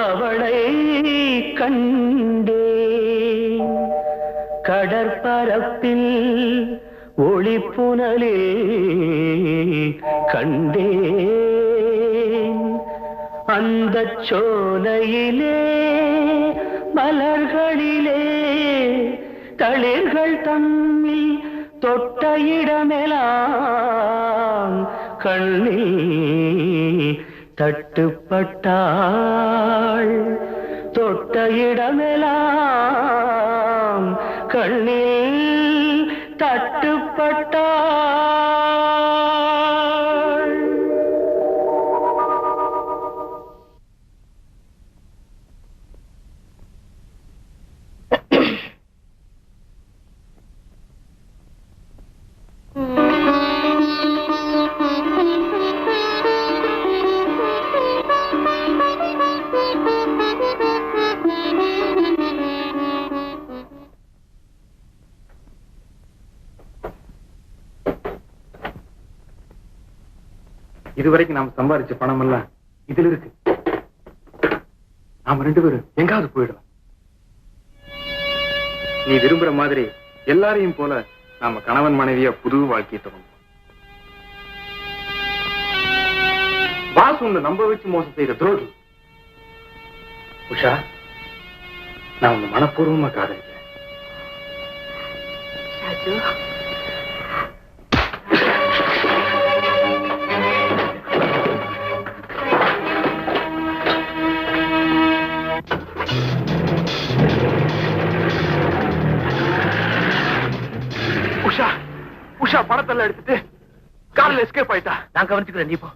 அவளை கண்டே, கடற்பரப்பில் ஒளிப்புனலே கண்டேன். அந்த சோலையிலே மலர்களிலே தளிர்கள் தம்மில் தொட்ட இடமெல்லாம் கண்ணில் தட்டுப்பட்டாள் தொட்ட இடமெல்லாம் கண்ணில் தட்டுப்பட்டாள். இதுவரைக்கும் நாம சம்பாதிச்ச பணம் எல்லாம் இதுல இருக்கு. நாம 2 பேரும் எங்காவது போயிடலாம். நீ விரும்புற மாதிரி எல்லாரையும் போல நாம கணவன் மனைவியா புது வாழ்க்கையை தொடங்கும். பாஸ் உன்னை நம்ப வச்சு மோசம் செய்த துரோகி. உஷா, நான் உன்னை மனப்பூர்வமா காதலிக்கிறேன். ராஜு, உஷா உஷா பணத்தெல்லாம் எடுத்துட்டு காரில் எஸ்கேப் ஆயிட்டா. நான் கவனிச்சுக்கிறேன், நீ போ.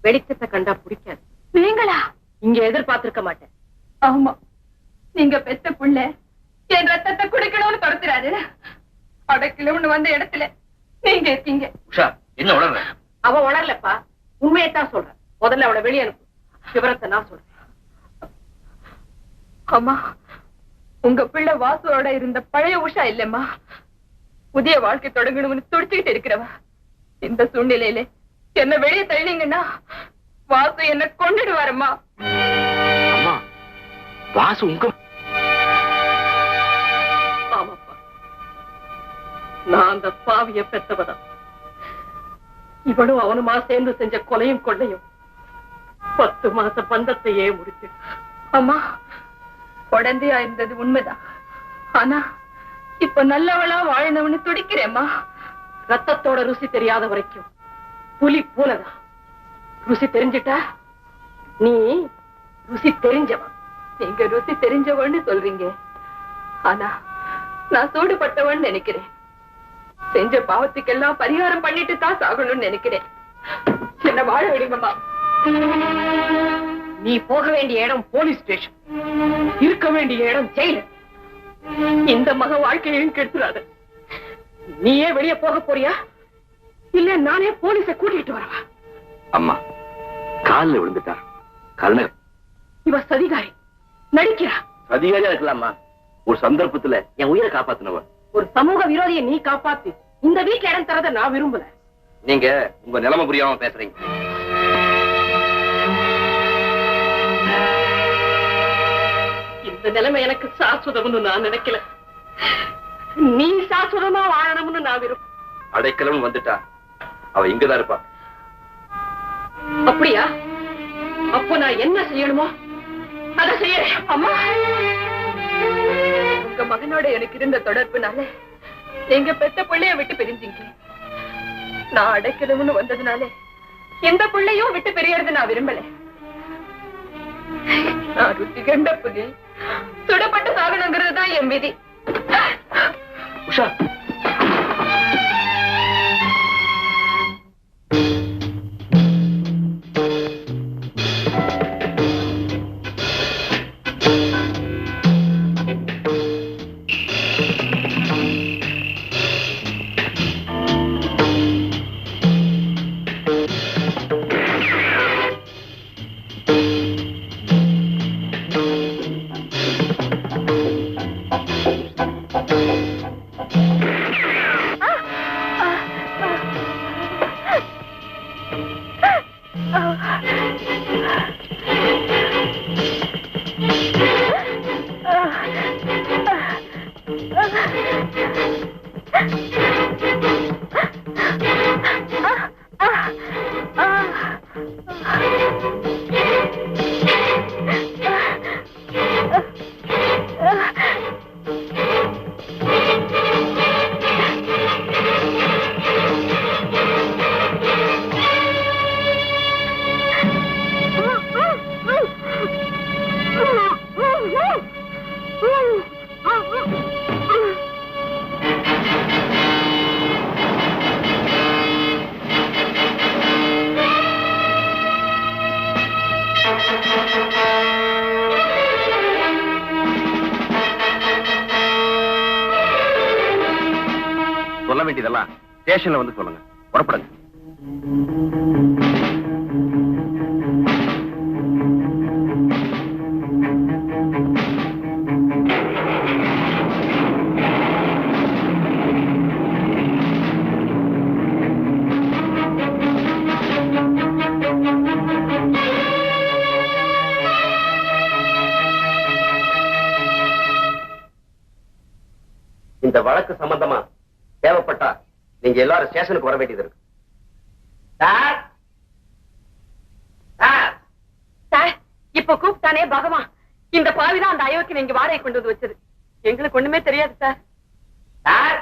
வெளிச்சத்தை கண்டா பிடிக்காது. நீங்களா? இங்க எதிர்பார்த்திருக்க மாட்டேன். ஆமா, நீங்க பெத்த புள்ள என் ரத்தத்தை குடிக்கணும்னு துரத்துறாரு. அடைக்கணும்னு வந்த இடத்துல நீங்க இருக்கீங்க. உஷா, என்ன உணர்ற? அவ உணரலப்பா, உண்மையைத்தான் சொல்றேன். முதல்ல அவளை வெளியே அனுப்பு. விவரத்தை நான் சொல்றேன். அம்மா, உங்க பிள்ளை வாசுவோட இருந்த பழைய உஷா இல்லம்மா. புதிய வாழ்க்கை தொடங்கணும்னு துடிச்சுக்கிட்டு இருக்கிறவ. இந்த சூழ்நிலையில என்ன வெளியே தள்ளினீங்கன்னா வாசு என்ன கொண்டுடுவாரம்மா. அம்மா, வாசு உங்க? ஆமாப்பா, நான் அந்த பாவிய பெத்தவதான். இவனும் அவனுமா சேர்ந்து செஞ்ச கொலையும் கொள்ளையும் 10 மாச பந்தத்தையே முடிச்சு. அம்மா, குழந்தையா இருந்தது உண்மைதான். ஆனா இப்ப நல்லவளா வாழணும்னு துடிக்கிறேம்மா. ரத்தத்தோட ருசி தெரியாத வரைக்கும் புலி பூனைதான். ருசி தெரிஞ்சிட்டா நீ ருசி தெரிஞ்சவன். நீங்க ருசி தெரிஞ்சவன்னு சொல்றீங்க, ஆனா நான் சூடுபட்டவன் நினைக்கிறேன். செஞ்ச பாவத்துக்கெல்லாம் பரிகாரம் பண்ணிட்டு தான் சாகணும்னு நினைக்கிறேன். என்ன வாழ விடுங்கம்மா. நீ போக வேண்டிய இடம் போலீஸ் ஸ்டேஷன், இருக்க வேண்டிய இடம் ஜெயில. இந்த மக வாழ்க்கையையும் கெடுத்துறாத. நீயே வெளியே போக போறியா, இல்ல நானே போலீஸை கூட்டிட்டு வரவா? அம்மா காலில் விழுந்துட்டா. கருணை இவ சதிகாரி, நடிக்கிறா. அதிகாரியா இருக்கலாமா, ஒரு சந்தர்ப்பத்துல என் உயிரை காப்பாத்தினவன். ஒரு சமூக விரோதியை நீ காப்பாத்தி இந்த வீட்டுல இடம் தரத நான் விரும்பல. நீங்க உங்க நிலைமை புரியாம பேசுறீங்க. இந்த நிலைமை எனக்கு சாஸ்வதம்னு நான் நினைக்கல. நீ சாஸ்வதமா வாழணும்னு நான் விரும்புறேன். அடைக்கலம் வந்துட்டா அவ இங்கதான் இருப்பா. அப்படியா? அப்போ நான் என்ன செய்யணுமோ அதை செய்யறேன். அம்மா, உங்க மகனோட எனக்கு இருந்த தொடர்புனால எங்க பெத்த பிள்ளைய விட்டு பிரிஞ்சீங்க. நான் அடைக்கணும்னு வந்ததுனால எந்த பிள்ளையும் விட்டு பிரியறது நான் விரும்பல. நான் ருசி கண்ட புலி, சுடப்பட்டு சாகணுங்கிறது தான் என் விதி. உஷா, சொல்ல வேண்டியதெல்லாம் ஸ்டேஷன்ல வந்து சொல்லுங்க. புறப்படுங்க. இந்த வழக்கு சம்பந்தமா தேவைப்பட்டா நீங்க எல்லாரும் ஸ்டேஷனுக்கு வர வேண்டியது இருக்கு. சார், சார், சார், இப்ப கூப்பிட்டானே பகவான், இந்த பாவிதான் அந்த அயோக்கியனை இங்க வாடகை கொண்டு வந்து வச்சது. எங்களுக்கு ஒண்ணுமே தெரியாது சார். சார்,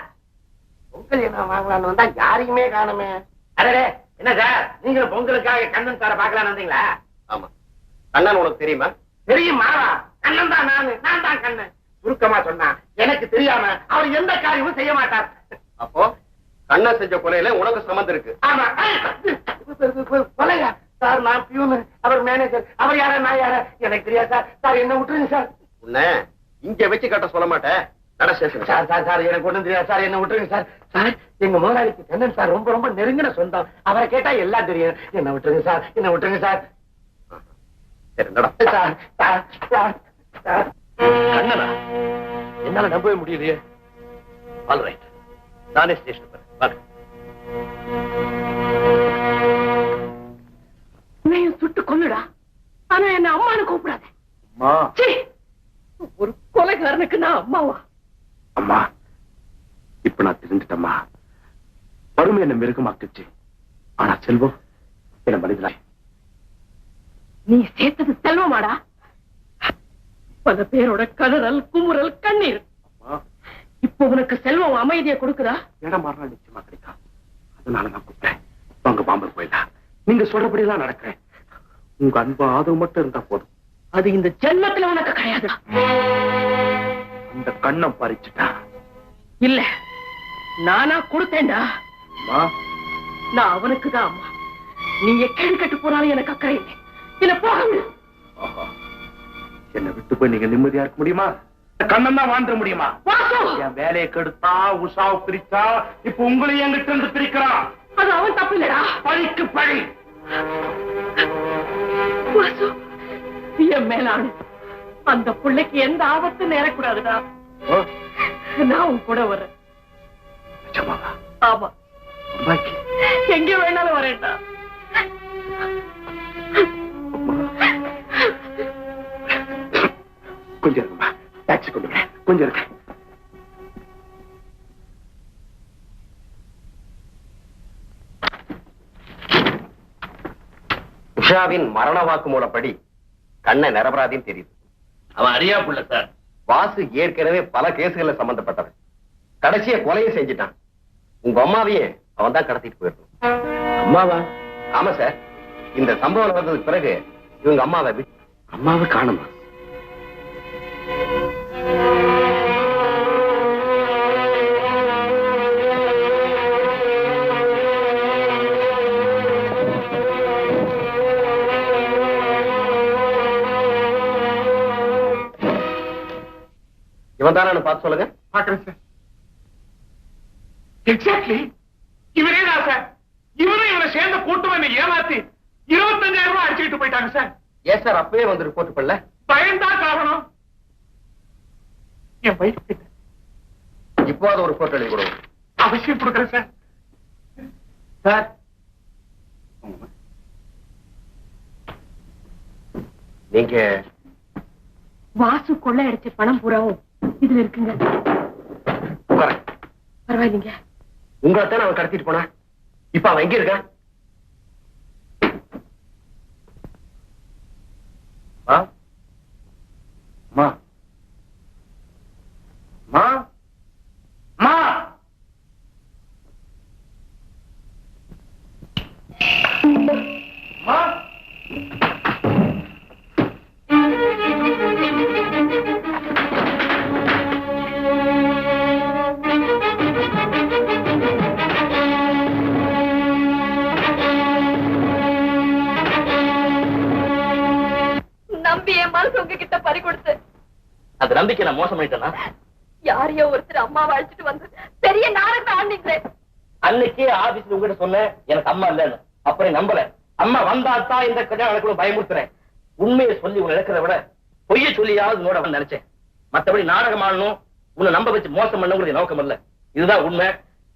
பொங்கல் என்ன வாங்கலான்னு வந்தா யாரையுமே காணுமே. அரே, என்ன சார், நீங்க பொங்கலுக்காக கண்ணன் சார பாக்கலான்னு வந்தீங்களா? ஆமா, கண்ணன் உனக்கு தெரியுமா? தெரியுமா? கண்ணன் தான் நான் தான் கண்ணன். சுருக்கமா சொன்னா எனக்கு தெரியாம அவர் எந்த காரியமும் செய்ய மாட்டார். அப்போ கண்ணன் செஞ்ச கொலையில உனக்கு சம்மந்தம் இருக்கு. ஆமா. கொலையா? சார் நான் பியூனு, அவர் மேனேஜர், அவர் யாரா நான் யாரா எனக்கு தெரியாது சார். சார் என்ன விட்டுருங்க சார். உன்ன இங்க வச்சு கட்ட சொல்ல மாட்டேன். நட ஸ்டேஷன். சார் சார் சார் எனக்கு ஒண்ணும் தெரியாது சார், என்ன விட்டுருங்க சார். சார் எங்க முதலாளிக்கு கண்ணன் சார் ரொம்ப ரொம்ப நெருங்கின சொந்தம், அவரை கேட்டா எல்லாம் தெரியும். என்ன விட்டுருங்க சார், என்ன விட்டுருங்க சார். சரி நட. Sir sir sir sir. கண்ணனா என்னால நம்பவே முடியலையே. ஆல் ரைட், நானே ஸ்டேஷன் போறேன். வாங்க. என்னையும் சுட்டு கொல்லுடா, ஆனா என்ன அம்மானு கூப்பிடாத. அம்மா சீ, ஒரு கொலைகாரனுக்கு நான் அம்மாவா? அம்மா இப்ப நான் தெரிஞ்சுட்டம்மா. வறுமை என்ன மிருகமாக்குச்சு, ஆனா செல்வம் என்ன மனிதனாய். நீ சேர்த்தது செல்வமாடா? பல பேரோட கதறல், குமுறல், கண்ணீர். இப்ப உனக்கு செல்வம் அமைதியை கொடுக்குதா? இடம் மாறினா நிச்சயமா கிடைக்கும். அதனால நான் கூப்பிட்டேன். வாங்க பாம்பர் போயிடலாம். நீங்க சொல்றபடி எல்லாம் நடக்கிறேன். உங்க அன்பு ஆதரவு மட்டும் இருந்தா போதும். அது இந்த ஜென்மத்துல உனக்கு கிடையாது. அந்த கண்ணம் பறிச்சுட்டா இல்ல, நானா கொடுத்தேன்டா. அம்மா நான் அவனுக்கு தான் அம்மா. நீங்க கேடு கட்டு போனாலும் எனக்கு அக்கறை இல்லை. இல்ல போக விடு. ஆஹா. என்னை விட்டு போய் நீங்க நிம்மதியா இருக்க முடியுமா? கண்ணன் தான் வாழ்ந்துட முடியுமா? வாசு, என் வேலையை கெடுத்தா, உஷாவை பிரிச்சா, இப்ப உங்களையும் எங்கிட்ட இருந்து பிரிக்கிறான். அது அவன் தப்பு இல்லடா. பழிக்கு பழி. வாசு, என் மேலான அந்த பிள்ளைக்கு எந்த ஆபத்தும் நேரக்கூடாதுடா. ஓ, நான் உன் கூட வரேன். நிஜமாவா? ஆமா, அம்மாக்கு எங்க வேணாலும் வரேன்டா. கொஞ்சம் இருக்குமா? டாக்ஸி கொண்டு வரேன். கொஞ்சம் இருக்கு. உஷாவின் மரண வாக்குமூலப்படி கண்ணன் நிரபராதின்னு தெரியுது. அவன் அறியா புள்ள சார். வாசு ஏற்கனவே பல கேசுகள்ல சம்பந்தப்பட்டவன். கடைசியா கொலையும் செஞ்சுட்டான். உங்க அம்மாவையே அவன் தான் கடத்திட்டு போயிருக்கான். அம்மாவா? ஆமா சார். இந்த சம்பவம் நடந்ததுக்கு பிறகு இவங்க அம்மாவை காணுமா? இவன் தானே பார்த்து சொல்லுங்க. பாக்குறேன் சார். எக்ஸாக்ட்லி இவரே தான் சார். இவரும் இவரை சேர்ந்த கூட்டம் என்ன ஏமாத்தி 25,000 ரூபாய் அடிச்சுக்கிட்டு போயிட்டாங்க சார். ஏன் சார் அப்பவே வந்து ரிப்போர்ட் பண்ணல? பயன்தான் காரணம். என் வயசு கிட்ட இப்போ அது ஒரு ரிப்போர்ட் எழுதி கொடுங்க. அவசியம் கொடுக்குறேன் சார். சார் நீங்க வாசு கொள்ளை அடிச்ச பணம் பூராவும் இதுல இருக்குங்க. உட்காருங்க. பரவாயில்லைங்க. உங்களைத்தானே அவன் கடத்திட்டு போனா. இப்ப அவன் எங்க இருக்கான்? மா மா மா மா நம்பி என் மனசு உங்ககிட்ட பறி கொடுத்து அந்த நம்பிக்கை நான் மோசம் பண்ணிட்டேனா? யாரையோ ஒருத்தர் அம்மாவை அழைச்சிட்டு வந்து பெரிய நாடகம் ஆண்டிங்களே. அன்னைக்கே ஆபீஸ்ல உங்ககிட்ட சொன்னேன் எனக்கு அம்மா இல்லன்னு. அப்புறம் நம்பல. அம்மா வந்தாத்தான் இந்த கல்யாணம் நடக்கணும் பயமுறுத்துறேன். உண்மையை சொல்லி உன்னை இழக்கிறத விட பொய்ய சொல்லியாவது நோட நினைச்சேன். மத்தபடி நாடகம் ஆடணும், உன்னை நம்ப வச்சு மோசம் பண்ணுங்கிறது நோக்கம் இல்ல. இதுதான் உண்மை.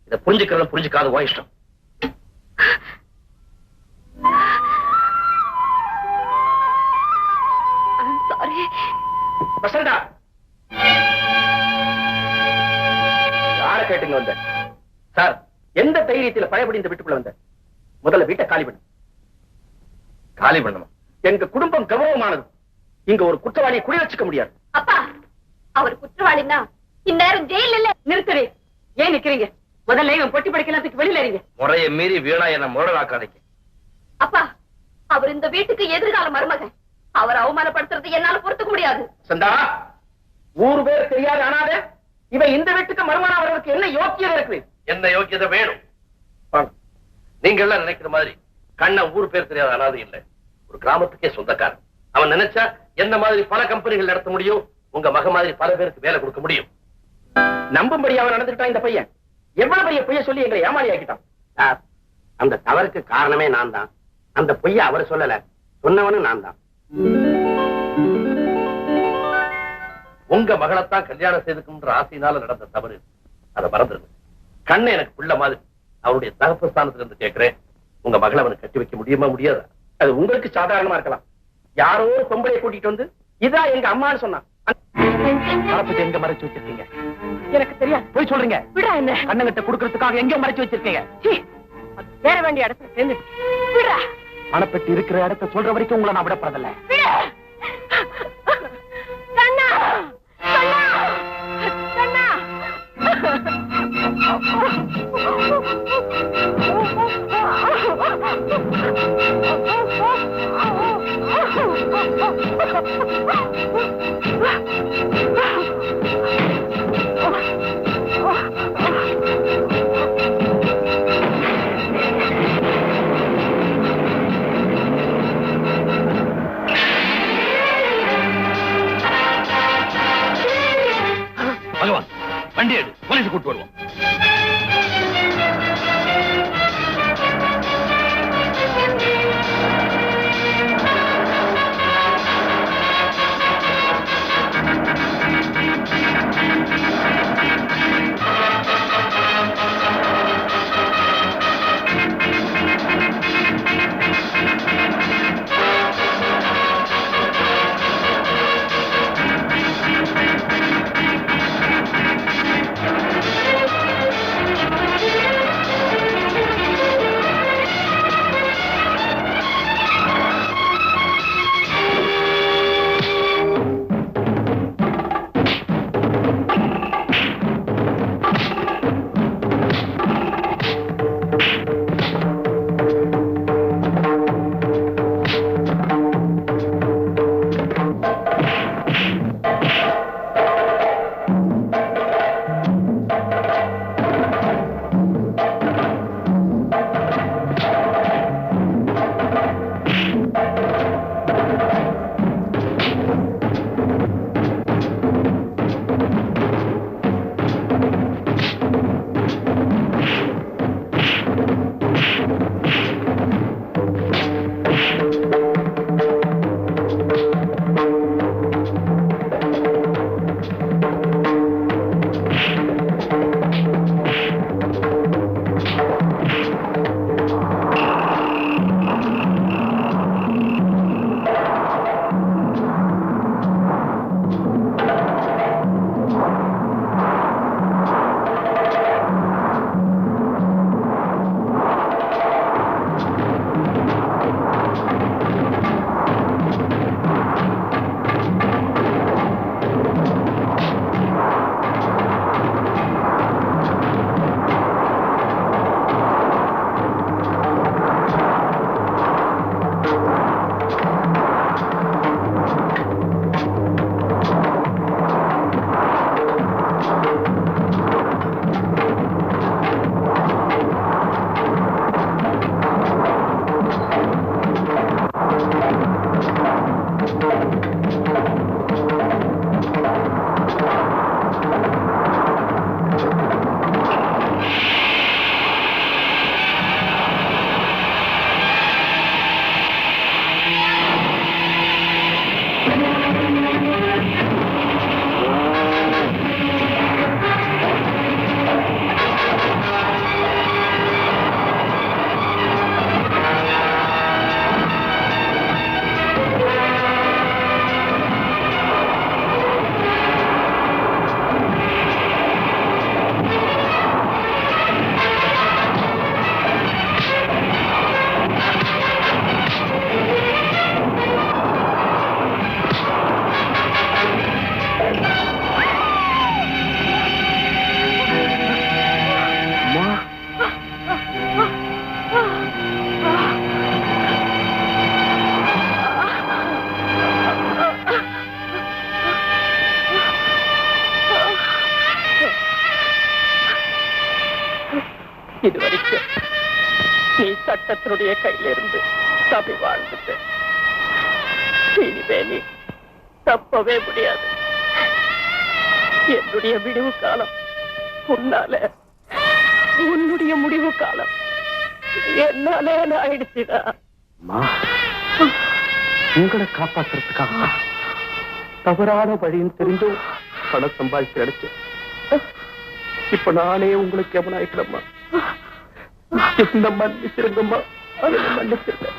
இதை புரிஞ்சுக்கிறத புரிஞ்சுக்காத உன் இஷ்டம். சாரி வசந்தா, யார கேட்டுங்க வந்த? சார், எந்த தைரியத்துல பயப்படி இந்த வீட்டுக்குள்ள வந்த? முதல்ல வீட்டை காலி பண்ணு. காலி பண்ணணும். எங்க குடும்பம் கௌரவமானது. இங்க ஒரு குற்றவாளியை குடி வச்சுக்க முடியாது. அப்பா, அவர் குற்றவாளின்னா இந்நேரம் ஜெயில இல்ல. நிறுத்துறே. ஏன் நிக்கிறீங்க? முதல்ல இவன் பொட்டி படிக்கிறதுக்கு வெளியில இருங்க. முறையை மீறி வீணா என்ன முரடாக்காதீங்க. அப்பா, அவர் இந்த வீட்டுக்கு எதிர்கால மருமகன். அவர் அவமானப்படுத்துறது என்னால பொறுத்துக்க முடியாது. சந்தா, ஊரு பேர் தெரியாத அனாதை இவன் இந்த வீட்டுக்கு மருமகனா வர்றதுக்கு என்ன யோக்கியதை இருக்கு? என்ன யோக்கியதை வேணும்? நீங்க எல்லாம் நினைக்கிற மாதிரி கண்ண ஊர் பேர் தெரியாத அனாதை இல்லை, ஒரு கிராமத்துக்கே சொந்தக்காரன். அவன் நினைச்சா என்ன மாதிரி பல கம்பெனிகள் நடத்த முடியும், உங்க மக மாதிரி பல பேருக்கு வேலை கொடுக்க முடியும். நம்பும்படி அவன் நடந்துட்டான் இந்த பையன். எவ்வளவு பெரிய பொய்ய சொல்லி எங்களை ஏமாளி ஆக்கிட்டான். சார், அந்த தவறுக்கு காரணமே நான் தான். அந்த பொய்ய அவர் சொல்லல, சொன்னவனும் நான் தான். உங்க மகளைத்தான் கல்யாணம் செய்துக்குன்ற ஆசையினால நடந்த தவறு, அதை மறந்துருங்க. கண்ணை எனக்கு பிள்ளை மாதிரி, அவருடைய தகப்பு ஸ்தானத்துல இருந்து கேட்கிறேன், உங்க மகளை அவனுக்கு கட்டி வைக்க முடியுமா முடியாதா? அது உங்களுக்கு சாதாரணமா இருக்கலாம். யாரோ ஒரு பொம்பளையை கூட்டிட்டு வந்து இதான் எங்க அம்மான்னு சொன்னான். பரப்பத்தை எங்க மறைச்சு வச்சிருக்கீங்க? எனக்கு தெரியாது. போய் சொல்றீங்க. விடா என்ன கண்ணங்கிட்ட குடுக்கறதுக்காக எங்க மறைச்சு வச்சிருக்கீங்க? சேர வேண்டிய இடத்துல சேர்ந்து விடா. பணப்பெட்டி இருக்கிற இடத்த சொல்ற வரைக்கும் உங்களை நான் விடப்படுறதில்ல. கண்ணா கண்ணா பகவான், வண்டி எடு, போலீஸ் கூட்டு வருவோம். சட்டத்தினுடைய கையில இருந்து தப்பி வாழ்ந்துட்டேன். இனிமே நீ தப்பவே முடியாது. என்னுடைய விடிவு காலம் உன்னால, உன்னுடைய முடிவு காலம் என்னாலே ஆயிடுச்சுடா. உங்களை காப்பாத்துறதுக்காக தவறான வழியும் தெரிந்தும் பணம் சம்பாதிச்சு அடிச்சேன். இப்ப நானே உங்களுக்கு எவனாயிட்டம்மா. என்ன மன்னிச்சிருங்கம்மா, அதை மன்னிச்சிருங்க.